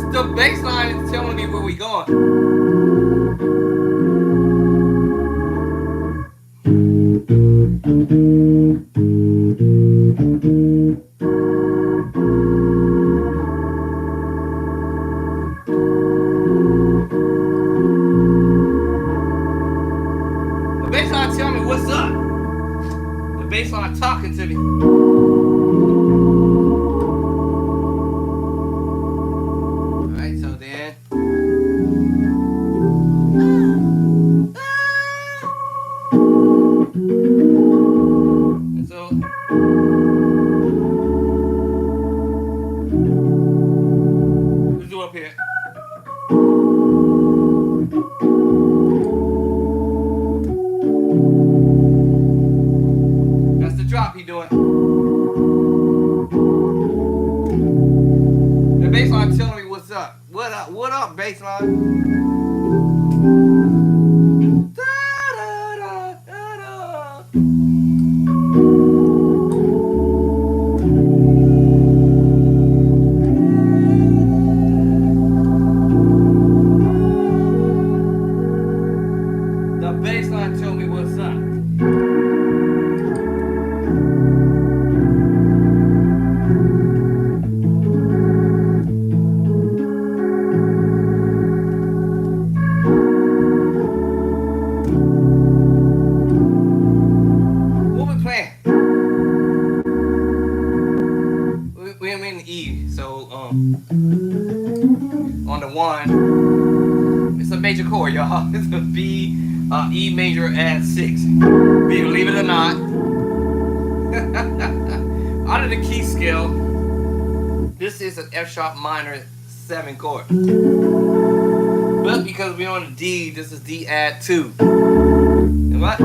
The bass line is telling me where we going. The bass line telling me what's up. The bass line talking to me. Alright, so then. And so. Let's do up here. That's the drop he doing. The bass line telling me what's up. What up? What up, bass line? The bass line tell me what's up. What we playing? We're in E, so on the one, it's a major chord, y'all. It's a B, E major add 6. Believe it or not, out of the key scale, this is an F sharp minor 7 chord. But because we're on a D, this is D add 2. And what?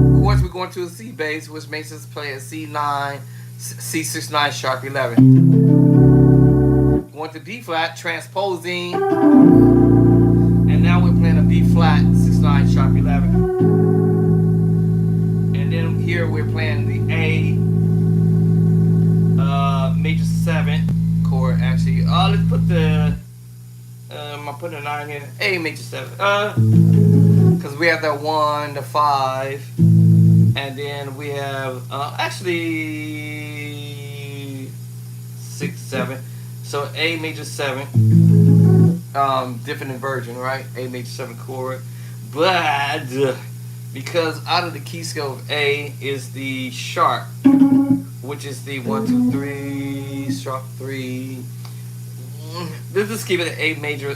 Of course, we're going to a C bass, which makes us play a C9, C69 sharp 11. Going to B flat, transposing, and now we're playing a B flat 69 sharp 11. And then here we're playing the A major 7 chord. Actually, let's put the I'm putting a 9 here. A major 7. Because we have that 1, the 5, and then we have actually 6, 7. So A major 7, different inversion, right? A major 7 chord, but because out of the key scale of A is the sharp, which is the 1 2 3 sharp 3. Let's just give it an A major,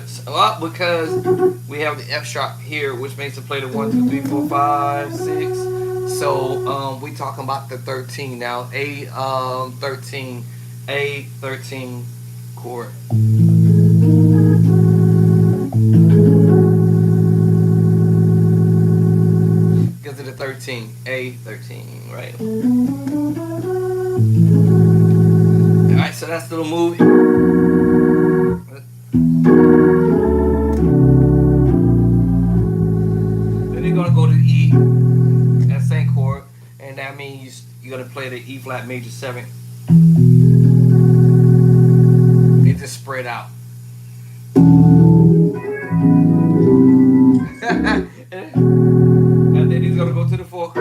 because we have the F sharp here, which makes it play the 1 2 3 4 5 6. So we talking about the 13 now. A 13 chord. Because of the 13, A 13, right? All right, so that's the little movie. Then you're gonna go to E, that same chord, and that means you're gonna play the E flat major 7. It just spread out. And then he's gonna go to the 4.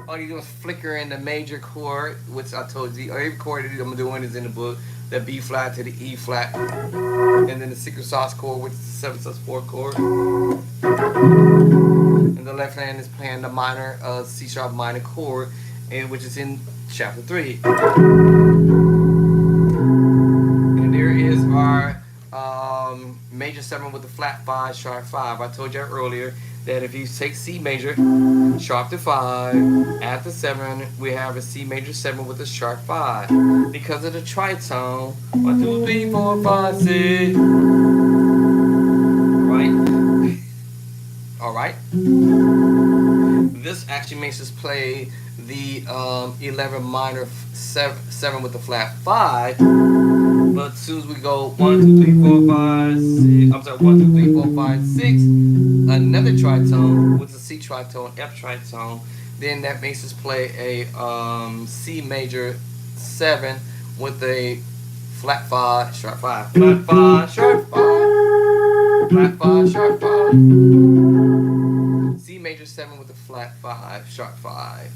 All you do is flicker in the major chord, which I told you, every chord that I'm doing is in the book. The B flat to the E flat, and then the secret sauce chord, which is the 7/4 chord. And the left hand is playing the minor, C sharp minor chord, and which is in chapter 3. And there is our major 7 with the flat 5, sharp 5. I told you earlier that if you take C major, sharp to 5, add the 7, we have a C major 7 with a sharp 5. Because of the tritone, 1 2 3 4 5 6. Alright? This actually makes us play the 11 minor 7 with the flat 5. But as soon as we go 1 2 3 4 5 6, I'm sorry, 1 2 3 4 5 6, another tritone with a C tritone, F tritone, then that makes us play a C major 7 with a flat 5, sharp 5, flat 5, sharp 5, flat 5, sharp 5, C major 7 with a flat 5, sharp 5.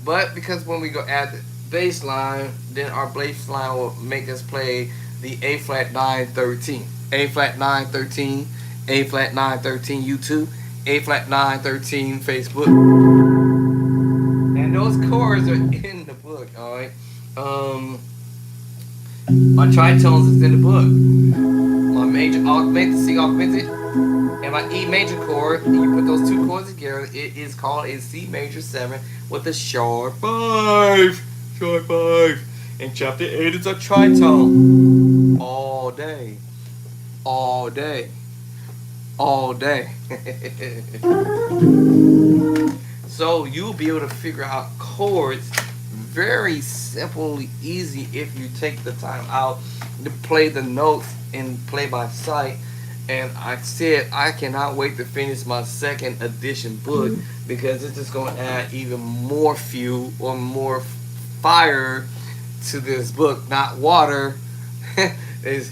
But because when we go add the bass line, then our bass line will make us play the A flat 9 13, A flat 9 13, A flat 9 13 YouTube, A flat 9 13 Facebook, and those chords are in the book. All right, my tritones is in the book. My major augmented, C augmented, and my E major chord. And you put those two chords together, it is called a C major 7 with a sharp 5. Sharp 5. In chapter 8, it's a tritone. All day. All day. All day. So you'll be able to figure out chords very simply easy if you take the time out to play the notes and play by sight. And I said I cannot wait to finish my second edition book because it's just going to add even more fuel or more fire to this book, not water. I was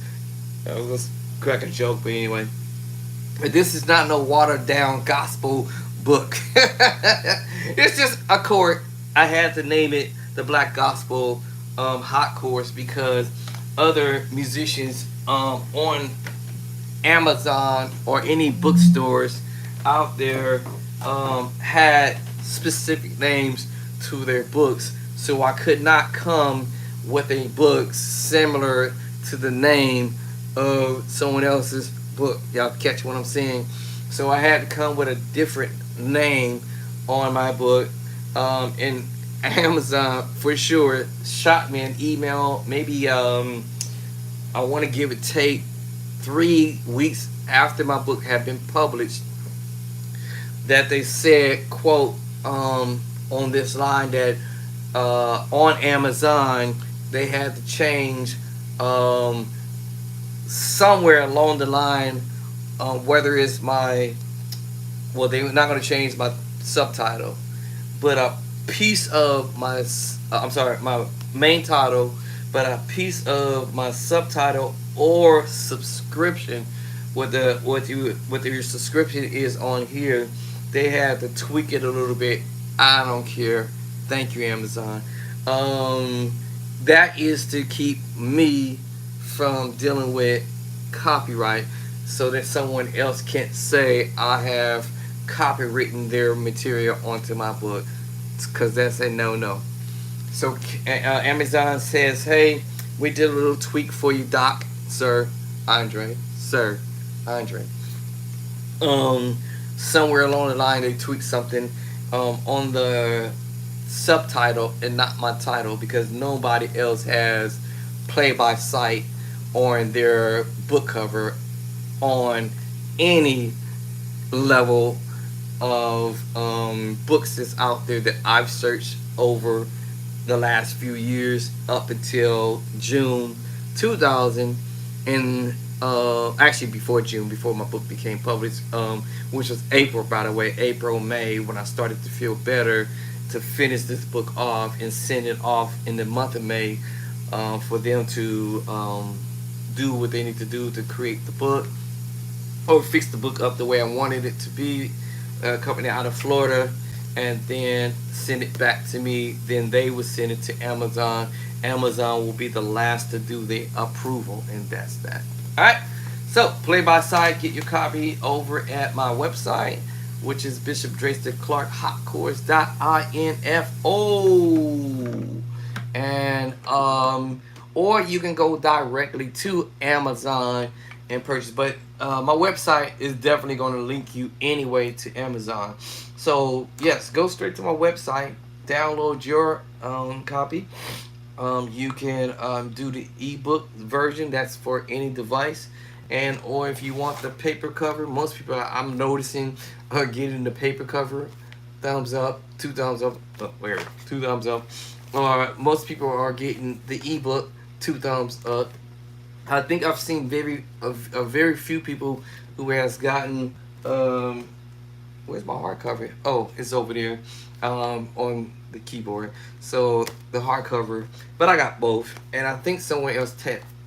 gonna crack a joke, but anyway. But this is not no watered down gospel book. It's just a chord. I had to name it the Black Gospel Hot Chords because other musicians on Amazon or any bookstores out there had specific names to their books. So I could not come with a book similar to the name of someone else's book. Y'all catch what I'm saying? So I had to come with a different name on my book. And Amazon for sure shot me an email. Maybe I want to give it take 3 weeks after my book had been published that they said, quote, on this line that on Amazon they had to change somewhere along the line, whether it's my, well, they're not going to change my subtitle, but a piece of my, I'm sorry, my main title, but a piece of my subtitle or subscription, what your subscription is on here, they had to tweak it a little bit. I don't care. Thank you, Amazon. That is to keep me from dealing with copyright so that someone else can't say I have copywritten their material onto my book, because that's a no-no. So Amazon says, hey, we did a little tweak for you, Doc, sir, sir, Andre. Um, Somewhere along the line, they tweaked something on the subtitle and not my title, because nobody else has play by sight on their book cover on any level of books that's out there that I've searched over the last few years up until June 2000, and actually before June, before my book became published, which was April, by the way, April, May, when I started to feel better to finish this book off and send it off in the month of May, for them to do what they need to do to create the book or fix the book up the way I wanted it to be. A company out of Florida, and then send it back to me. Then they would send it to Amazon. Amazon will be the last to do the approval, and that's that. All right. So, play by side, get your copy over at my website, which is Bishop Drayson Clark hotcourse.info. And or you can go directly to Amazon and purchase. But my website is definitely going to link you anyway to Amazon. So yes, go straight to my website, download your copy. You can do the ebook version. That's for any device. And or if you want the paper cover, most people I'm noticing are getting the paper cover. Thumbs up, two thumbs up. Oh, where? Two thumbs up. Or most people are getting the ebook, two thumbs up. I think I've seen a very few people who has gotten where's my hardcover? Oh, it's over there on the keyboard. So the hardcover, but I got both, and I think someone else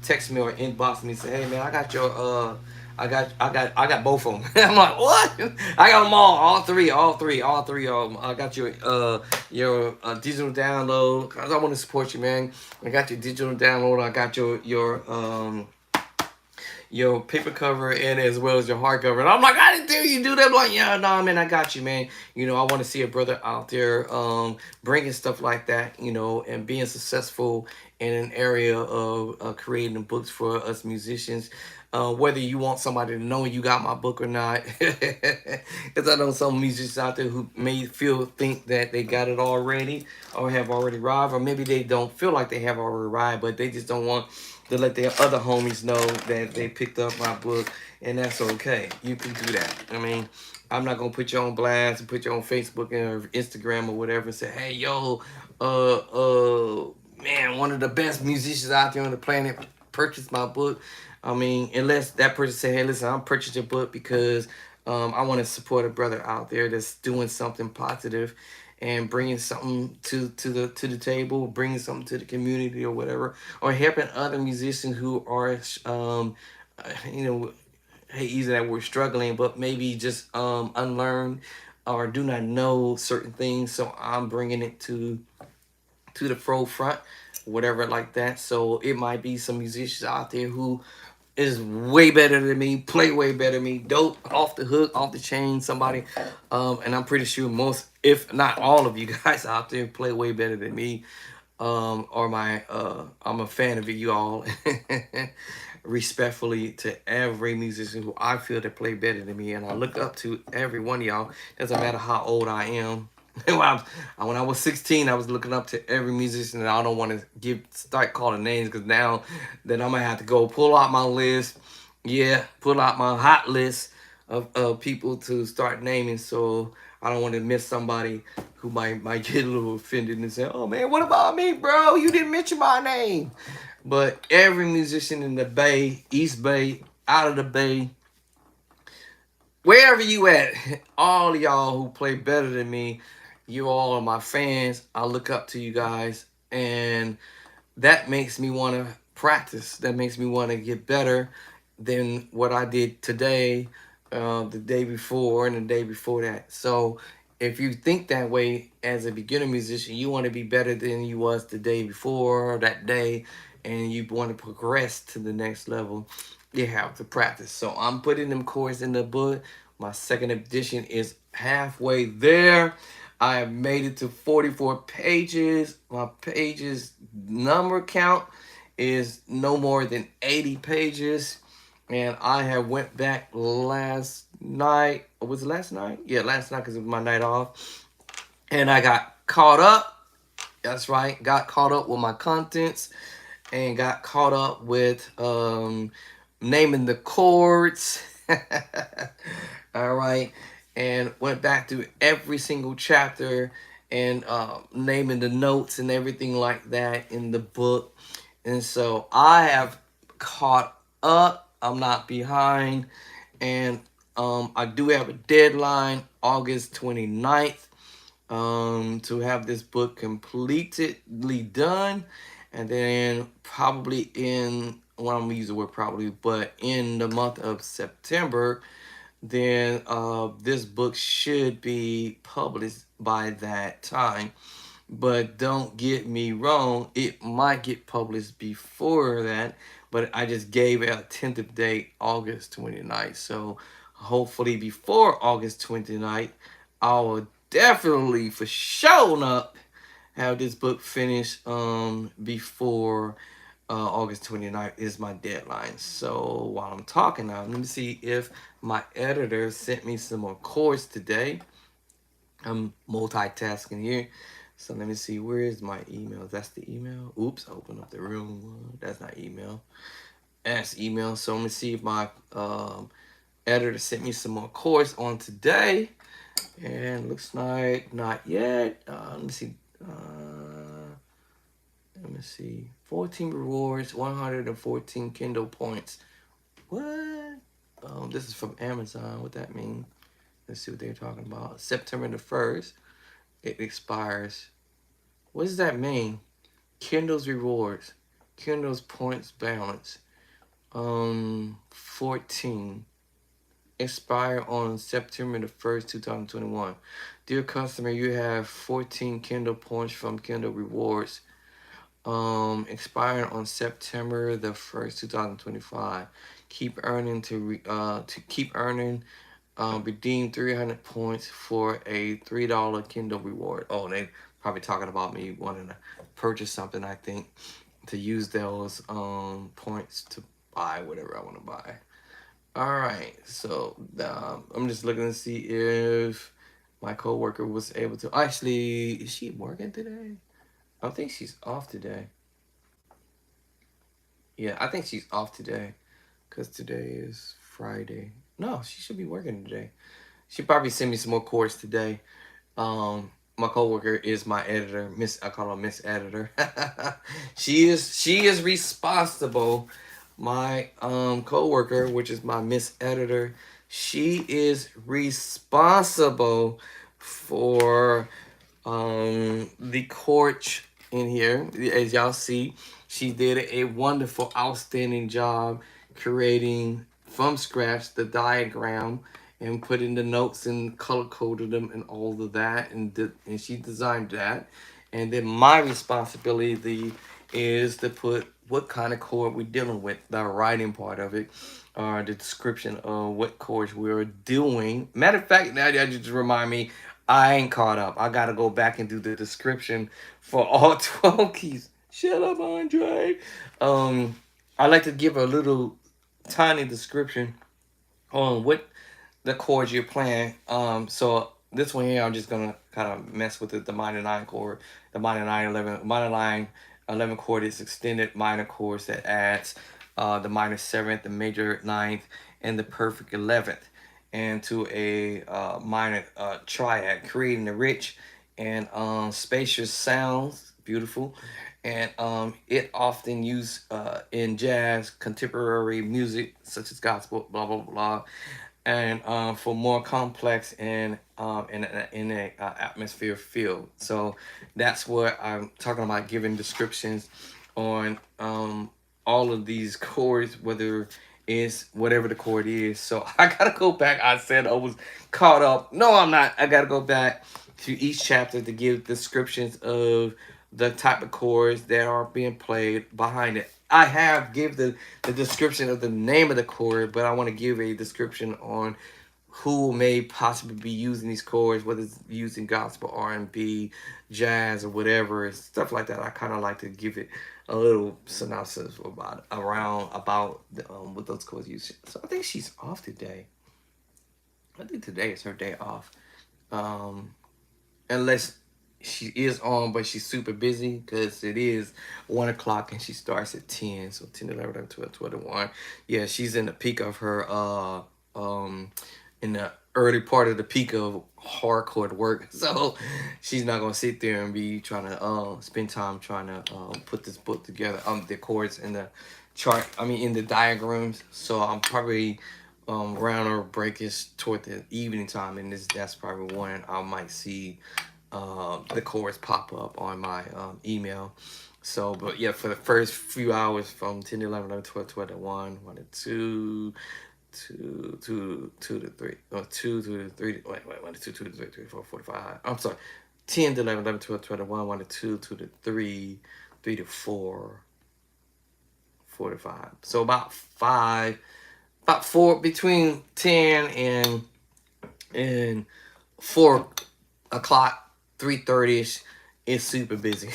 text me or inbox me and say, "Hey man, I got your I got both of them." I'm like, "What?" I got them all three, all three of them. I got your digital download, cause I want to support you, man. I got your digital download. I got your paper cover and as well as your hardcover. And I'm like, I didn't tell you to do that. I'm like, yeah, no, man, I got you, man. You know, I want to see a brother out there bringing stuff like that, you know, and being successful in an area of creating books for us musicians. Whether you want somebody to know you got my book or not, because I know some musicians out there who may think that they got it already or have already arrived, or maybe they don't feel like they have already arrived, but they just don't want to let their other homies know that they picked up my book, and that's okay. You can do that. I mean, I'm not gonna put you on blast and put you on Facebook or Instagram or whatever and say, hey, yo, man, one of the best musicians out there on the planet purchased my book. I mean, unless that person say, hey, listen, I'm purchasing your book because I want to support a brother out there that's doing something positive and bringing something to the table, bringing something to the community or whatever, or helping other musicians who are, you know, hey, either that we're struggling, but maybe just unlearned or do not know certain things. So I'm bringing it to the forefront, whatever like that. So it might be some musicians out there who is way better than me, play way better than me, dope, off the hook, off the chain, somebody. And I'm pretty sure most, if not all of you guys out there play way better than me. Or I'm a fan of you all. Respectfully to every musician who I feel that play better than me, and I look up to every one of y'all. Doesn't matter how old I am. When I was 16, I was looking up to every musician, and I don't want to start calling names because now then I'm gonna have to go pull out my list. Yeah, pull out my hot list of people to start naming. So I don't want to miss somebody who might get a little offended and say, "Oh man, what about me, bro? You didn't mention my name." But every musician in the Bay, East Bay, out of the Bay, wherever you at, all of y'all who play better than me, you all are my fans. I look up to you guys, and that makes me want to practice. That makes me want to get better than what I did today, the day before, and the day before that. So if you think that way as a beginner musician, you want to be better than you was the day before or that day, and you want to progress to the next level, you have to practice. So I'm putting them chords in the book. My second edition is halfway there. I have made it to 44 pages. My pages number count is no more than 80 pages. And I have went back last night. Was it last night? Yeah, last night because it was my night off. And I got caught up. That's right. Got caught up with my contents and got caught up with naming the chords. All right. And went back through every single chapter and naming the notes and everything like that in the book. And so I have caught up. I'm not behind. And I do have a deadline, August 29th, to have this book completely done. And then probably in, well, I'm gonna use the word probably, but in the month of September, then this book should be published by that time. But don't get me wrong, it might get published before that, but I just gave it a tentative date, August 29th. So hopefully before August 29th, I will definitely for showing up have this book finished before August 29th is my deadline. So while I'm talking now, let me see if my editor sent me some more chords today. I'm multitasking here. So let me see, where is my email? That's the email. Oops, I opened up the wrong one. That's not email. That's email. So let me see if my editor sent me some more chords on today. And looks like not yet. Let me see. Let me see. 14 rewards, 114 Kindle points. What? This is from Amazon. What that mean? Let's see what they're talking about. September the 1st, it expires. What does that mean? Kindle's rewards. Kindle's points balance. 14. Expire on September the 1st, 2021. Dear customer, you have 14 Kindle points from Kindle rewards. Expiring on September the 1st, 2025. Keep earning to keep earning. Redeem 300 points for a $3 Kindle reward. Oh, they probably talking about me wanting to purchase something, I think, to use those points to buy whatever I want to buy. All right, so I'm just looking to see if my coworker was able to. Actually, is she working today? I think she's off today. Yeah, I think she's off today because today is Friday. No, she should be working today. She probably send me some more course today. My coworker is my editor, Miss. I call her Miss Editor. She is responsible. My coworker, which is my Miss Editor, she is responsible for the court in here. As y'all see, she did a wonderful, outstanding job creating from scratch the diagram and putting the notes and color coded them and all of that, and she designed that. And then my responsibility is to put what kind of chord we're dealing with, the writing part of it, or the description of what chords we're doing. Matter of fact, now that just remind me, I ain't caught up. I gotta go back and do the description for all 12 keys. Shut up, Andre. Um, I like to give a little tiny description on what the chords you're playing. So this one here, I'm just gonna kind of mess with the minor 9 chord, the minor 9 11, minor 9 11 chord is extended minor chords that adds the minor 7th, the major 9th, and the perfect 11th, and to a minor triad, creating the rich and spacious sounds, beautiful, and it often used in jazz, contemporary music such as gospel, blah blah blah, and for more complex and in a atmosphere field. So that's what I'm talking about, giving descriptions on all of these chords, whether it's whatever the chord is. So I gotta go back. I said I was caught up. No, I'm not. I gotta go back to each chapter to give descriptions of the type of chords that are being played behind it. I have give the description of the name of the chord, but I want to give a description on who may possibly be using these chords, whether it's using gospel, R&B, jazz, or whatever, stuff like that. I kind of like to give it a little synopsis about what those chords use. So I think she's off today. I think today is her day off. Um, Unless she is on, but she's super busy because it is 1 o'clock and she starts at 10. So 10, 11, 12, 12, 1. Yeah, she's in the peak of her, in the early part of the peak of hardcore work. So she's not going to sit there and be trying to spend time trying to put this book together, the chords in the chart, in the diagrams. So I'm probably round or breakish toward the evening time, and that's probably when I might see the chords pop up on my email. So, but yeah, for the first few hours from 10 to 11, 11, 12, 12 to 1, 1 to 2, 2 to 3, or 2 to 3, wait, 1 to 2, 2 to 3, 3 to 4, 4 to 5. I'm sorry, 10 to 11, 11, 12, 12 to 1, 1 to 2, 2 to 3, 3 to 4, 4 to 5. So about 4, between 10 and 4 o'clock, 3:30ish, is super busy.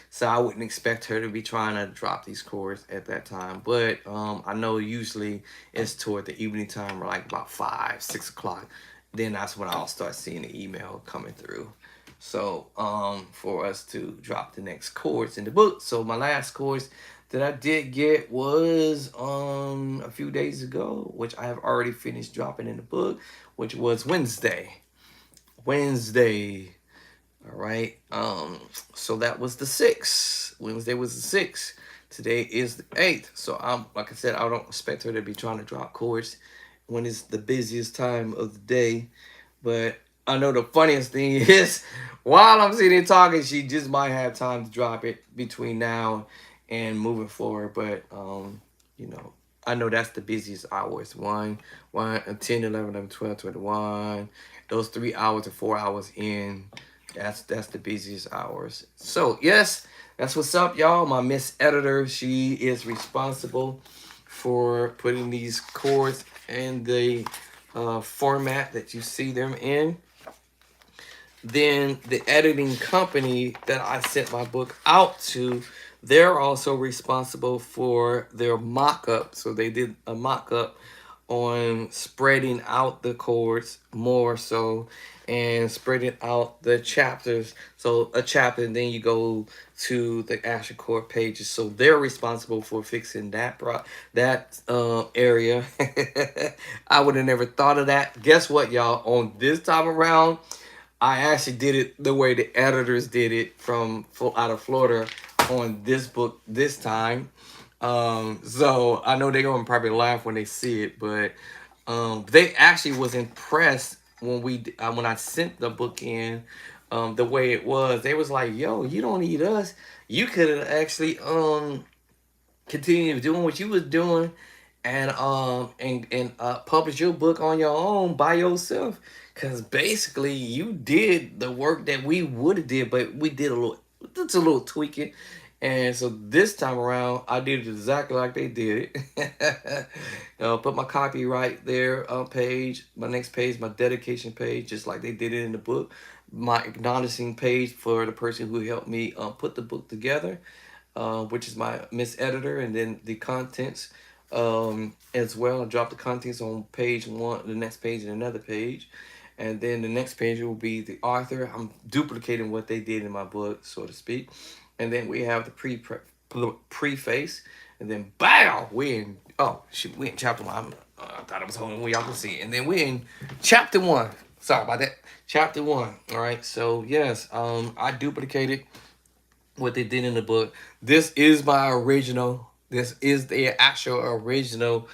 So I wouldn't expect her to be trying to drop these chords at that time. But I know usually it's toward the evening time, or like about 5, 6 o'clock. Then that's when I'll start seeing the email coming through. So for us to drop the next chords in the book. So my last chords that I did get was a few days ago, which I have already finished dropping in the book, which was Wednesday. Wednesday. All right. So that was the 6th. Wednesday was the 6th. Today is the 8th. So I'm like I said, I don't expect her to be trying to drop chords when it's the busiest time of the day. But I know the funniest thing is while I'm sitting here talking, she just might have time to drop it between now and moving forward. But you know, I know that's the busiest hours. 10, 11, 11, 12, 21. Those 3 hours or 4 hours in. That's the busiest hours. So yes, that's what's up, y'all. My Miss Editor, she is responsible for putting these chords in the format that you see them in. Then the editing company that I sent my book out to, they're also responsible for their mock-up. So they did a mock-up on spreading out the chords more so, and spreading out the chapters. So a chapter, and then you go to the actual chord pages. So they're responsible for fixing that area. I would have never thought of that. Guess what, y'all? On this time around, I actually did it the way the editors did it from out of Florida on this book this time. So I know they're gonna probably laugh when they see it, but they actually was impressed when I sent the book in, the way it was. They was like, "Yo, you don't need us. You could have actually continued doing what you was doing, and publish your book on your own by yourself, because basically you did the work that we would have did, but we did a little tweaking." And so this time around, I did it exactly like they did it. Put my copyright there page, my next page, my dedication page, just like they did it in the book. My acknowledging page for the person who helped me put the book together, which is my Miss Editor, and then the contents as well. I drop the contents on page one, the next page, and another page. And then the next page will be the author. I'm duplicating what they did in my book, so to speak. And then we have the preface, and then bow, we in chapter one. I thought I was holding where y'all can see it. And then we in chapter one. Sorry about that. Chapter one. All right. So yes, I duplicated what they did in the book. This is my original. This is the actual original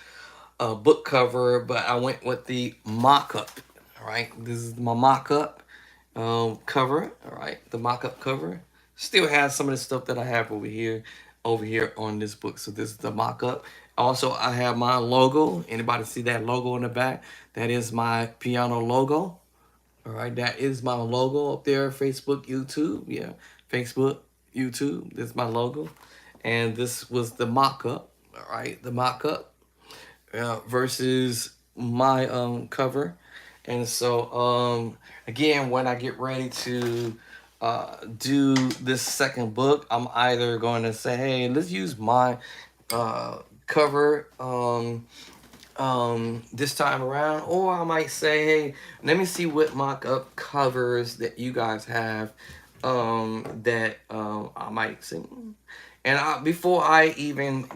book cover, but I went with the mock-up. All right, this is my mock-up cover. All right, the mock-up cover still has some of the stuff that I have over here on this book. So this is the mock-up. Also, I have my logo. Anybody see that logo in the back? That is my piano logo. All right, that is my logo up there. Facebook, YouTube, yeah, Facebook, YouTube. This is my logo, and this was the mock-up. All right, the mock-up versus my cover. And so, again, when I get ready to do this second book, I'm either going to say, hey, let's use my cover this time around, or I might say, hey, let me see what mock up covers that you guys have that I might see. And before I even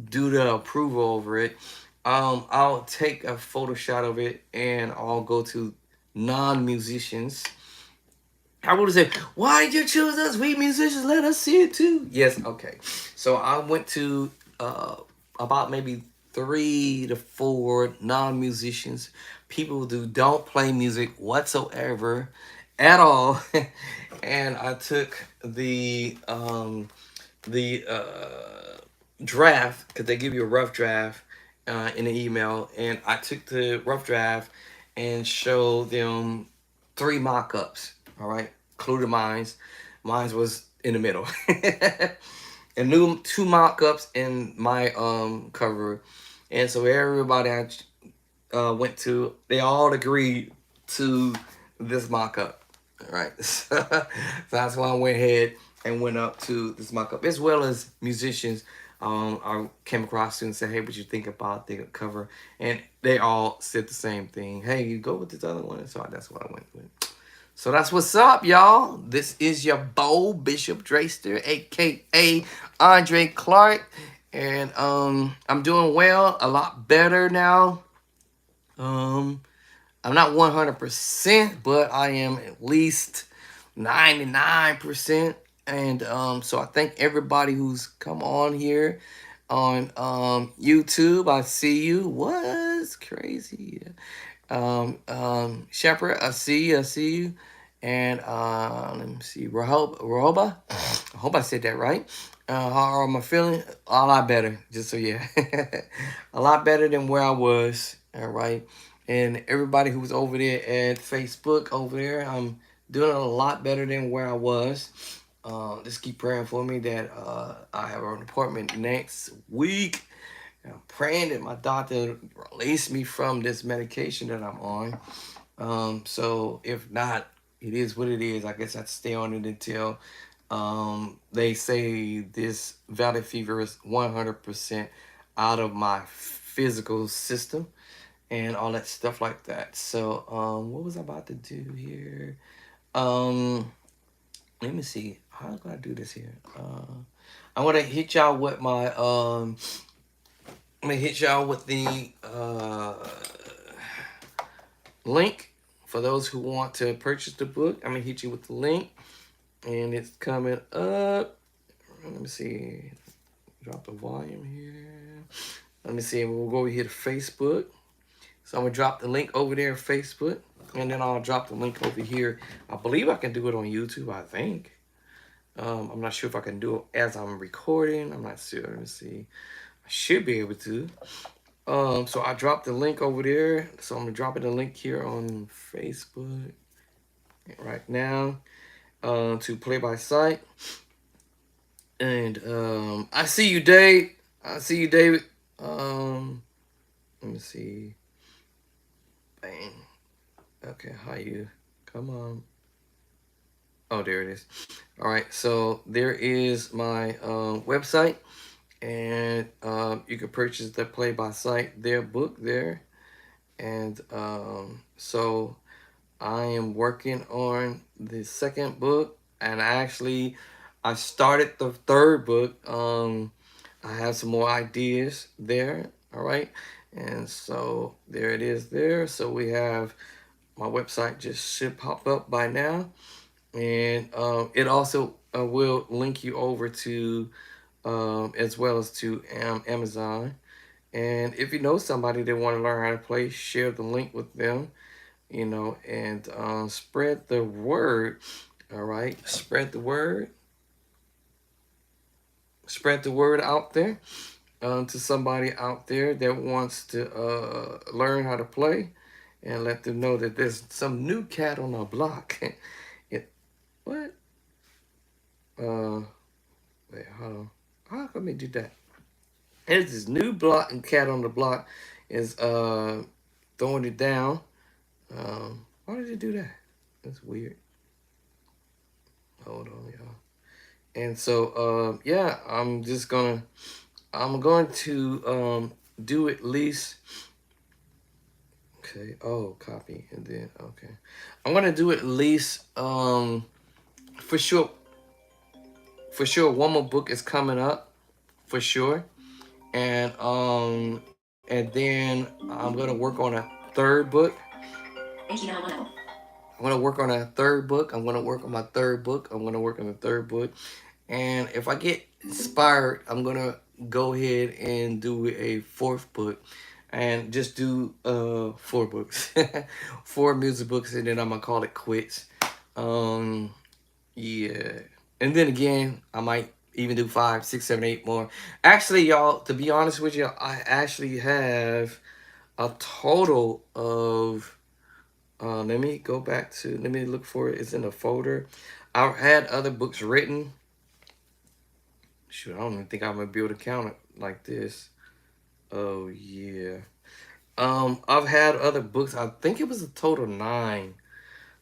do the approval over it, I'll take a photo shot of it and I'll go to non-musicians. I would say, why did you choose us? We musicians, let us see it too. Yes, okay. So I went to uh, about maybe 3 to 4 non-musicians, people who don't play music whatsoever at all, and I took the draft because they give you a rough draft in an email, and I took the rough draft and showed them 3 mock-ups. All right, including mine's. Mine's was in the middle, and new 2 mock-ups in my cover, and so everybody I went to, they all agreed to this mock-up. All right, so that's why I went ahead and went up to this mock-up, as well as musicians. I came across and said, "Hey, what you think about the cover?" And they all said the same thing. Hey, you go with this other one, and so that's what I went with. So that's what's up, y'all. This is your Bo Bishop Drayster, aka Andre Clark, and I'm doing well, a lot better now. Um, I'm not 100%, but I am at least 99%. And so I thank everybody who's come on here on YouTube. I see you. What's crazy? Shepherd, I see you. I see you. And let me see, Rohoba. I hope I said that right. How am I feeling? A lot better. Just so yeah, a lot better than where I was. All right, and everybody who's over there at Facebook over there, I'm doing a lot better than where I was. Just keep praying for me that I have an appointment next week. I'm praying that my doctor release me from this medication that I'm on. So if not, it is what it is. I guess I have to stay on it until they say this valley fever is 100% out of my physical system and all that stuff like that. So what was I about to do here? Um, Let me see. How do I do this here? I want to hit y'all with my I'm gonna hit y'all with the link for those who want to purchase the book. I'm gonna hit you with the link, and it's coming up. Let me see. Drop the volume here. Let me see. We'll go over here to Facebook. So I'm gonna drop the link over there on Facebook, and then I'll drop the link over here. I believe I can do it on YouTube. I think. I'm not sure if I can do it as I'm recording. I'm not sure. Let me see. I should be able to. So I dropped the link over there. So I'm dropping the link here on Facebook right now to Play by Sight. And I see you, Dave. I see you, David. Let me see. Bang. Okay, how you? Come on. Oh, there it is. All right, so there is my website, and you can purchase the Play by Sight their book there, and so I am working on the second book, and I started the third book. I have some more ideas there. All right, and so there it is there. So we have my website just should pop up by now, and it also will link you over to as well as to Amazon. And if you know somebody that want to learn how to play, share the link with them, and spread the word. All right, spread the word out there to somebody out there that wants to learn how to play, and let them know that there's some new cat on the block. it, what? Uh, Wait, hold on. How come they do that? There's this new block and cat on the block is throwing it down. Why did it do that? That's weird. Hold on, y'all. And so, yeah, I'm going to do at least. Okay. Oh, copy and then okay. I'm gonna do at least for sure. For sure, one more book is coming up for sure, and then I'm gonna work on a third book. I'm gonna work on a third book. I'm gonna work on my third book. I'm gonna work on the third book. And if I get inspired, I'm gonna go ahead and do a fourth book, and just do four books, four music books, and then I'm gonna call it quits. Um, yeah, and then again, I might even do five, six, seven, eight more. Actually, y'all, to be honest with you, I actually have a total of let me go back to, let me look for it. It's in a folder. I had other books written. Shoot, I don't even think I'm gonna be able to count it like this. Oh yeah. I've had other books. I think it was a total nine.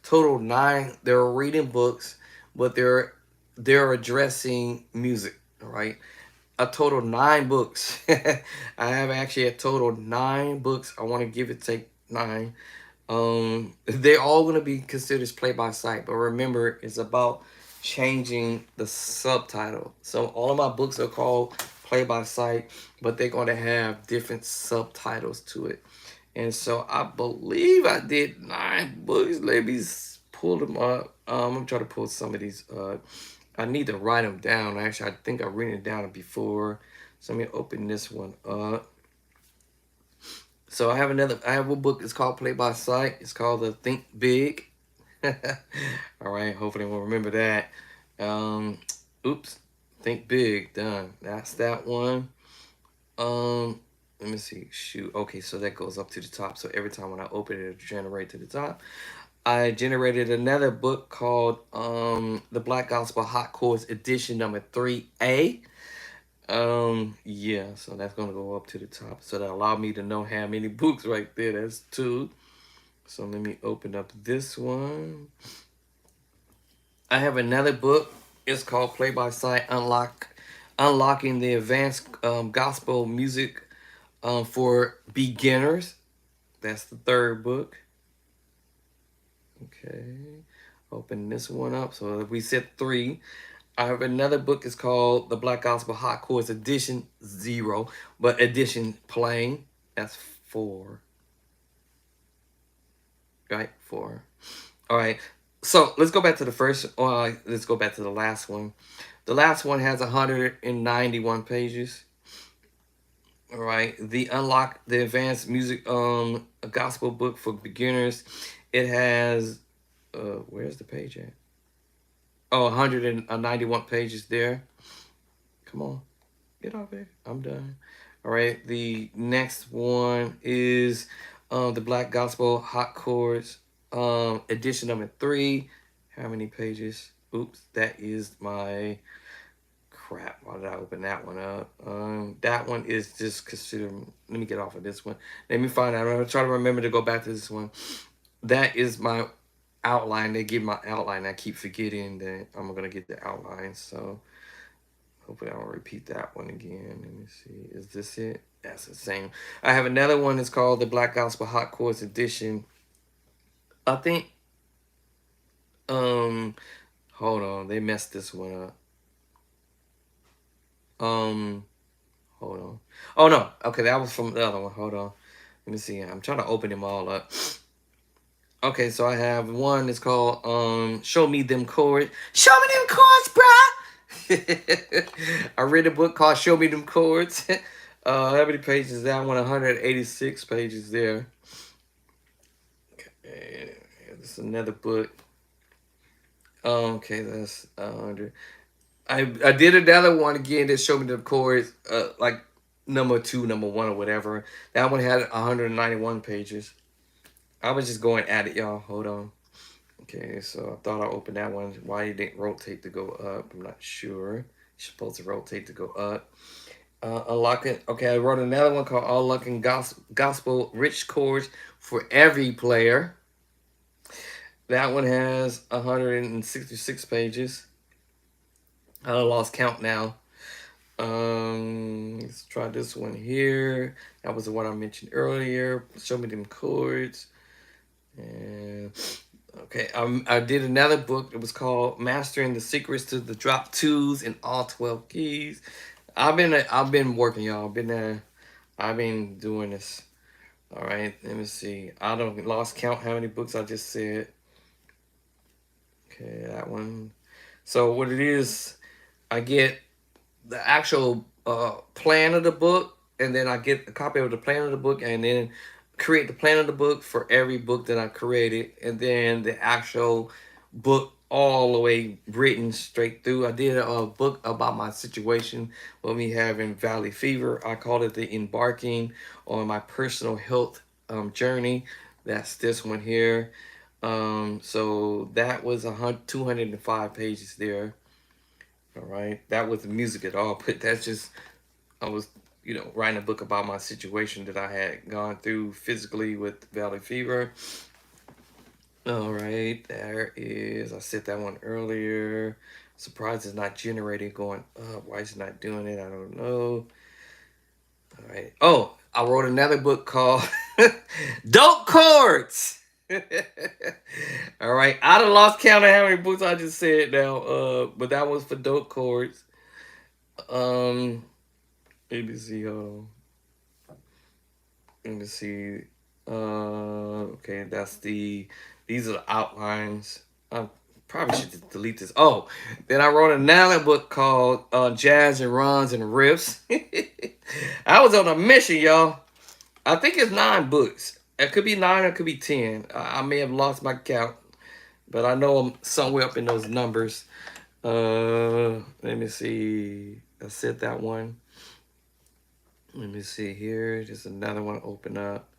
Total nine. They're reading books, but they're addressing music. All right. A total nine books. I have actually a total nine books. I want to give it take nine. They're all gonna be considered as play by sight, but remember, it's about changing the subtitle. So all of my books are called play by sight, but they're gonna have different subtitles to it. And so I believe I did nine books. Let me pull them up. I'm trying to pull some of these. I need to write them down. Actually, I think I've written it down before. So let me open this one up. So I have a book. It's called Play by Sight. It's called the Think Big. All right. Hopefully, we'll remember that. Um, oops. Think Big. Done. That's that one. Let me see. Shoot. Okay, so that goes up to the top. So every time when I open it, it'll generate to the top. I generated another book called The Black Gospel Hot Chords Edition number 3A. Yeah, so that's gonna go up to the top. So that allow me to know how many books right there. That's two. So let me open up this one. I have another book. It's called Play by Sight Unlocking the Advanced Gospel Music for Beginners. That's the third book. Okay. Open this one up. So if we said three, I have another book. It's called The Black Gospel Hot Chords Edition Zero, but Edition Plain. That's four. Right? Four. All right. So let's go back to the first. Let's go back to the last one. The last one has 191 pages. All right. The Unlock the Advanced Music a Gospel Book for Beginners. It has where's the page at? Oh, 191 pages there. Come on. Get off there. I'm done. All right. The next one is the Black Gospel Hot Chords edition number 3. How many pages? Oops, that is my crap. Why did I open that one up? That one is just considered. Let me get off of this one. Let me find out. I'm gonna try to remember to go back to this one. That is my outline. They give my outline. I keep forgetting that I'm gonna get the outline. So hopefully I don't repeat that one again. Let me see. Is this it? That's the same. I have another one. It's called the Black Gospel Hot Chords Edition. I think. Um. Hold on. They messed this one up. Um. Hold on. Oh no. Okay, that was from the other one. Hold on. Let me see. I'm trying to open them all up. Okay, so I have one. It's called Show Me Them Chords. Show me them chords, bruh. I read a book called Show Me Them Chords. How many pages is that one? 186 pages there. Okay, this is another book. Okay, that's 100. I did another one again that showed me the chords, like number two, number one, or whatever. That one had 191 pages. I was just going at it, y'all. Hold on. Okay, so I thought I opened that one. Why you didn't rotate to go up? I'm not sure. You're supposed to rotate to go up. Unlocking. Okay, I wrote another one called Unlocking Gospel Rich Chords for Every Player. That one has 166 pages. I lost count now. Let's try this one here. That was the one I mentioned earlier. Show me them chords. And okay, I did another book. It was called Mastering the Secrets to the Drop Twos in All 12 Keys. I've been working, y'all. I've been doing this. All right, let me see. I don't lost count how many books I just said. Okay, that one. So what it is, I get the actual plan of the book, and then I get a copy of the plan of the book, and then create the plan of the book for every book that I created, and then the actual book all the way written straight through. I did a book about my situation with me having valley fever. I called it the embarking on my personal health journey. That's this one here. So that was 205 pages there. All right, that wasn't music at all, but that's just I was, writing a book about my situation that I had gone through physically with valley fever. All right, there is. I said that one earlier. Surprised it's not generating going up. Why is it not doing it? I don't know. All right. Oh, I wrote another book called Dope Chords. All right. I done lost count of how many books I just said now. But that was for Dope Chords. Um, Let me see. Let me see. Okay, these are the outlines. I probably should just delete this. Oh, then I wrote another book called Jazz and Runs and Riffs. I was on a mission, y'all. I think it's 9 books. It could be 9 or it could be 10. I may have lost my count, but I know I'm somewhere up in those numbers. Let me see. I said that one. Let me see here. Just another one open up.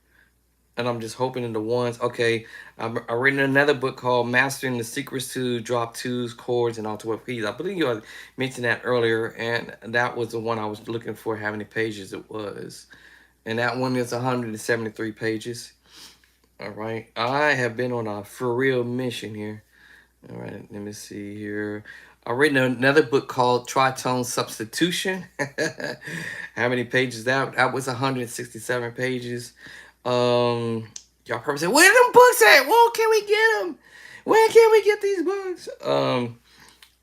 And I'm just hoping in the ones. Okay, I written another book called Mastering the Secrets to Drop Twos, Chords, and All 12 Keys. I believe you had mentioned that earlier, and that was the one I was looking for, how many pages it was. And that one is 173 pages. All right. I have been on a for real mission here. All right, let me see here. I've written another book called Tritone Substitution. How many pages that was 167 pages. Y'all probably say, where them books at? Where can we get them? Where can we get these books?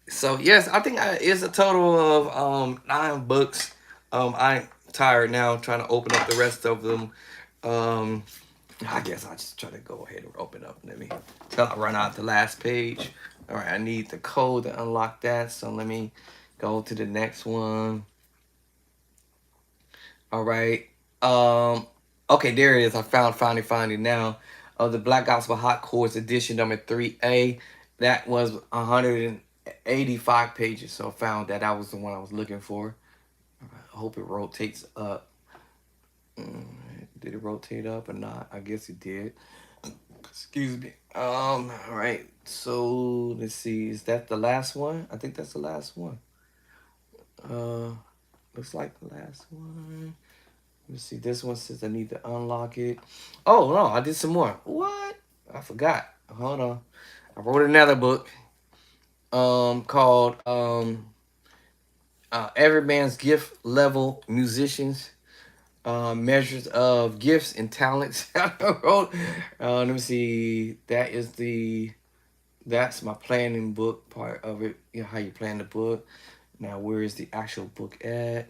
So yes, I think it's a total of 9 books. I'm tired now trying to open up the rest of them. Um, I guess I'll just try to go ahead and open up. Let me till I run out the last page. All right, I need the code to unlock that. So let me go to the next one. All right. Okay, there it is. I found it now. The Black Gospel Hot Chords edition number 3A. That was 185 pages. So I found that. That was the one I was looking for. All right, I hope it rotates up. Did it rotate up or not? I guess it did. Excuse me. All right. So let's see. Is that the last one? I think that's the last one. Uh, Looks like the last one. Let's see. This one says I need to unlock it. Oh no, I did some more. What? I forgot. Hold on. I wrote another book. Called Every Man's Gift Level Musicians. Measures of gifts and talents. Let me see. That's my planning book part of it. You know how you plan the book. Now where is the actual book at?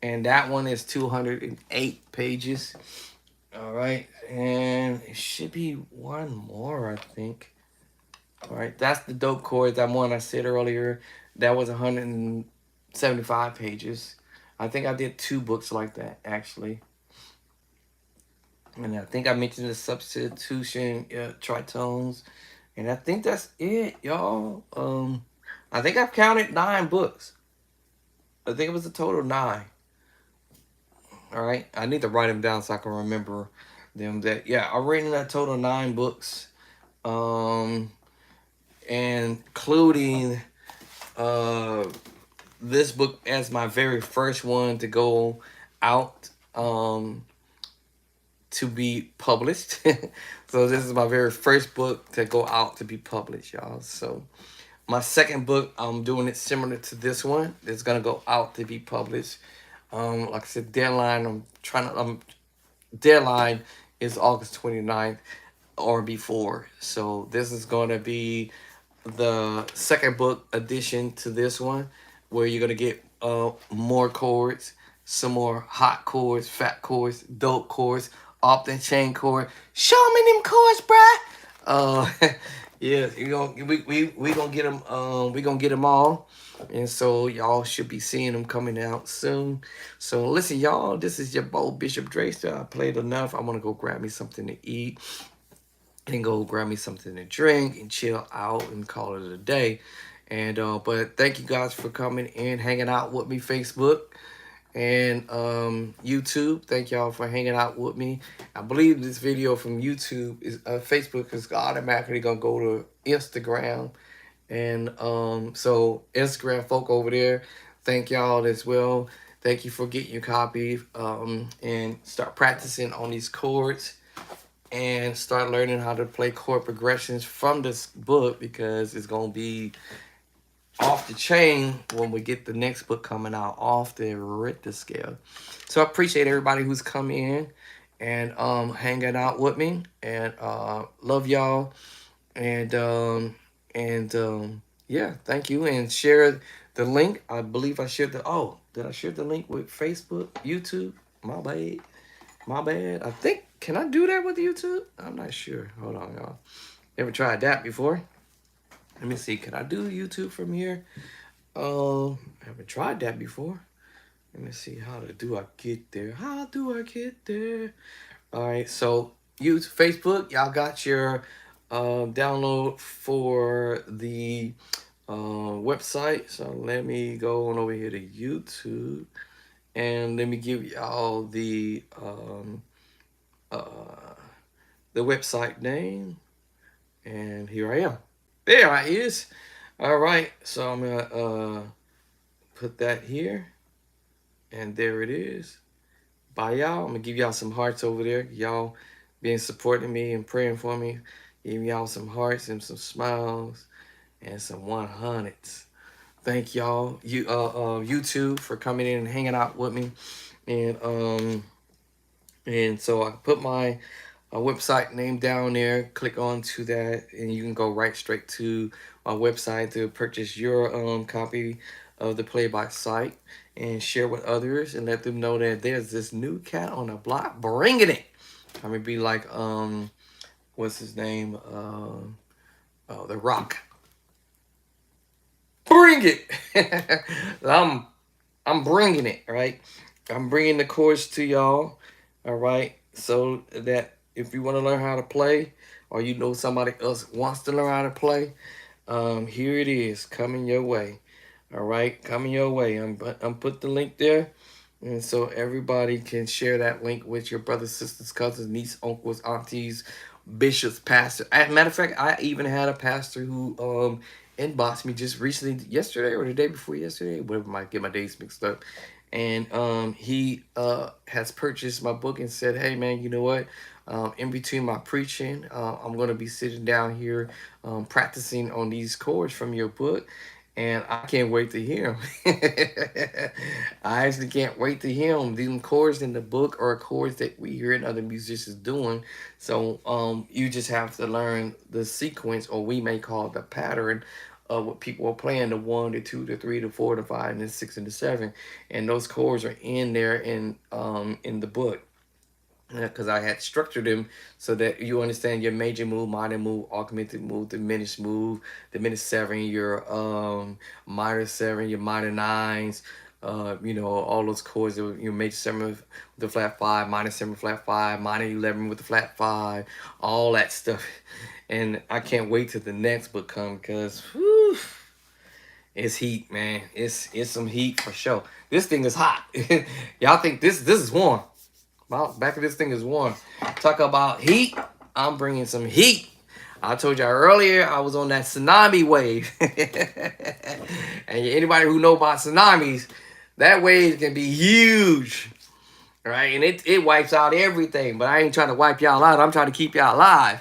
And that one is 208 pages. All right, and it should be one more, I think. All right, that's the Dope Chords. That one I said earlier. That was 175 pages. I think I did 2 books like that actually. And I think I mentioned the substitution tritones. And I think that's it, y'all. I think I've counted 9 books. I think it was a total of 9. All right. I need to write them down so I can remember them. That yeah, I've written a total of 9 books. Um, Including uh this book as my very first one to go out. to be published. So this is my very first book to go out to be published, y'all. So my second book, I'm doing it similar to this one. It's gonna go out to be published. Like I said, deadline is August 29th or before. So this is gonna be the second book addition to this one, where you're gonna get more chords, some more hot chords, fat chords, dope chords, off the chain chord. Show me them chords, bruh. Yeah, we gonna get them. We gonna get them all, and so y'all should be seeing them coming out soon. So listen, y'all, this is your boy Bishop Drayster. I played enough. I want to go grab me something to eat and go grab me something to drink and chill out and call it a day. And but thank you guys for coming and hanging out with me, Facebook and YouTube. Thank y'all for hanging out with me. I believe this video from YouTube is Facebook is automatically gonna go to Instagram, and so Instagram folk over there, thank y'all as well. Thank you for getting your copy and start practicing on these chords and start learning how to play chord progressions from this book, because it's gonna be off the chain when we get the next book coming out off the Richter scale. So I appreciate everybody who's come in and hanging out with me, and love y'all, and yeah, thank you, and share the link. I believe I shared the did I share the link with Facebook, YouTube? My bad. I think, can I do that with YouTube? I'm not sure. Hold on, y'all. Never tried that before. Let me see. Can I do YouTube from here? I haven't tried that before. Let me see. How do I get there? How do I get there? All right. So YouTube, Facebook, y'all got your download for the website. So let me go on over here to YouTube, and let me give y'all the website name. And here I am. There I is. All right, so I'm gonna put that here, and there it is. Bye, y'all. I'm gonna give y'all some hearts over there. Y'all being supporting me and praying for me. Give y'all some hearts and some smiles and some 100s. Thank y'all, YouTube, for coming in and hanging out with me, and so I put my website name down there. Click on to that, and you can go right straight to my website to purchase your copy of the Play by site and share with others and let them know that there's this new cat on the block bringing it. I'm gonna be like what's his name? The Rock. Bring it. I'm bringing it, right? I'm bringing the chords to y'all, all right? So that if you want to learn how to play, or you know somebody else wants to learn how to play, here it is, coming your way. All right, coming your way. I'm put the link there, and so everybody can share that link with your brothers, sisters, cousins, nieces, uncles, aunties, bishops, pastor. As a matter of fact, I even had a pastor who inboxed me just recently, yesterday or the day before yesterday, whatever, might get my days mixed up. And he has purchased my book and said, hey man, you know what, in between my preaching, I'm going to be sitting down here practicing on these chords from your book, and I can't wait to hear them. I actually can't wait to hear them. These chords in the book are chords that we hear in other musicians doing. So you just have to learn the sequence, or we may call it the pattern, of what people are playing: the 1, the 2, the 3, the 4, the 5, and the 6, and the 7. And those chords are in there in the book, because I had structured them so that you understand your major move, minor move, augmented move, diminished move, diminished 7, your minor 7, your minor 9s, you know, all those chords, your major 7 with the flat 5, minor 7 flat 5, minor 11 with the flat 5, all that stuff. And I can't wait till the next book come, because it's heat, man. It's some heat for sure. This thing is hot. Y'all think this is warm? Well, back of this thing is warm. Talk about heat. I'm bringing some heat. I told y'all earlier I was on that tsunami wave. And anybody who know about tsunamis, that wave can be huge. right? And it wipes out everything. But I ain't trying to wipe y'all out. I'm trying to keep y'all alive.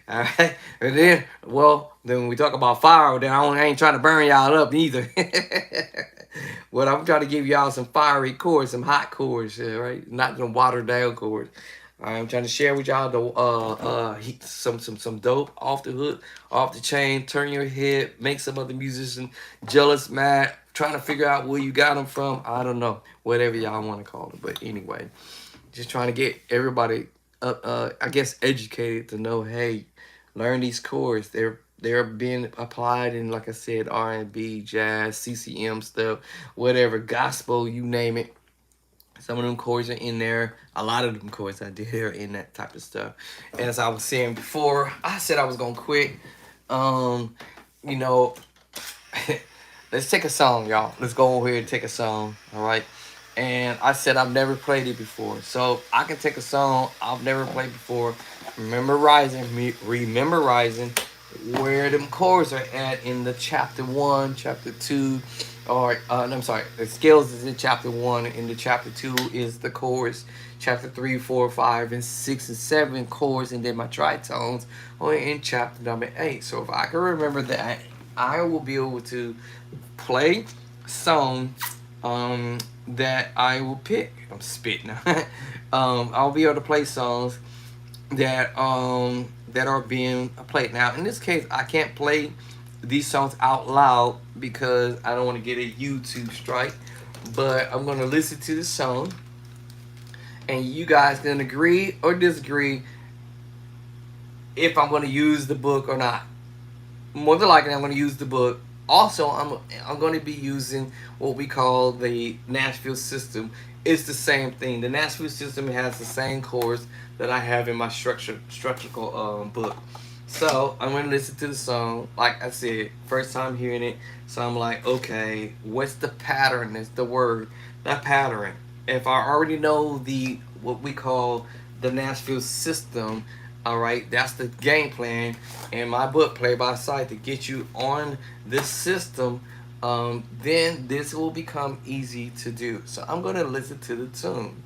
All right. And then, well, then when we talk about fire, then I ain't trying to burn y'all up either. Well, I'm trying to give y'all some fiery chords, some hot chords, right? Not some watered down chords. I'm trying to share with y'all the some dope off the hook, off the chain, turn your head, make some other musician jealous, mad, trying to figure out where you got them from. I don't know, whatever y'all want to call it. But anyway, just trying to get everybody, I guess, educated to know, hey, learn these chords. They're being applied in, like I said, R&B, jazz, CCM stuff, whatever, gospel, you name it. Some of them chords are in there. A lot of them chords I did are in that type of stuff. And as I was saying before, I said I was gonna quit. Um, you know, let's take a song, y'all. Let's go over here and take a song, all right? And I said I've never played it before, so I can take a song I've never played before, memorizing where them chords are at in the chapter one, chapter two, or no, I'm sorry, the scales is in chapter one, and the chapter two is the chords. Chapter three, four, five, and six and seven chords, and then my tritones are in chapter number eight. So if I can remember that, I will be able to play song that I will pick. I'm spitting. I'll be able to play songs that are being played. Now in this case I can't play these songs out loud because I don't want to get a YouTube strike. But I'm gonna listen to the song and you guys can agree or disagree if I'm gonna use the book or not. More than likely I'm going to use the book. Also, I'm going to be using what we call the Nashville system. It's the same thing. The Nashville system has the same chords that I have in my structural book. So I'm going to listen to the song. Like I said, first time hearing it. So I'm like, okay, what's the pattern? Is the word that pattern? If I already know the what we call the Nashville system, all right, that's the game plan in my book, Play by Sight, to get you on this system. Then this will become easy to do. So I'm gonna listen to the tune.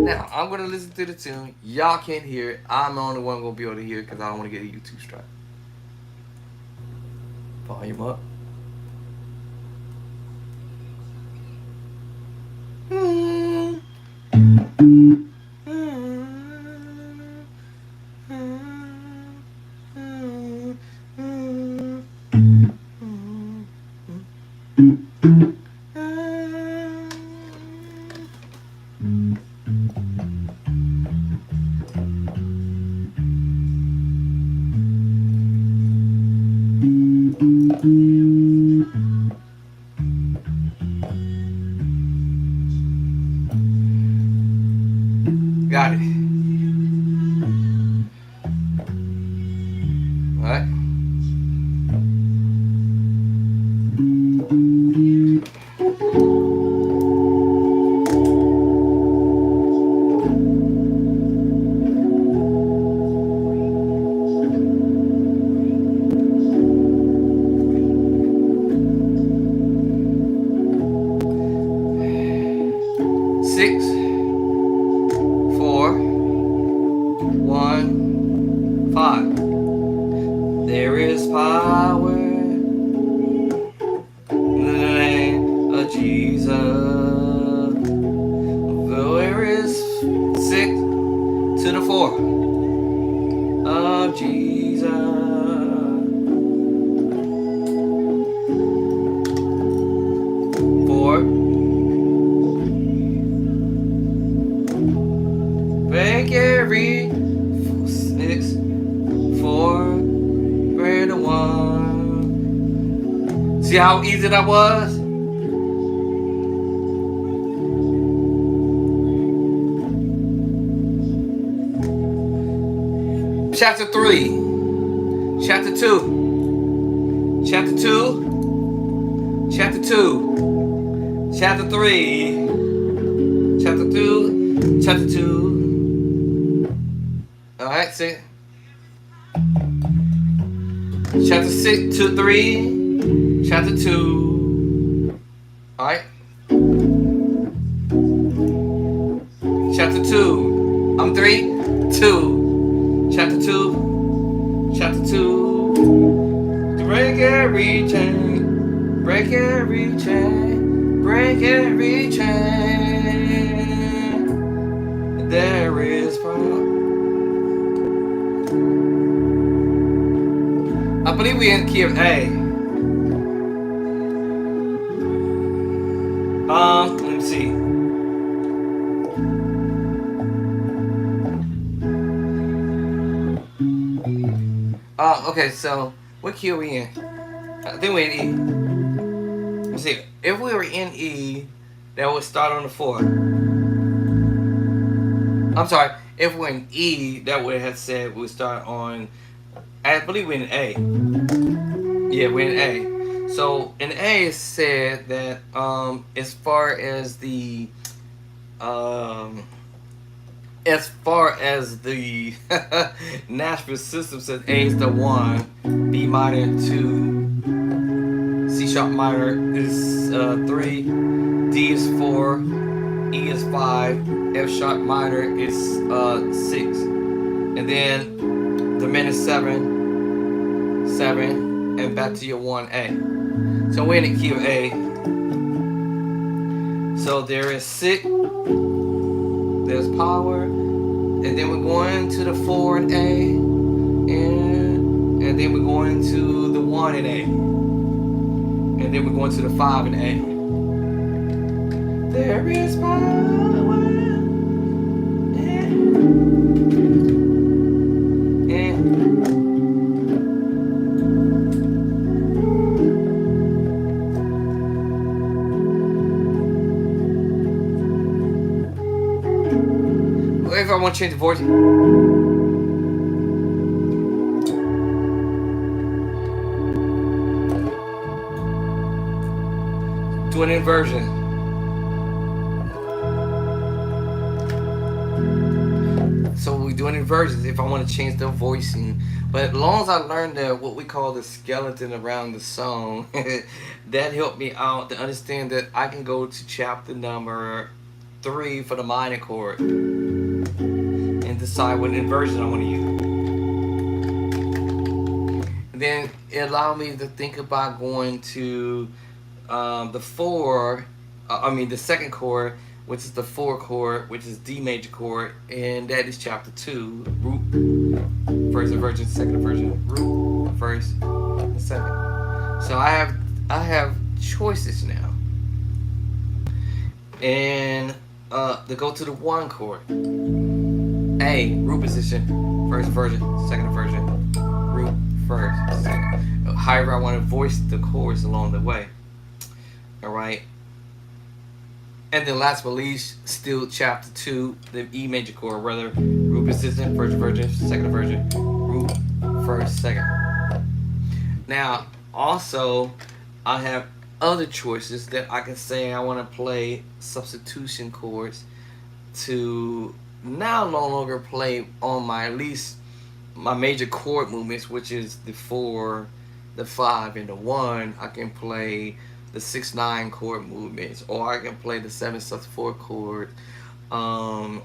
Now I'm gonna listen to the tune. Y'all can't hear it. I'm the only one gonna be able to hear it because I don't want to get a YouTube strike. Volume up. Got it. All right. Six, four, one, five. There is power in the name of Jesus. There is six to the four of Jesus. Four. Break every six, four, break the one. See how easy that was? Chapter 3, chapter 2, chapter 2, chapter 2, chapter 3, chapter 2, chapter 2. Alright, see? Chapter 6 to 3, Chapter 2. Alright? Chapter 2. I'm 3, 2. Chapter 2. Chapter 2. To break every chain. Break every chain. Break every chain. There is power. I believe we in key of A. Let me see. Okay, so what key are we in? I think we're in E. Let's see. If we were in E, that would start on the 4. I'm sorry. If we're in E, that would have said we would start on. I believe we're in A. Yeah, we're in A. So in A, it said that as far as the Nashville system says A is the 1, B minor 2, C sharp minor is 3, D is 4, E is 5, F sharp minor is 6, and then the minor 7, and back to your 1A. So we're in the key of A. So there is 6, there's power, and then we're going to the 4 in A, and then we're going to the 1 in A, and then we're going to the 5 in A. There is power. If I want to change the voice, do an inversion. So we do an inversion if I want to change the voicing. But as long as I learned what we call the skeleton around the song, that helped me out to understand that I can go to chapter number 3 for the minor chord and decide what inversion I want to use. And then it allowed me to think about going to the 4, the second chord, which is the 4 chord, which is D major chord, and that is chapter 2, root, first inversion, second inversion, root, first, and second. So I have choices now, and to go to the 1 chord, A, root position, first inversion, second inversion, root, first, second. However I want to voice the chords along the way. Alright. And then last but least, still chapter 2, the E major chord, rather, root position, first inversion, second inversion, root, first, second. Now, also, I have other choices that I can say I want to play substitution chords to now no longer play on my, at least my major chord movements, which is the 4, the 5, and the 1. I can play the 6-9 chord movements, or I can play the 7 sus4 chord, the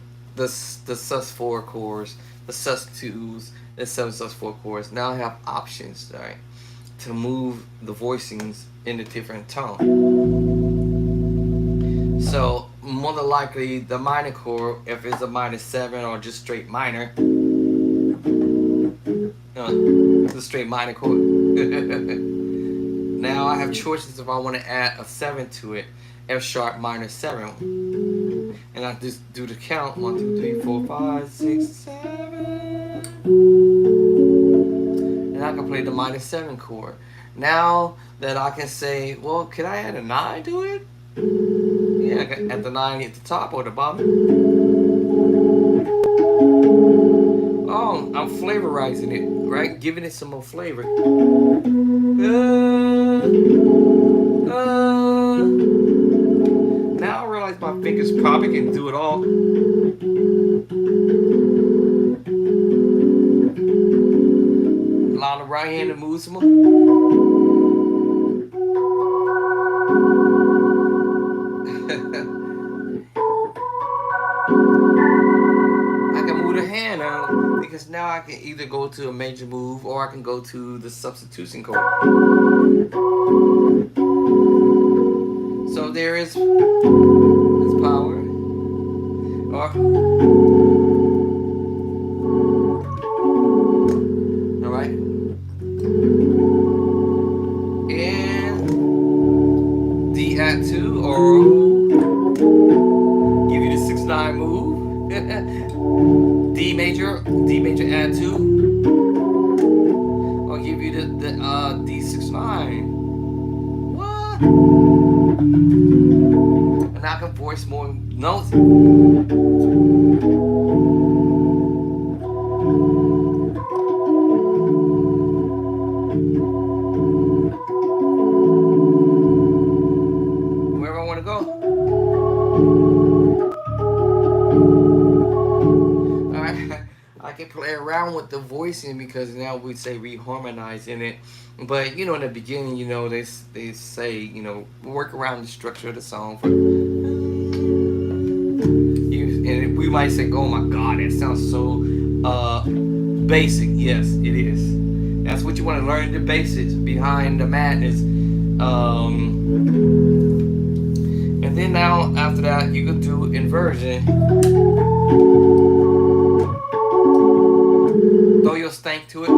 sus4 chords, the sus2s, the 7 sus4 chords. Now I have options, right, to move the voicings in a different tone. So more than likely the minor chord, if it's a minor 7 or just straight minor, the straight minor chord. Now I have choices if I want to add a 7 to it, F sharp minor 7, and I just do the count 1, 2, 3, 4, 5, 6, 7, and I can play the minor 7 chord. Now that I can say, well, can I add a 9 to it? Yeah, I can add the 9 at the top or the bottom. Oh, I'm flavorizing it, right? Giving it some more flavor. Now I realize my fingers probably can do it all. Allow the right hand to move some more. because now I can either go to a major move or I can go to the substitution chord. So there is power. Or all right, and D at 2, or give you the 6/9 move. D major add 2, or give you the D6/9. What? And I can voice more notes. Wherever I want to go. All right. I can play around with the voicing because now we say reharmonize in it. But in the beginning, they say work around the structure of the song. And we might say, "Oh my God, that sounds so basic." Yes, it is. That's what you want to learn, the basics behind the madness. And then now after that, you could do inversion. Throw your stank to it.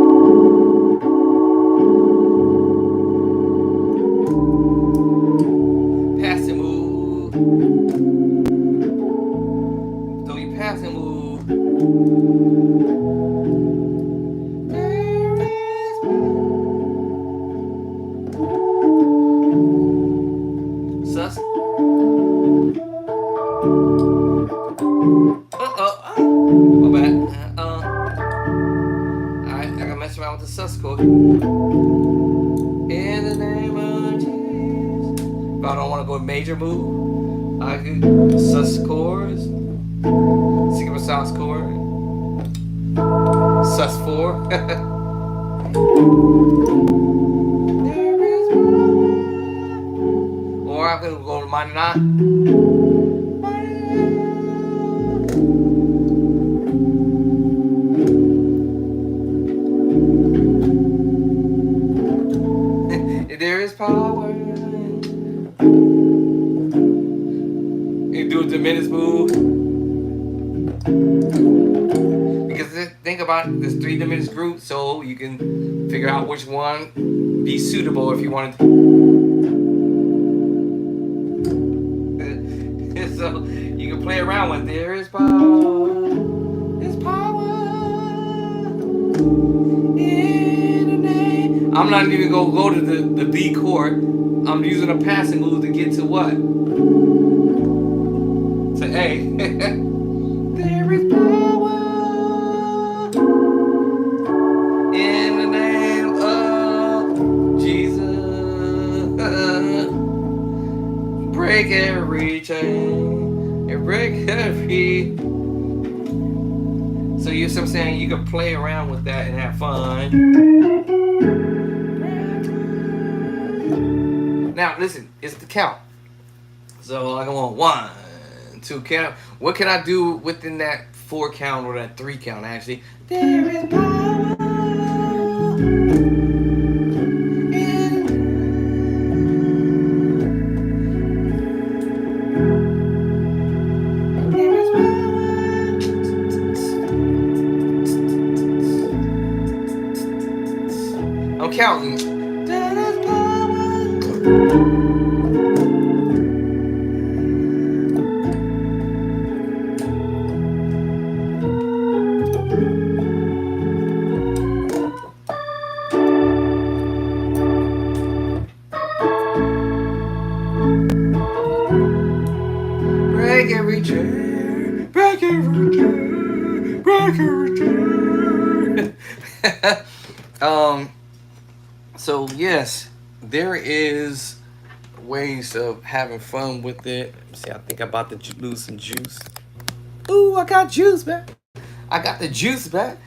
Passing move. Throw your passing move. Sus. My bad. Alright, I gotta mess around with the sus chord. In the name of Jesus. If I don't want to go major move, I could sus chords. Sigma sus chord. Sus 4. Or I could go to minor 9. There is power. You do a diminished move. Because think about it, there's 3 diminished groups, so you can figure out which one be suitable if you wanted to. So you can play around with there is power. There's power in the name. I'm not even gonna go to the B chord. I'm using a passing move to get to what? To A. There is power in the name of Jesus. Break every chain and break every. So you see what I'm saying? You can play around with that and have fun. Now listen, it's the count. So I go on 1, 2 count. What can I do within that 4 count or that 3 count actually? There is power. I'm counting. There is power. Break every chain, break every chain, break every chain. So yes, there is ways of having fun with it. See, I think I'm about to lose some juice. Ooh, I got juice back. I got the juice back.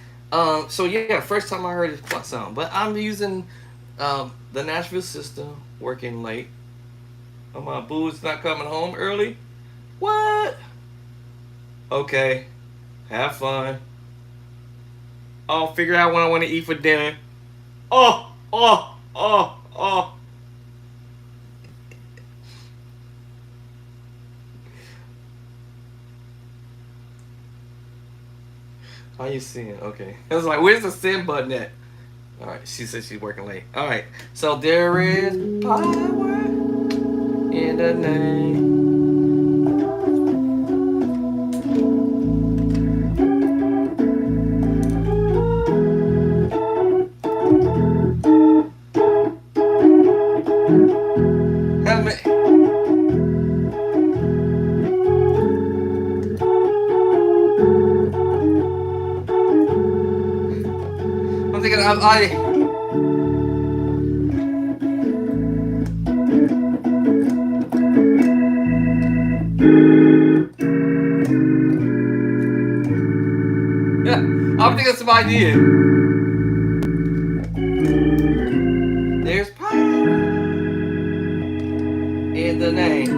So yeah, first time I heard this song, but I'm using the Nashville system, working late. Oh, my boo's not coming home early. What? Okay, have fun. I'll figure out what I want to eat for dinner. Oh, oh, oh, oh. How you seeing? Okay. I was like, where's the send button at? All right. She said she's working late. All right. So there is power in the name. Help me. I'm thinking I yeah, I'm thinking of some idea. There's power in the name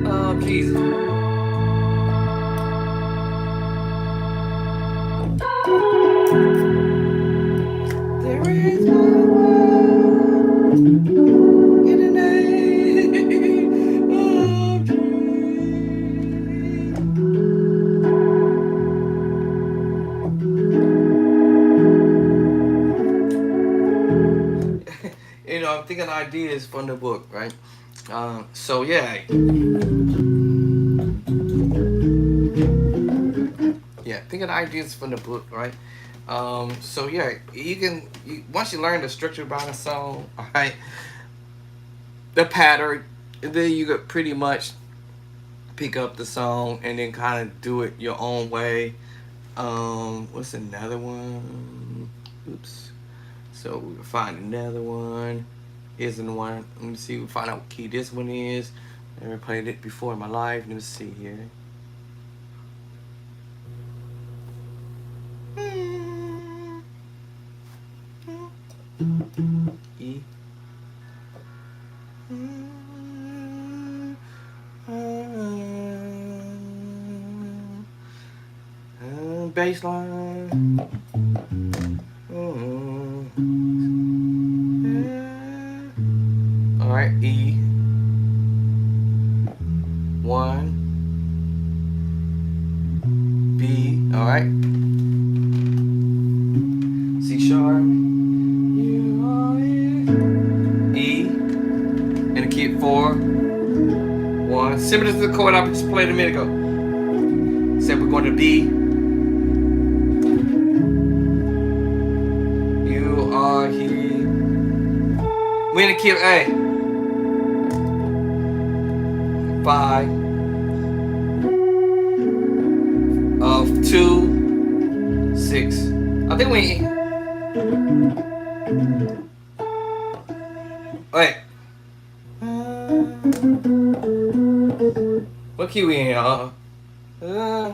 of Jesus. There is power in the name of Jesus. I'm thinking ideas from the book, right? So yeah, yeah, thinking ideas from the book, right? So yeah, once you learn the structure behind a song, all right, the pattern, and then you could pretty much pick up the song and then kind of do it your own way. What's another one? Oops. So we find another one. Here's the one. Let me see. We find out what key this one is. I never played it before in my life. Let me see here. E. Baseline. All right, E. 1. B. All right. C sharp. E. And a key at 4. 1. Similar to the chord I just played a minute ago. Except we're going to B. You are here. We're in the key of A. 5. Of 2. 6. I think we. Wait. What key we in, y'all? I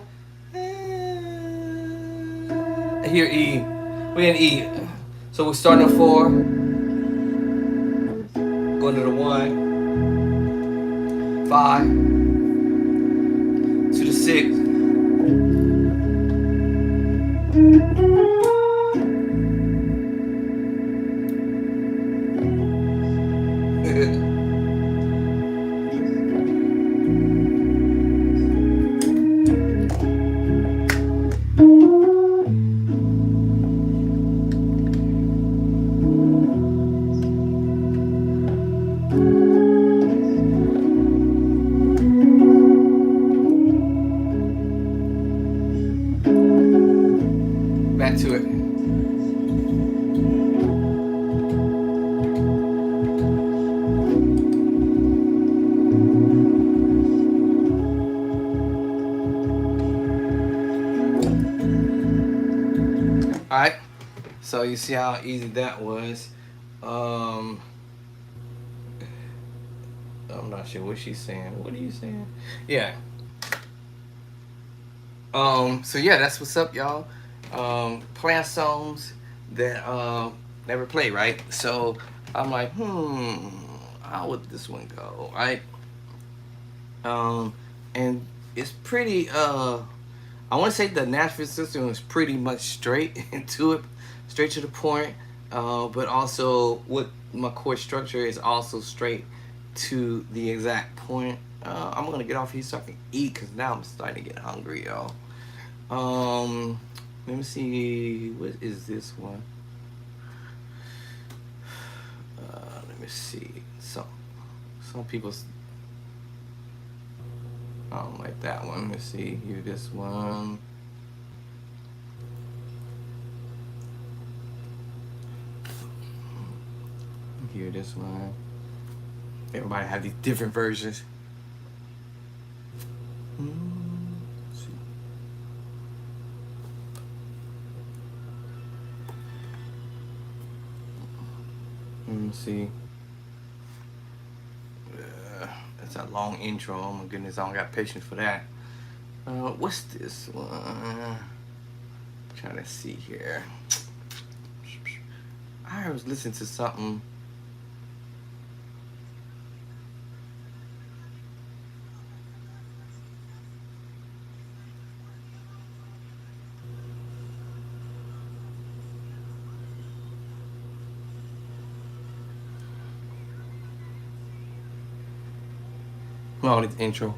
hear E. We in E. So we're starting at 4. Going to the 1. 5. To the 6. Back to it. Alright, so you see how easy that was. I'm not sure what she's saying. What are you saying? Yeah. So yeah, that's what's up, y'all. Playing songs that never play, right? So I'm like, how would this one go, right? And it's pretty I want to say the Nashville system is pretty much straight into it, straight to the point. But also, with my chord structure is also straight to the exact point. I'm gonna get off here so I can eat because now I'm starting to get hungry, y'all. Um, Let me see. What is this one? Let me see. Some people I don't like that one. Let's see. Here, this one. Here, this one. Everybody have these different versions. Let's see. Let me see. That's a long intro. Oh my goodness, I don't got patience for that. What's this one? Trying to see here. I was listening to something. No, this intro.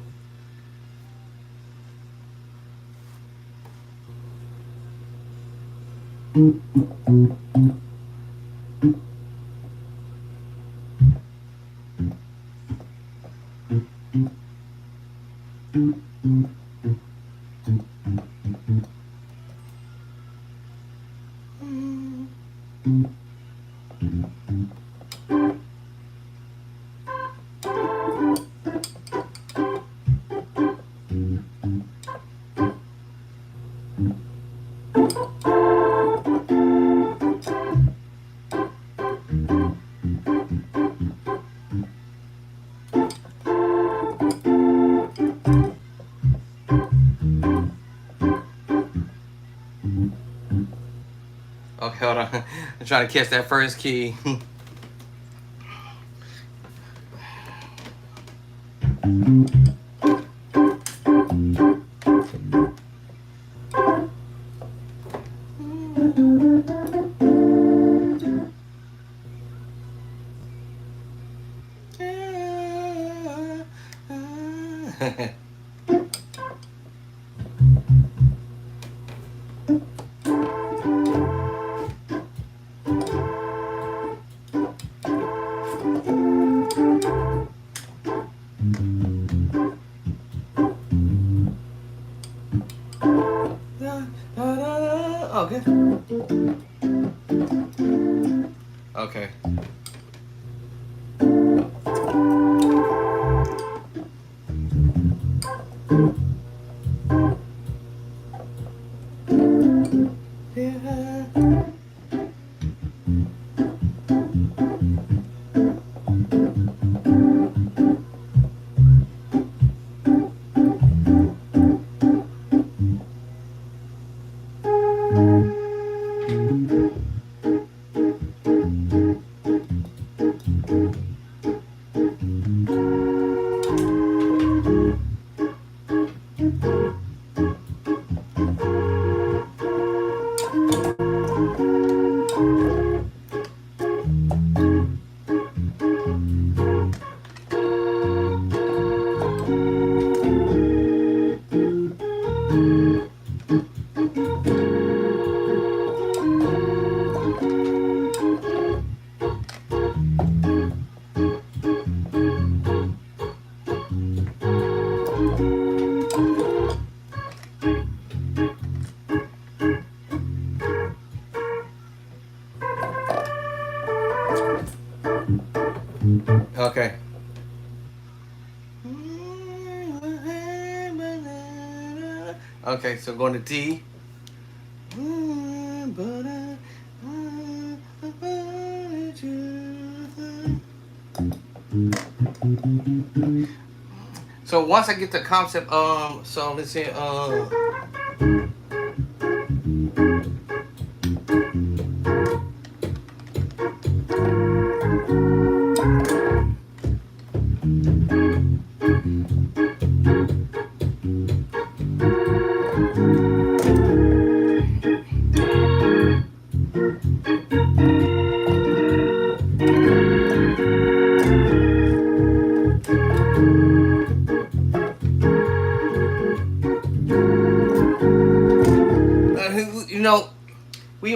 Okay, hold on. I'm trying to catch that first key. Okay. Okay. Yeah. Okay. Okay, so going to D. So once I get the concept, so let's say,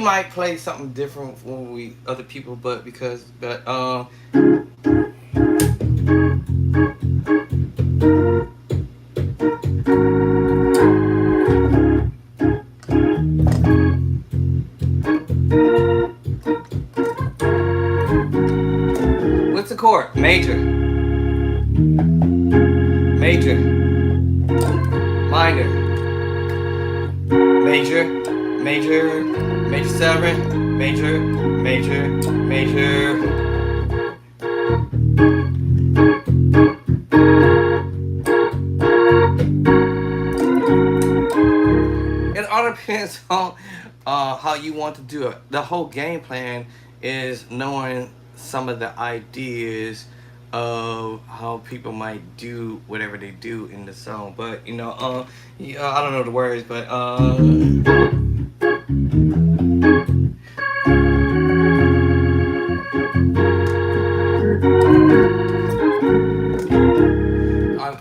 we might play something different when we other people, but because but what's the chord? Major, major, minor, major, major, major seven, major, major, major. It all depends on how you want to do it. The whole game plan is knowing some of the ideas of how people might do whatever they do in the song. But yeah, I don't know the words, but I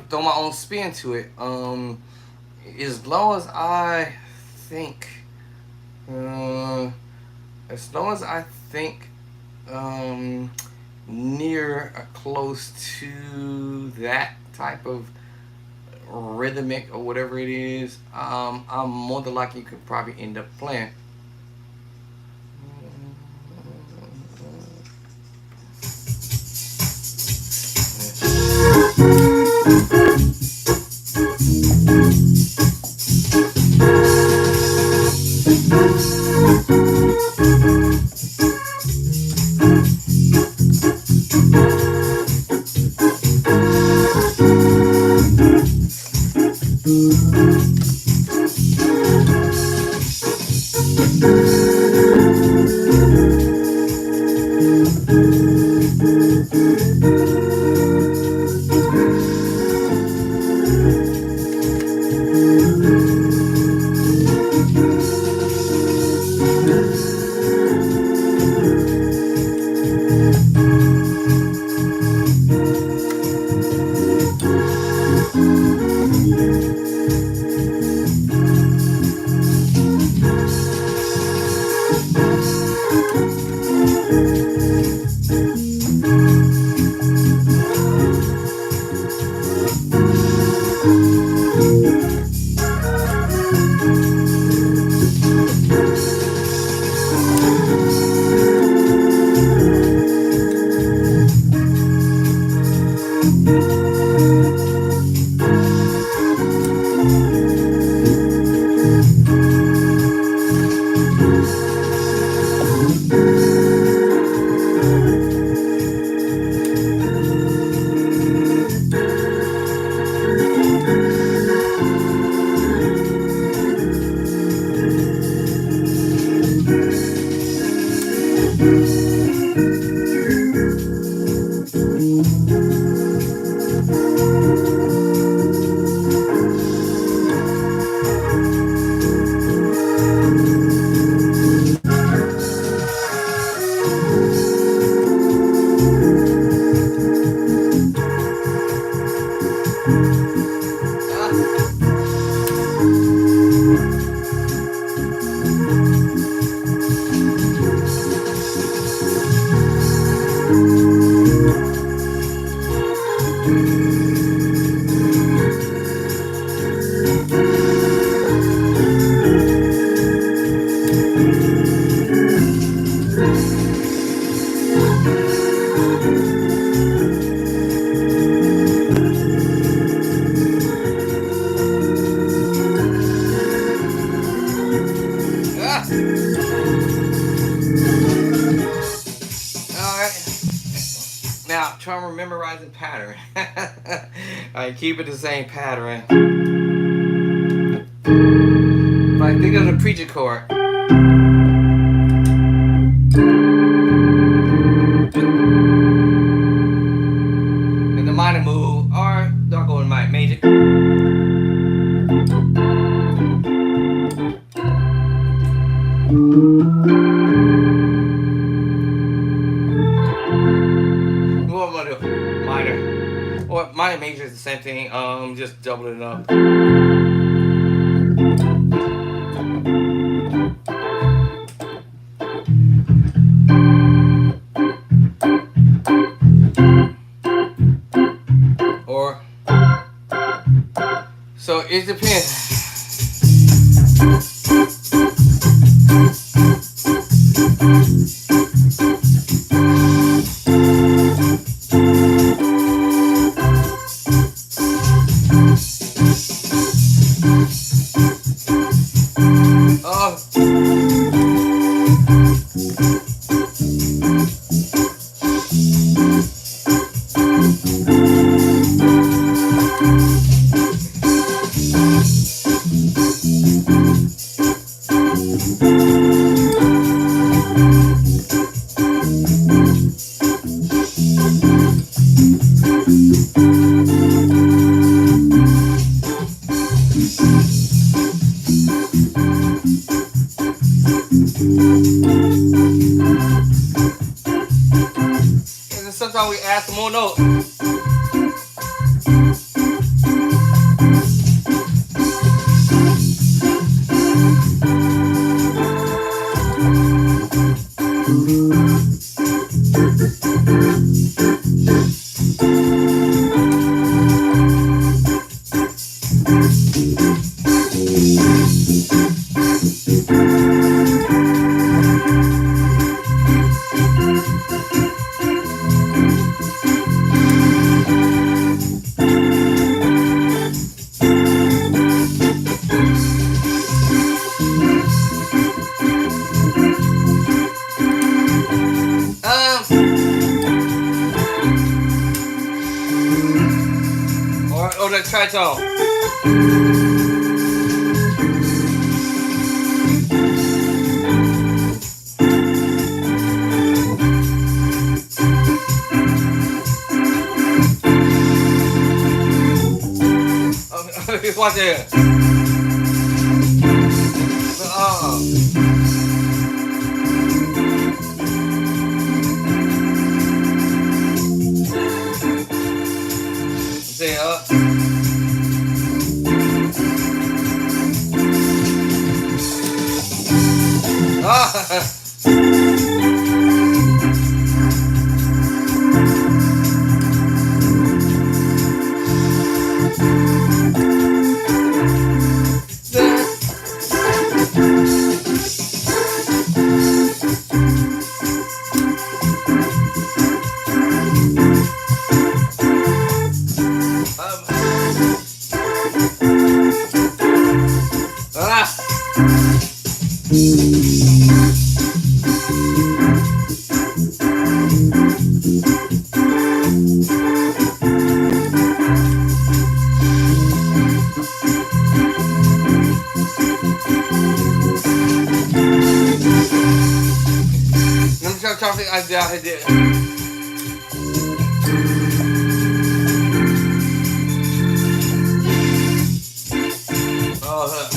throw my own spin to it. As long as I think, uh, as long as I think um, near or close to that type of rhythmic or whatever it is, I'm more than likely you could probably end up playing. Ah, ah. All right. Now try to memorize the pattern. All right, keep it the same pattern. If I think of the preacher chord, and the minor move, or don't go in my major. What am I do? Minor. Or minor major is the same thing. Just double it up. So it depends. And then sometimes we add some more notes. Or the tritone. Watch it. See, Traffic idea here. Oh,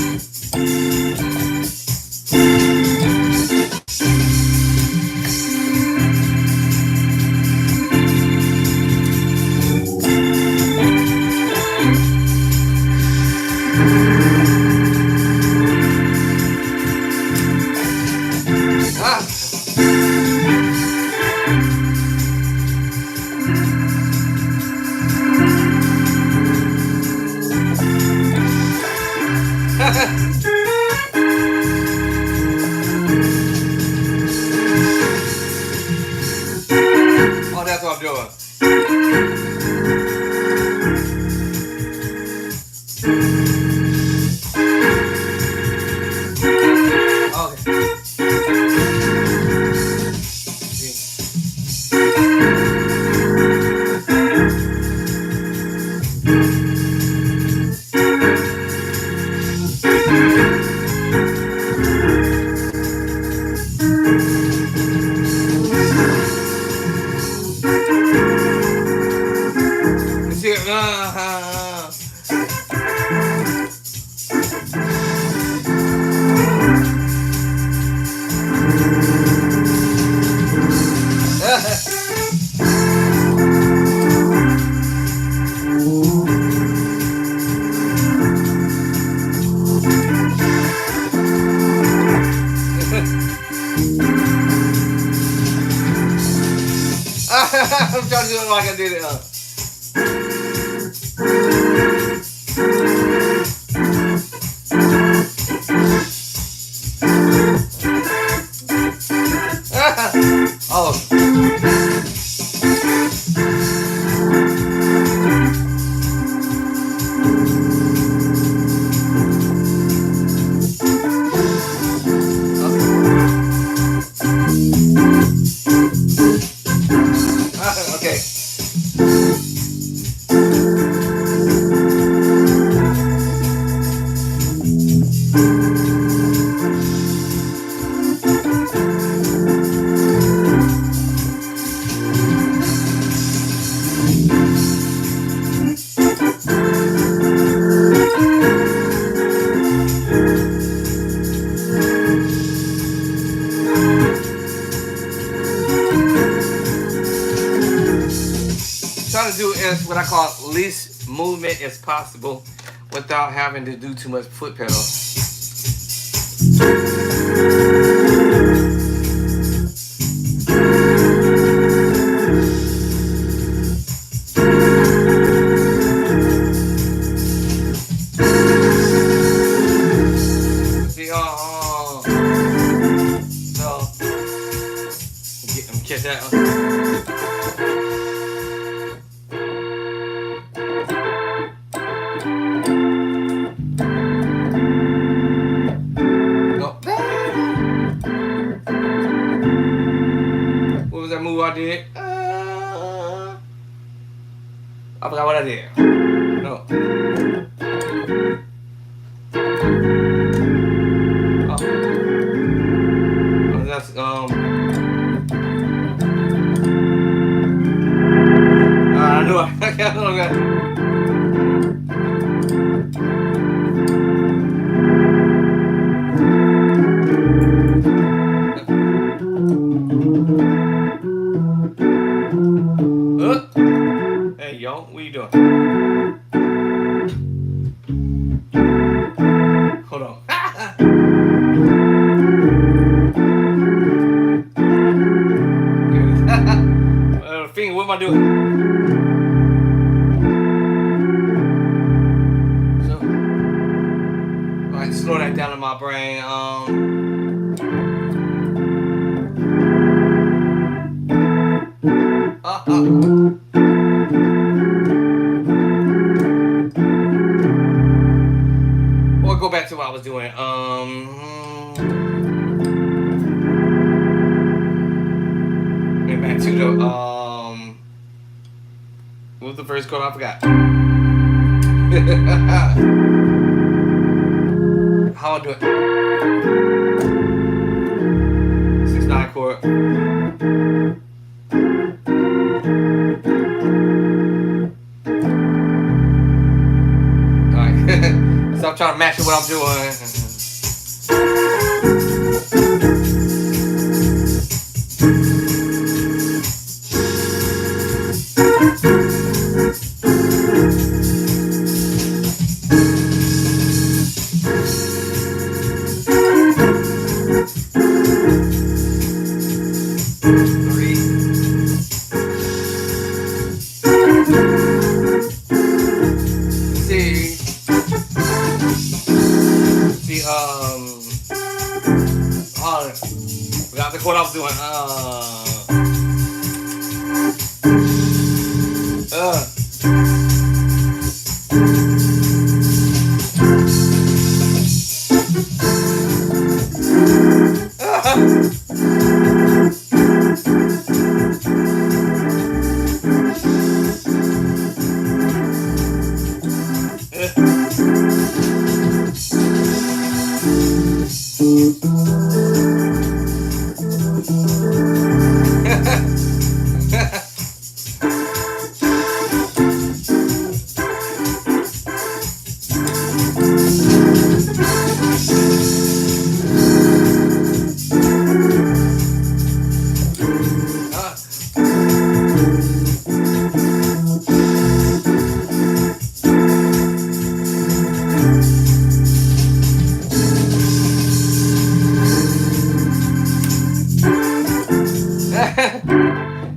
that's what I'm doing. I'm trying to do it like I did it. what I call least movement as possible without having to do too much foot pedal. See, so catch that. What was that move I did? I forgot what I did. No. Oh. That's I knew I got it. Hey, yo, what you doing? Hold on. Finger, what am I doing? So, alright, slow that down in my brain. Or go back to what I was doing. And back to the what was the first chord? I forgot. How I do it? 6/9 chord. Alright. Stop trying to match it what I'm doing. Forgot the chord I was doing.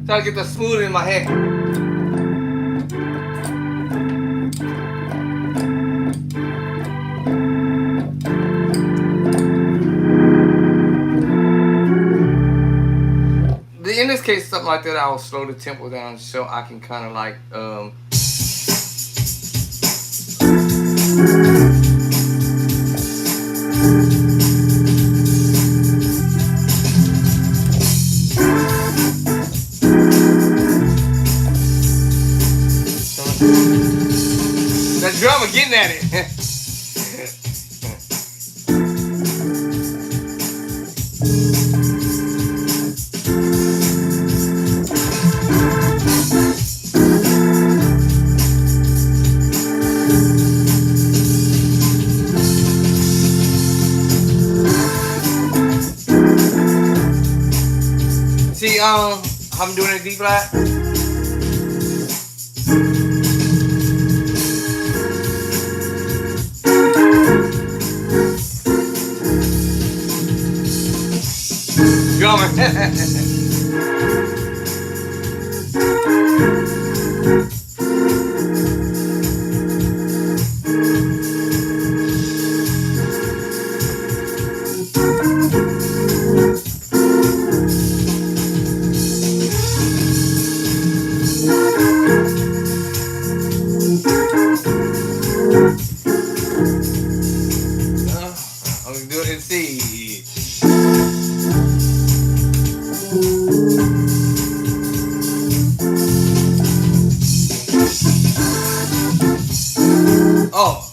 Trying to get the smooth in my head. In this case, something like that, I'll slow the tempo down so I can kind of like that drummer getting at it. See, I'm doing a D flat. drummer. I'm gonna do it in C. Oh.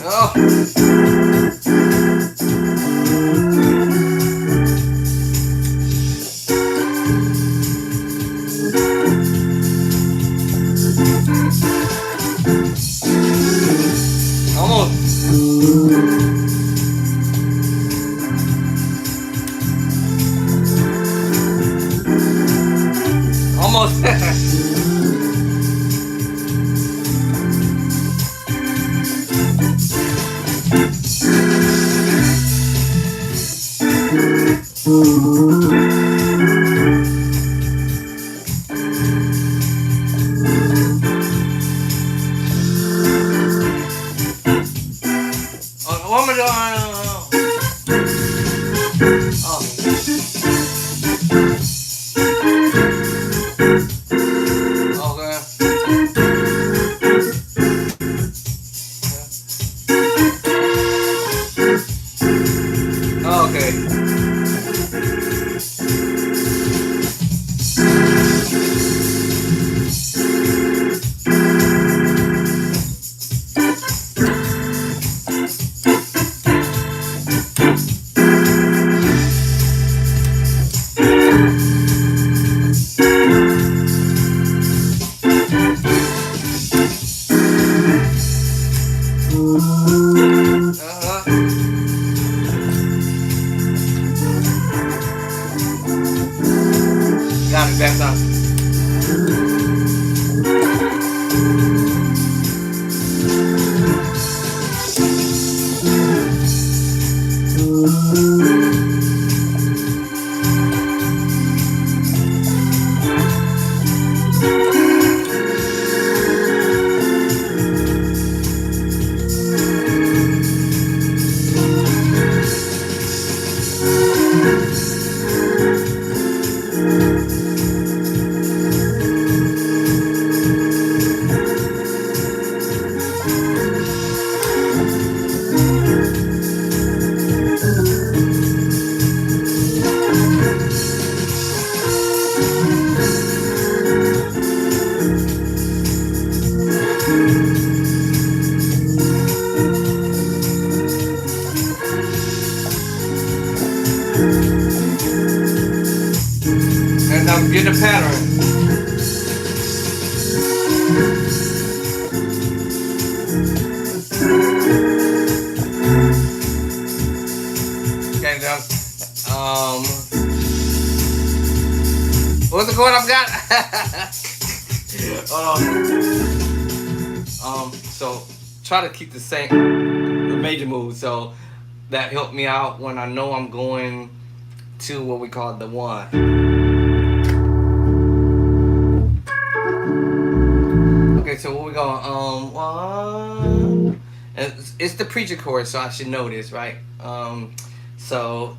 Oh. Almost. Almost. One more. Okay. Got it that time. And I'm getting a pattern. Okay, now, what's the chord I've got? Hold on. So try to keep the major move. So that helped me out when I know I'm going to what we call the one. Okay, so what we going? One. It's the preacher chord, so I should know this, right? So.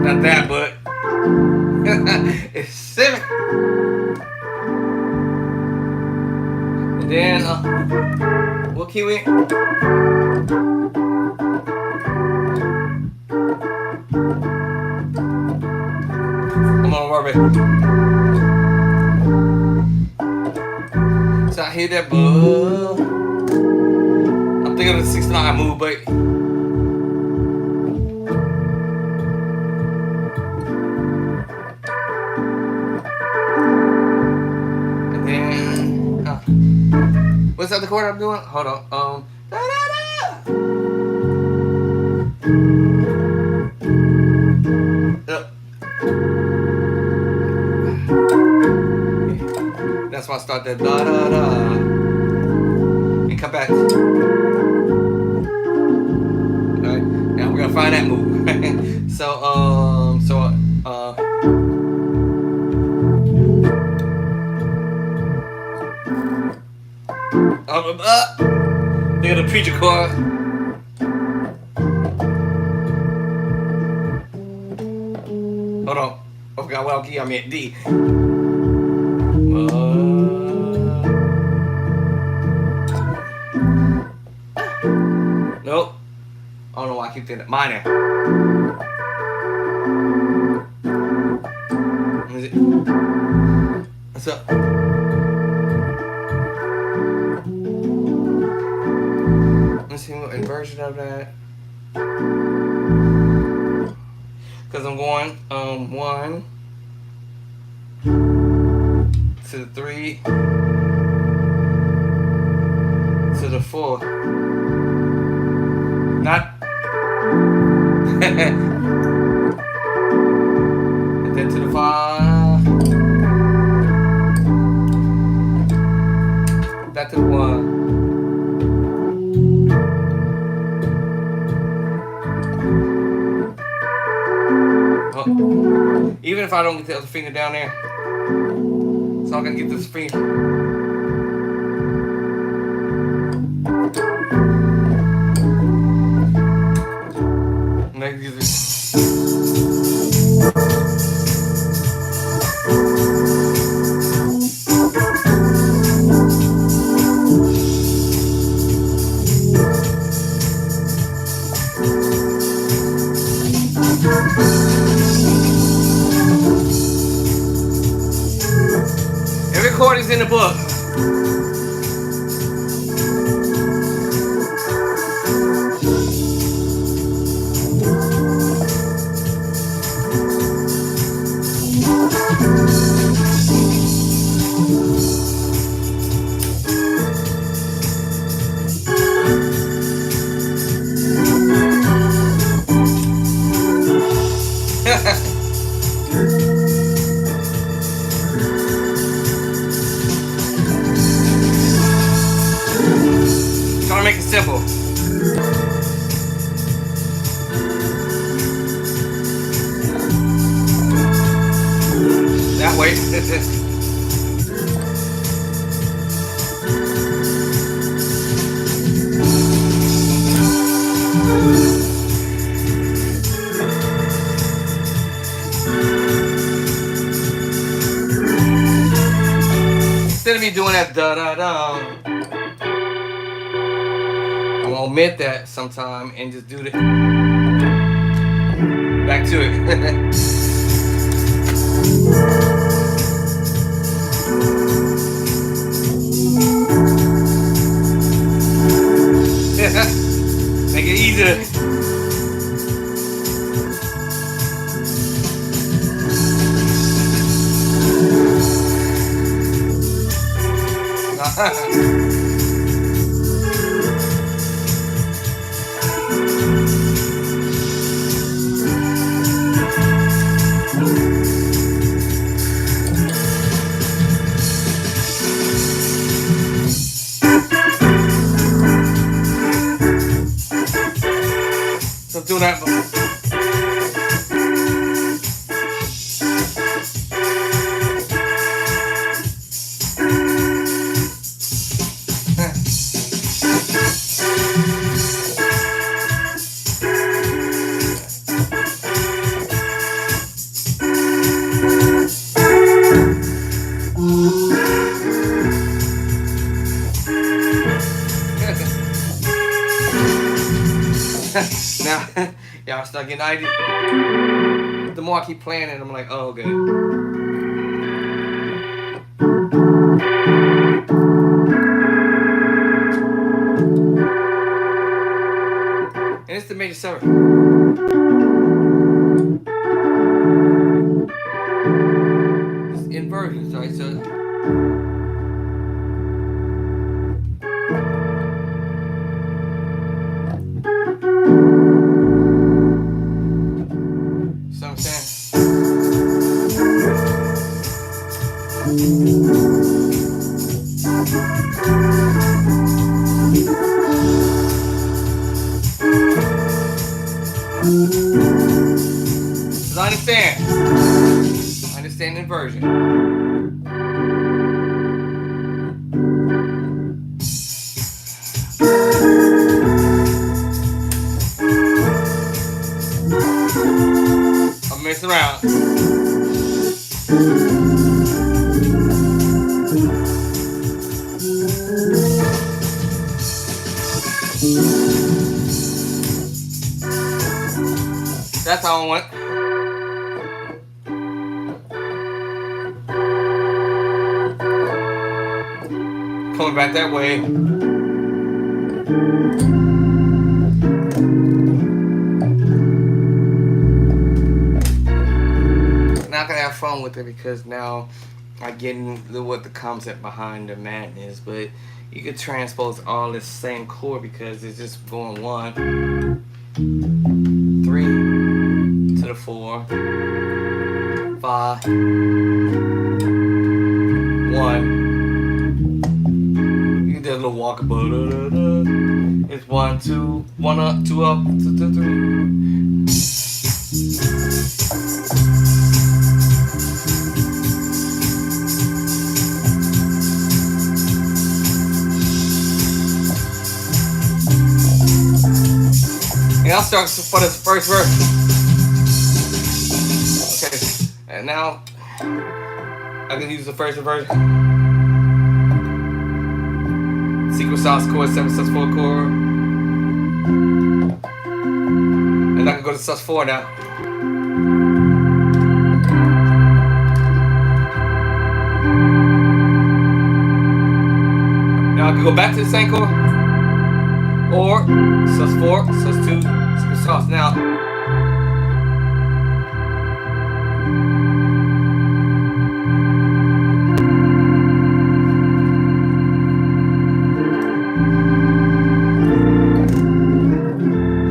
Not that, but it's 7. And then what key we? Marvin. So I hear that buzz. I'm thinking of the 6ix9ine move, but and then what's that the chord I'm doing? Hold on. Da, da, da. That's why I start that da da da and come back. Alright, now we're gonna find that move. Look at the preacher chord. Hold on. I forgot what key I'm at. D. Nope. I don't know why I keep thinking that. Minor. Is it? What's up? Let's see what inversion of that. Because I'm going 1 to the 3 to the 4. Not. And then to the 5. Back to the 1. Even if I don't get the other finger down there, so I'm gonna get this finger. Maybe this. Every chord is in the book. Trying to make it simple. That way. Instead of me doing that da da da, I'm gonna omit that sometime and just do the back to it. Make it easier. So do that. Now, y'all start getting ideas. the more I keep playing it, I'm like, oh, okay. And it's the major seventh. It's inversions, right? So what I'm saying? Because I understand. I understand inversion. I'm messing around. That's how I want it. Coming back that way. Not gonna have fun with it because now I get into what the concept behind the madness, but you could transpose all this same chord because it's just going 1, 3 to the 4, 5, 1. You can do a little walk. It's 1, 2, 1 up, 2 up, 2, 2, 3. And I'll start for this first verse. Okay, and now I can use the first verse. Secret sauce chord, 7 sus4 chord. And I can go to sus4 now. Now I can go back to the same chord. Or sus4, sus2, secret sauce. Now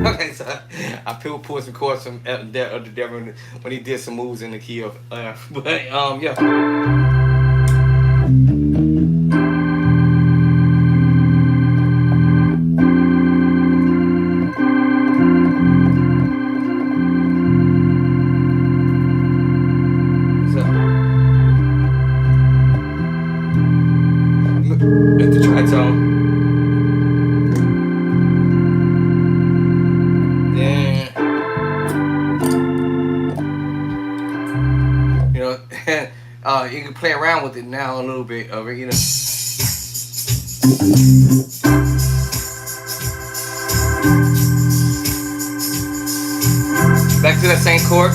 okay, so I pulled some chords from the Devil when he did some moves in the key of F. But yeah. At the tritone. Then, you know, you can play around with it now a little bit of it, you know. Back to that same chord.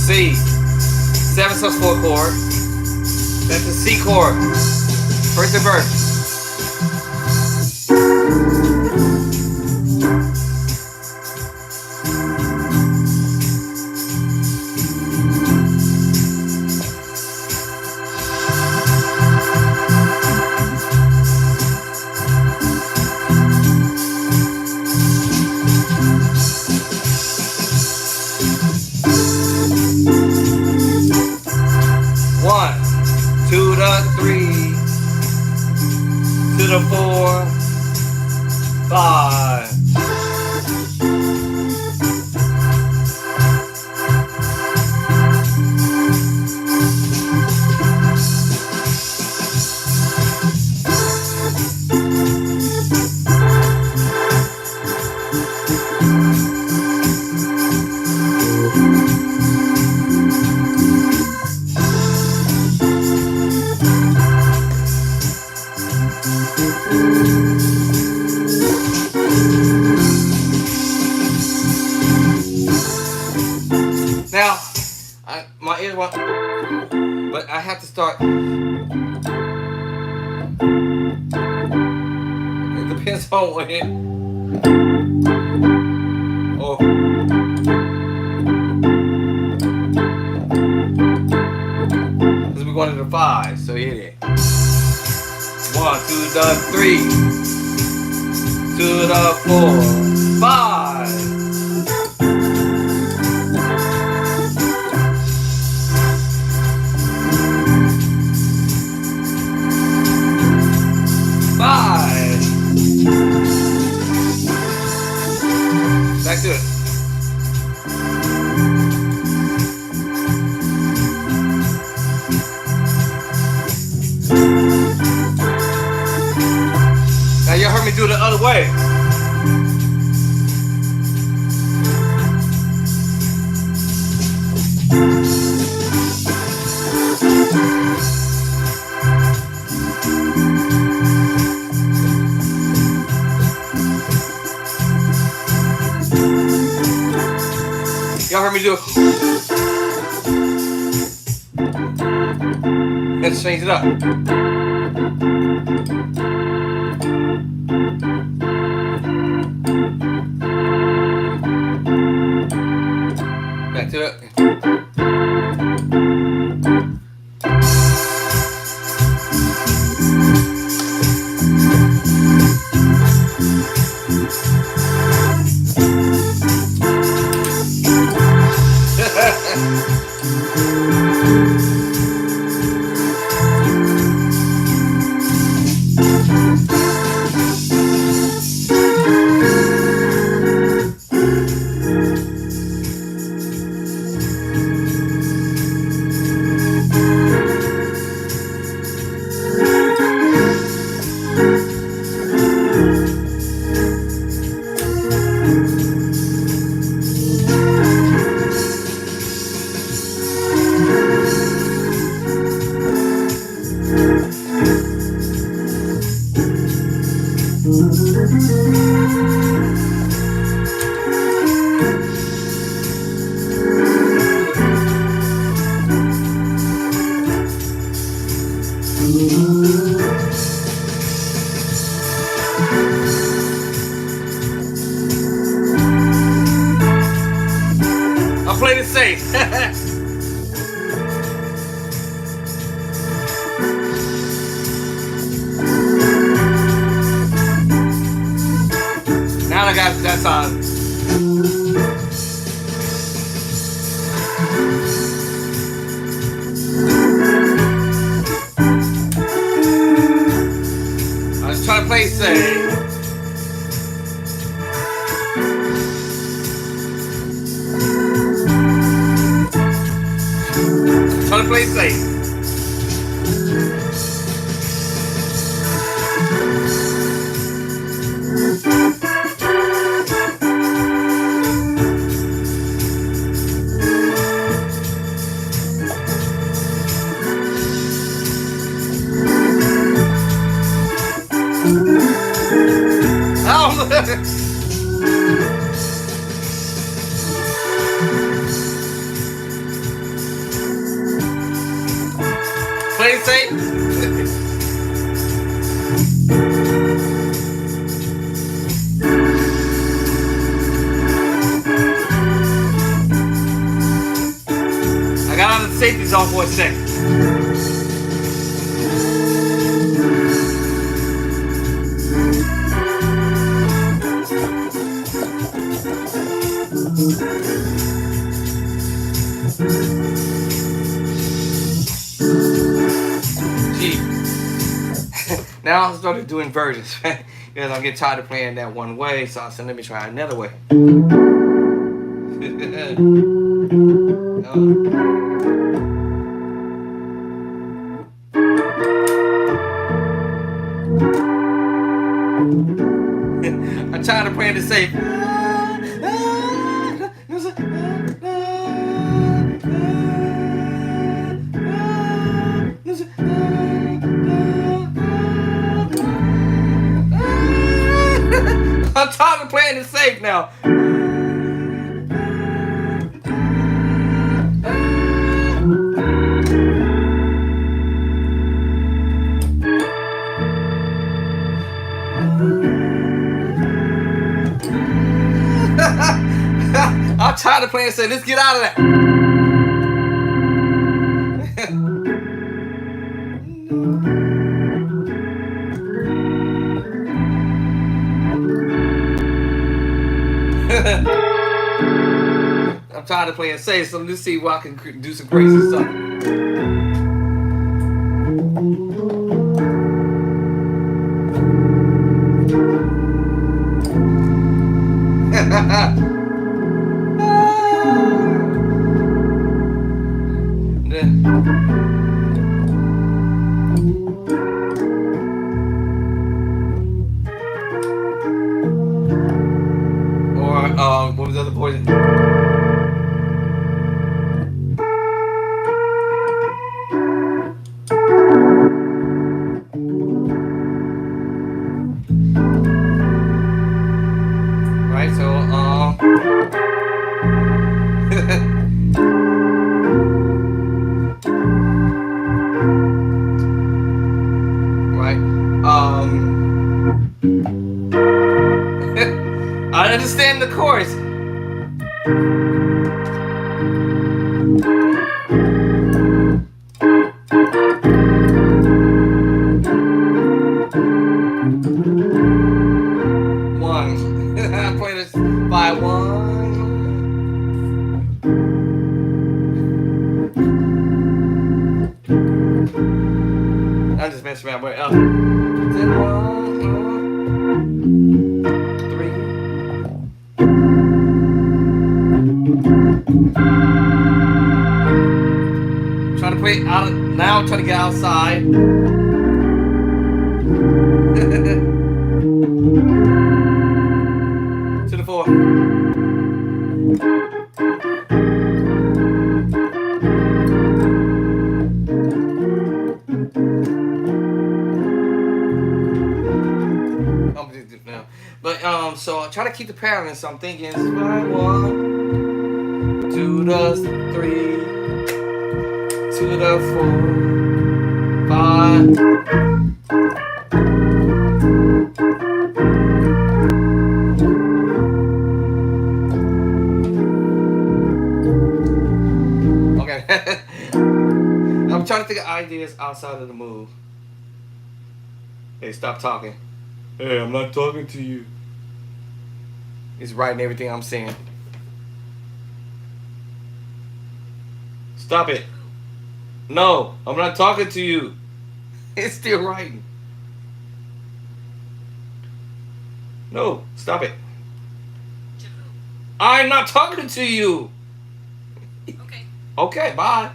C. 7 sus4 chord. That's the C chord. First and verse. To the 4, 5. start. It depends on when. Oh, because we're going to the 5, so hit it. 1 to the 3, to the 4, 5. Back to it. Now you heard me do the other way. Y'all heard me do it. Let's change it up. Back to it. I'll play it safe. Now I got that song. I was trying to play safe. Trying to play safe. Oh, play it safe. I got out of the safety zone for a second. Gee. Now I started doing versions because I get tired of playing that one way, so I said, let me try another way. I'm tired of playing the safe. I'm tired of playing it safe now. tired of playing. Say, let's get out of that. I'm tired of playing safe, so let's see what I can do some crazy stuff. Or what was the other poison? Right, so right, I understand the chorus. One. I play this by one. I just messed around. Wait, three. Trying to play out. Now I'm trying to get outside. To the four. Now. But so I try to keep the pattern, so I'm thinking it's 1 to the 3 to the 4 5. Okay. I'm trying to think of ideas outside of the move. Hey, stop talking. Hey, I'm not talking to you. He's writing everything I'm saying. Stop it. No, I'm not talking to you. It's still writing. No, stop it. I'm not talking to you. Okay. Okay, bye.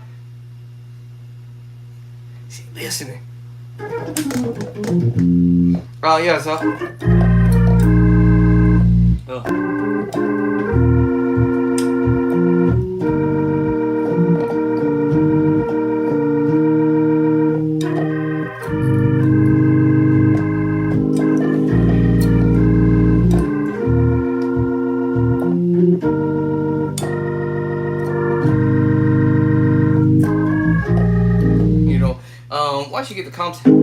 She listening. Oh, yeah, so. Oh. You know, once you get the content.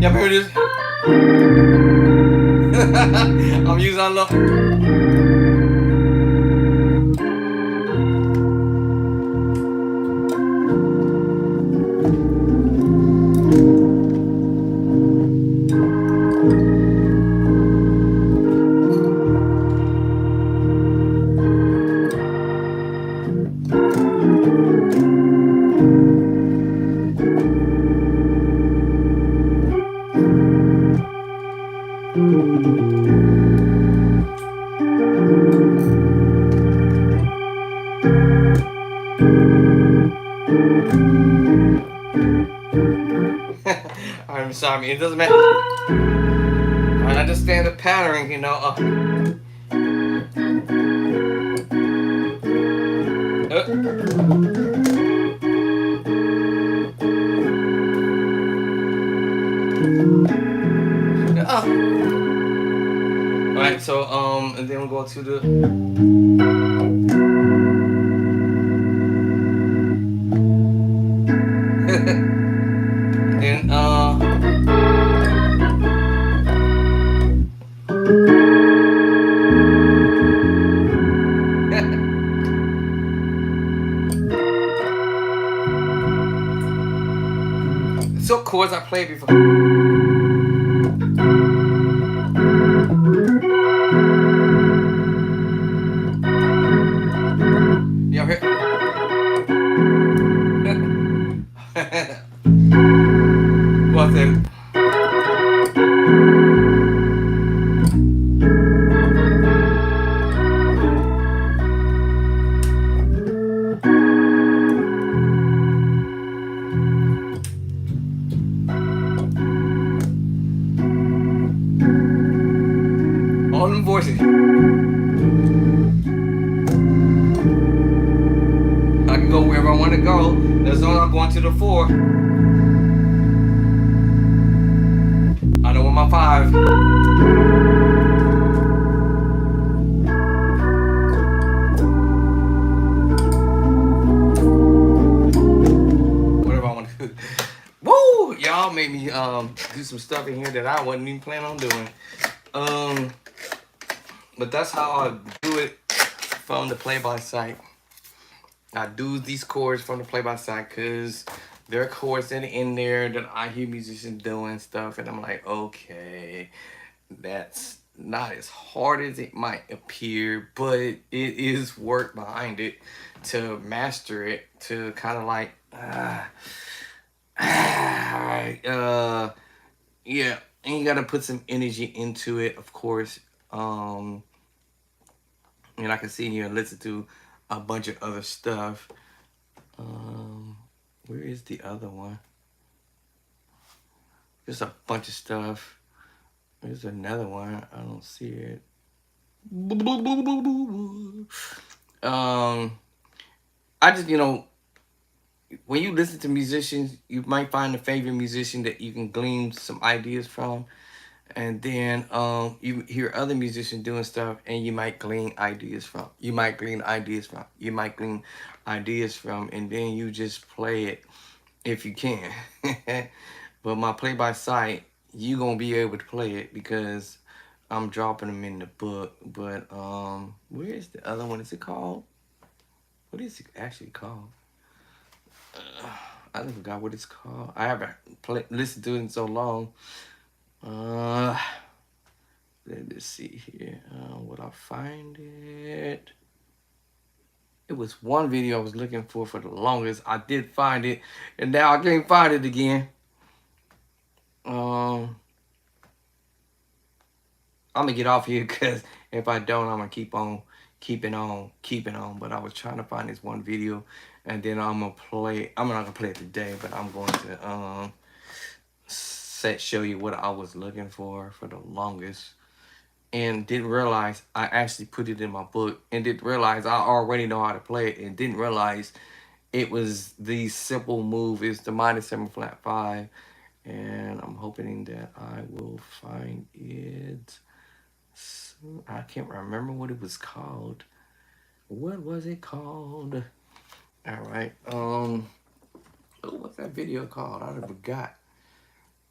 Yep, here it is. I'm using unlock. beside me. It doesn't matter. I understand the pattern, you know. Alright, so and then we'll go to the then so chords I played before. Y'all hear? What's that? All them voices. I can go wherever I want to go. As long as I'm going to the 4. I know where my 5. Whatever I want to do. Woo! Y'all made me do some stuff in here that I wasn't even planning on doing. But that's how I do it from the play-by-sight. I do these chords from the play-by-sight because there are chords that are in there that I hear musicians doing stuff, and I'm like, okay, that's not as hard as it might appear, but it is work behind it to master it, to kind of like, yeah, and you gotta put some energy into it, of course. And I can see you and listen to a bunch of other stuff. Where is the other one? There's a bunch of stuff. There's another one. I don't see it. I just, you know, when you listen to musicians, you might find a favorite musician that you can glean some ideas from. And then you hear other musicians doing stuff, and you might glean ideas from. You might glean ideas from. You might glean ideas from, and then you just play it if you can. But my play-by-sight, you gonna be able to play it because I'm dropping them in the book. But where is the other one? Is it called? What is it actually called? I forgot what it's called. I haven't listened to it in so long. Let's see here. Would I find it? It was one video I was looking for the longest. I did find it, and now I can't find it again. I'm gonna get off here because if I don't, I'm gonna keep on keeping on. But I was trying to find this one video, and then I'm gonna play. I'm not gonna play it today, but I'm going to show you what I was looking for the longest, and didn't realize I actually put it in my book, and didn't realize I already know how to play it, and didn't realize it was the simple move. It's the minor 7 flat 5, and I'm hoping that I will find it. I can't remember what it was called. What was it called? All right. What's that video called? I forgot.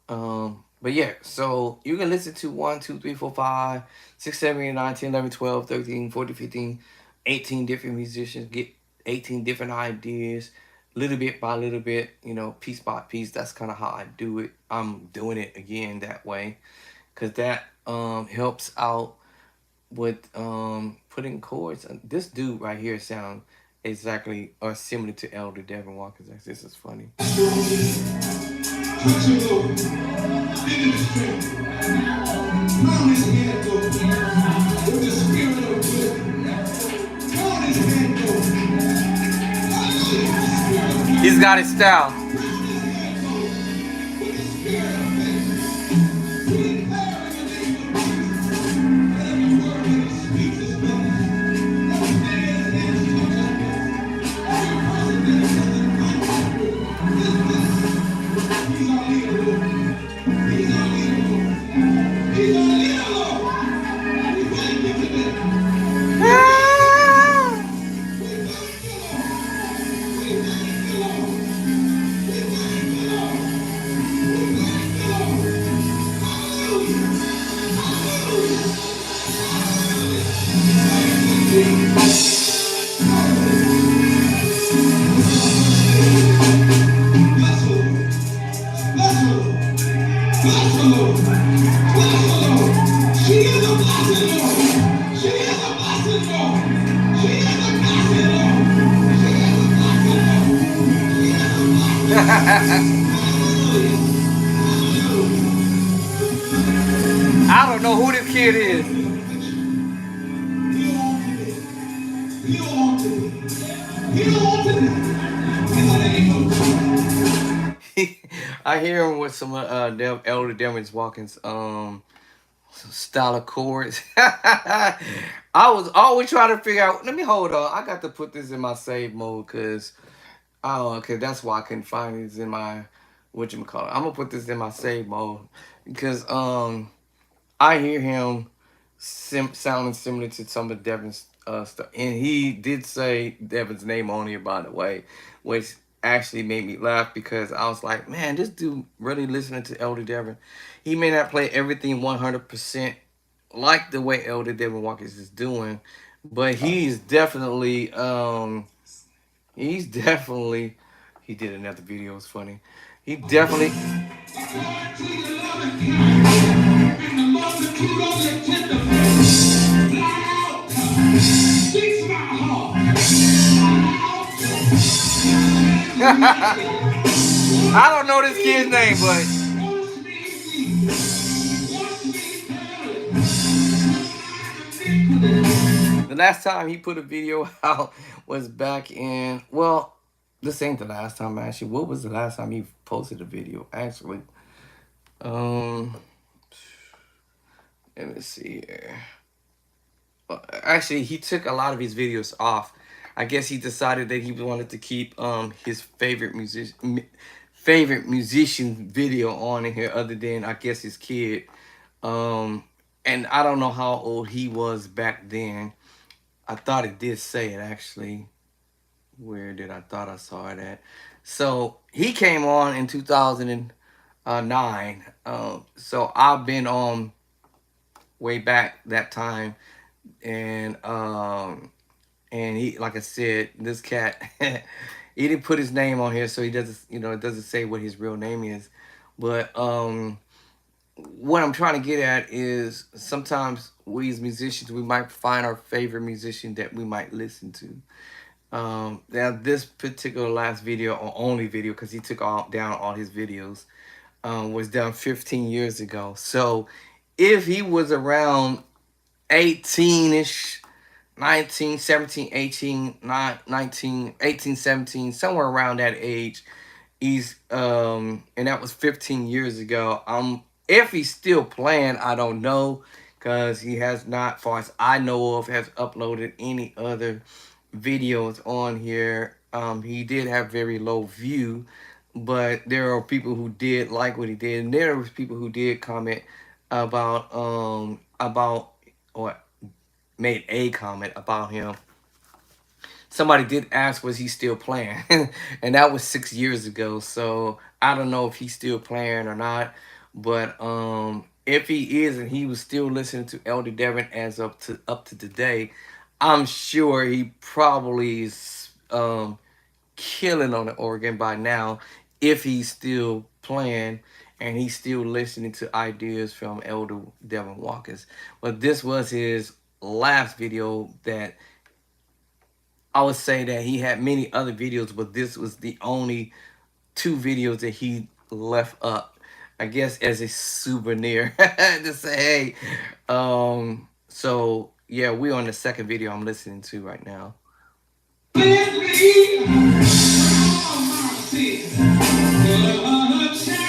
But yeah, so you can listen to 1, 2, 3, 4, 5, 6, 7, 8, 9, 10, 11, 12, 13, 14, 15, 18 different musicians, get 18 different ideas, little bit by little bit, you know, piece by piece. That's kind of how I do it. I'm doing it again that way because that helps out with putting chords. This dude right here sound exactly or similar to Elder Devin Walker. This is funny. He's got his style. Bless the Lord. Bless the Lord. She is a blessing, Lord. She is a blessing, Lord. She is a blessing, Lord. She is a blessing, Lord. She is a blessing. Hallelujah. I don't know who this kid is. You want it. You want it. You want it. In the name of Jesus. I hear him with some Elder Demons Walking's style of chords. I was always trying to figure out. Let me hold on. I got to put this in my save mode because that's why I couldn't find it. It's in my whatchamacallit. I'm gonna put this in my save mode because I hear him sounding similar to some of Devin's stuff, and he did say Devin's name on here, by the way, which actually made me laugh because I was like, man, this dude really listening to Elder Devin. He may not play everything 100% like the way Elder Devin Walkers is doing, but he's definitely he did another video. It was funny. He definitely According to your loving kindness and the multitude of your tender mercies, speaks my heart. I don't know this kid's name, but Wash me clean. Wash me thoroughly. the last time he put a video out was back in, well, this ain't the last time actually. What was the last time he posted a video actually? Um, Let me see here. Actually, he took a lot of his videos off. I guess he decided that he wanted to keep his favorite musician video on in here, other than I guess his kid. And I don't know how old he was back then. I thought it did say it actually. Where did I thought I saw it at? So he came on in 2009. So I've been on way back that time, and he, like I said, this cat he didn't put his name on here, so he doesn't, it doesn't say what his real name is. But what I'm trying to get at is sometimes we as musicians, we might find our favorite musician that we might listen to. Now this particular last video, or only video, because he took down all his videos, was done 15 years ago. So if he was around 18-ish, 19, 17, 18, 19, 18, 17, somewhere around that age, he's and that was 15 years ago. If he's still playing, I don't know, because he has not, far as I know of, has uploaded any other videos on here. He did have very low view, but there are people who did like what he did, and there was people who did comment about or made a comment about him. Somebody did ask, was he still playing? And that was 6 years ago, so I don't know if he's still playing or not. But if he is and he was still listening to Elder Devin as up to today, I'm sure he probably is killing on the organ by now, if he's still playing and he's still listening to ideas from Elder Devin Walkers. But this was his last video. That I would say that he had many other videos, but this was the only 2 videos that he left up, I guess, as a souvenir to say, hey. So yeah, we're on the second video I'm listening to right now. Cleanse me from all my sins.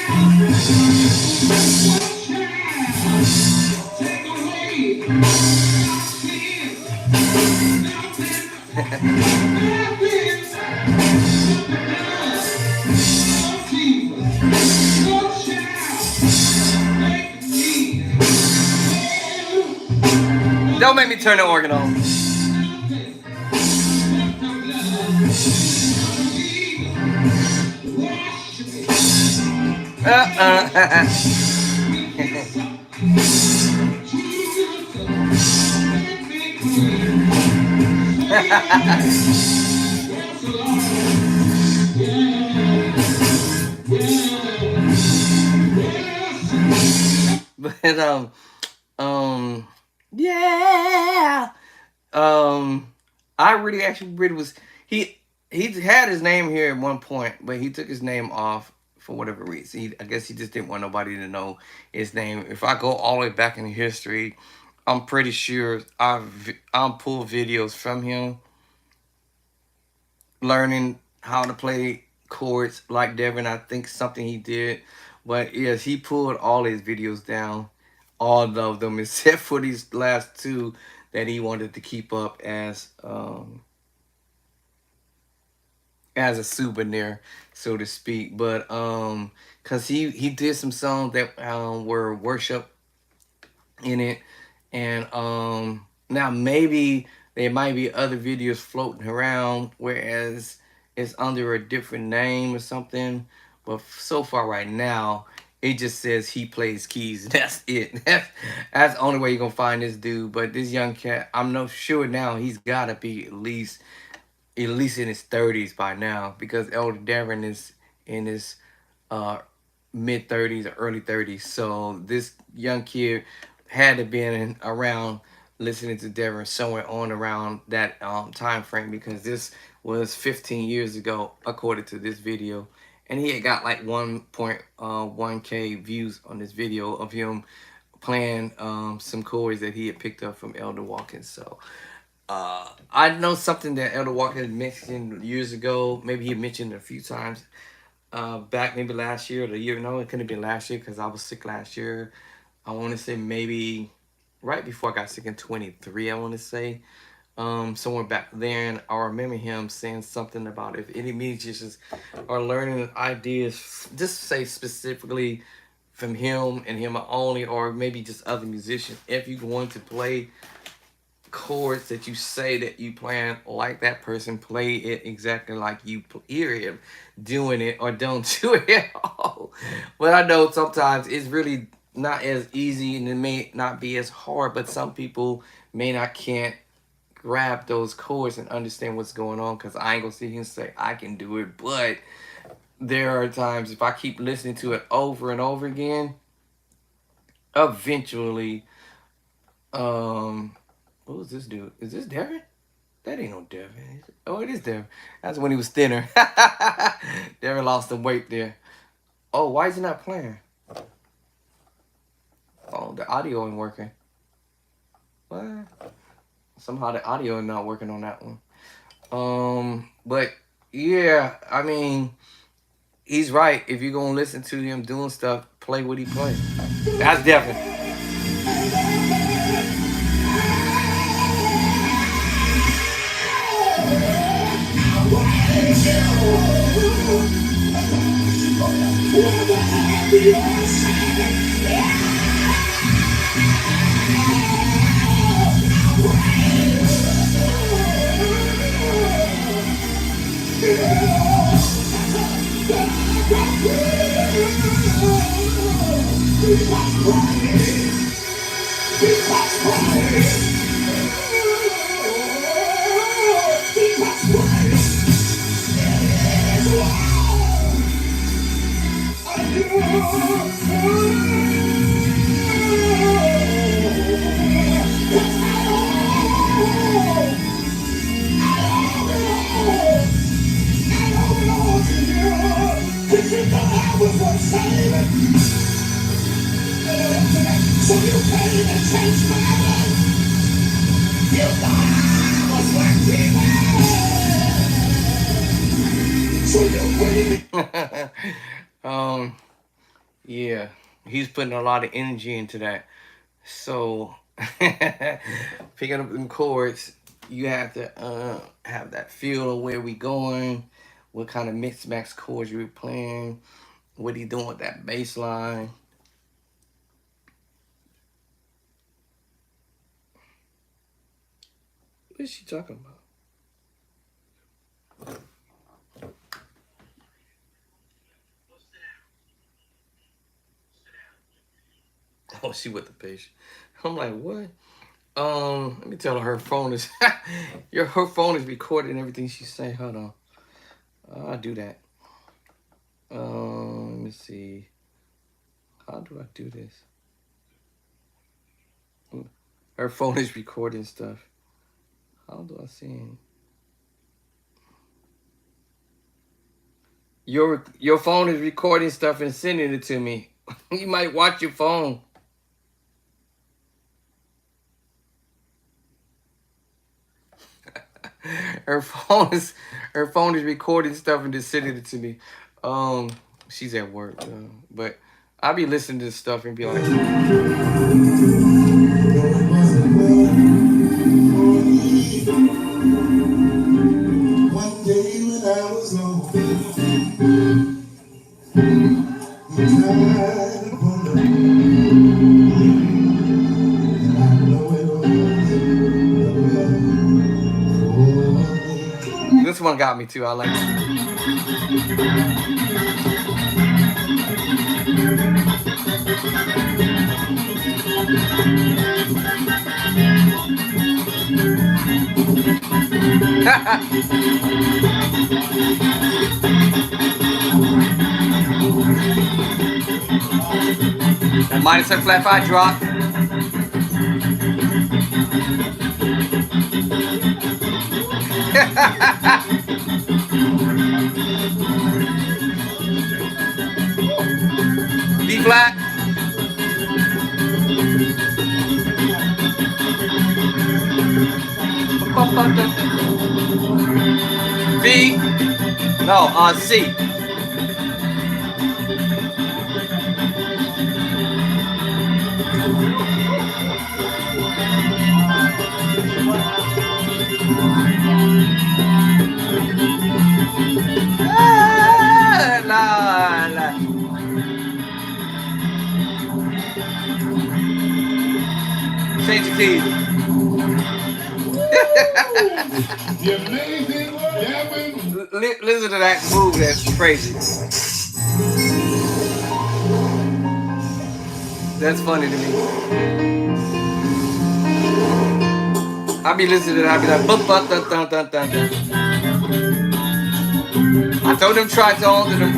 Take away my sins. Don't make me turn the organ on. But um, yeah. I really actually really was he had his name here at one point, but he took his name off for whatever reason. I guess he just didn't want nobody to know his name. If I go all the way back in history, I'm pretty sure I'll pull videos from him learning how to play chords like Devin. I think something he did, but yes, he pulled all his videos down, all of them except for these last two that he wanted to keep up as a souvenir, so to speak. But cause he did some songs that were worship in it, and now maybe there might be other videos floating around, whereas it's under a different name or something. But so far right now, it just says he plays keys. That's it. That's the only way you're gonna find this dude. But this young cat, I'm not sure now. He's gotta be at least in his 30s by now, because Elder Darren is in his uh, mid 30s or early 30s. So this young kid had to been around listening to Darren somewhere on around that time frame, because this was 15 years ago according to this video, and he had got like 1.1k views on this video of him playing some chords that he had picked up from Elder Watkins. So I know something that Elder Walker had mentioned years ago. Maybe he mentioned it a few times back, maybe last year or the year. No, it couldn't have been last year because I was sick last year. I want to say maybe right before I got sick in 23. I want to say somewhere back then. I remember him saying something about if any musicians are learning ideas, just say specifically from him and him only, or maybe just other musicians. If you want to play chords that you say that you plan like that person, play it exactly like you hear him doing it, or don't do it at all. But I know sometimes it's really not as easy, and it may not be as hard, but some people may not can't grab those chords and understand what's going on, because I ain't gonna sit here and say I can do it. But there are times if I keep listening to it over and over again, eventually what was this dude? Is this Devin? That ain't no Devin. Oh, it is Devin. That's when he was thinner. Devin lost some weight there. Oh, why is he not playing? Oh, the audio ain't working. What? Somehow the audio is not working on that one. But yeah, I mean, he's right. If you're gonna listen to him doing stuff, play what he plays. That's Devin. So you came and changed my life. You thought I was worth it. So you came. Yeah, he's putting a lot of energy into that. So picking up them chords, you have to have that feel of where we going, what kind of mix max chords you're playing, what he doing with that bass line. What is she talking about? Oh, she with the patient. I'm like, what? Let me tell her phone is her phone is recording everything she say. Hold on. I'll do that. Let me see. How do I do this? Her phone is recording stuff. How do I see him? Your phone is recording stuff and sending it to me. You might watch your phone. Her phone is recording stuff and just sending it to me. She's at work, but I'll be listening to this stuff and be like, One day when I was low, he tried upon the and I know it was the love. this one got me too. I like it. That minus a flat 5 drop. B flat. B. No, C. La. Change the key. The amazing Gavin. Listen to that move. That's crazy. That's funny to me. I'll be listening to that. I'll be like, bum, bum, dun, dun, dun, dun, dun. I told them tritones and them.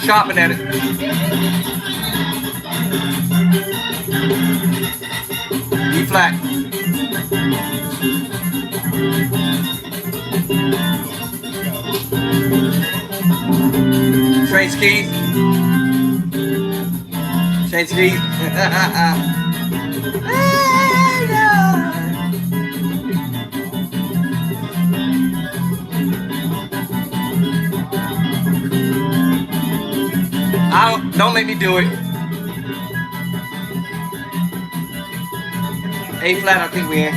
Chopping at it. E flat. Change keys. Change keys. Don't make me do it. A flat, I think we in.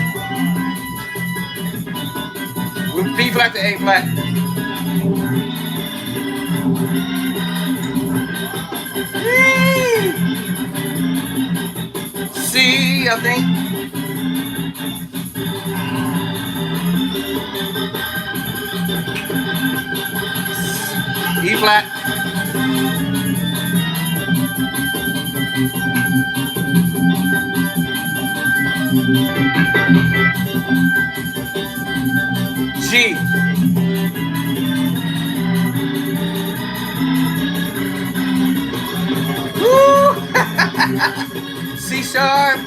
With B flat to A flat. C, I think. E flat. G. Woo! C sharp.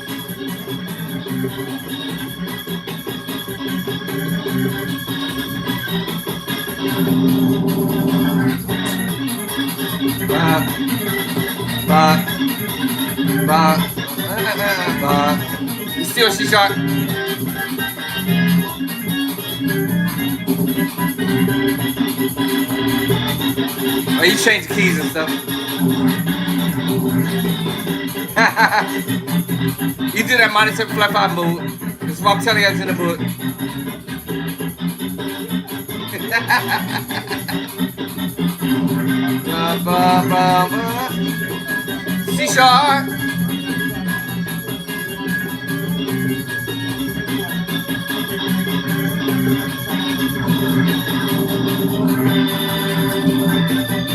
You still C sharp. Oh, you change the keys and stuff. You do that minus 7 flat 5 move. That's what I'm telling you, it's in the book. C sharp.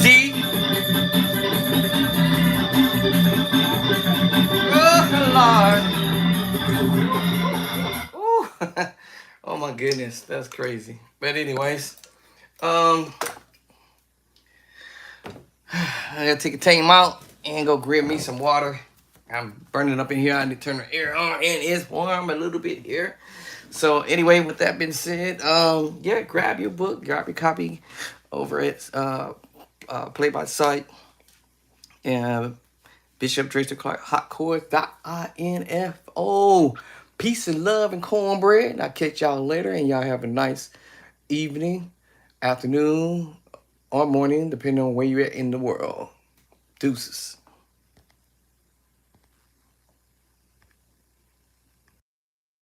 D. Oh Lord. Ooh. Oh my goodness, that's crazy. But anyways, I gotta take a time out and go grab me some water. I'm burning up in here. I need to turn the air on, and it's warm a little bit here. So anyway, with that being said, yeah, grab your book, grab your copy over at Play by Sight and Bishop Tracy Clark HotCore.info. Peace and love and cornbread. And I'll catch y'all later, and y'all have a nice evening, afternoon, or morning, depending on where you're at in the world. Deuces.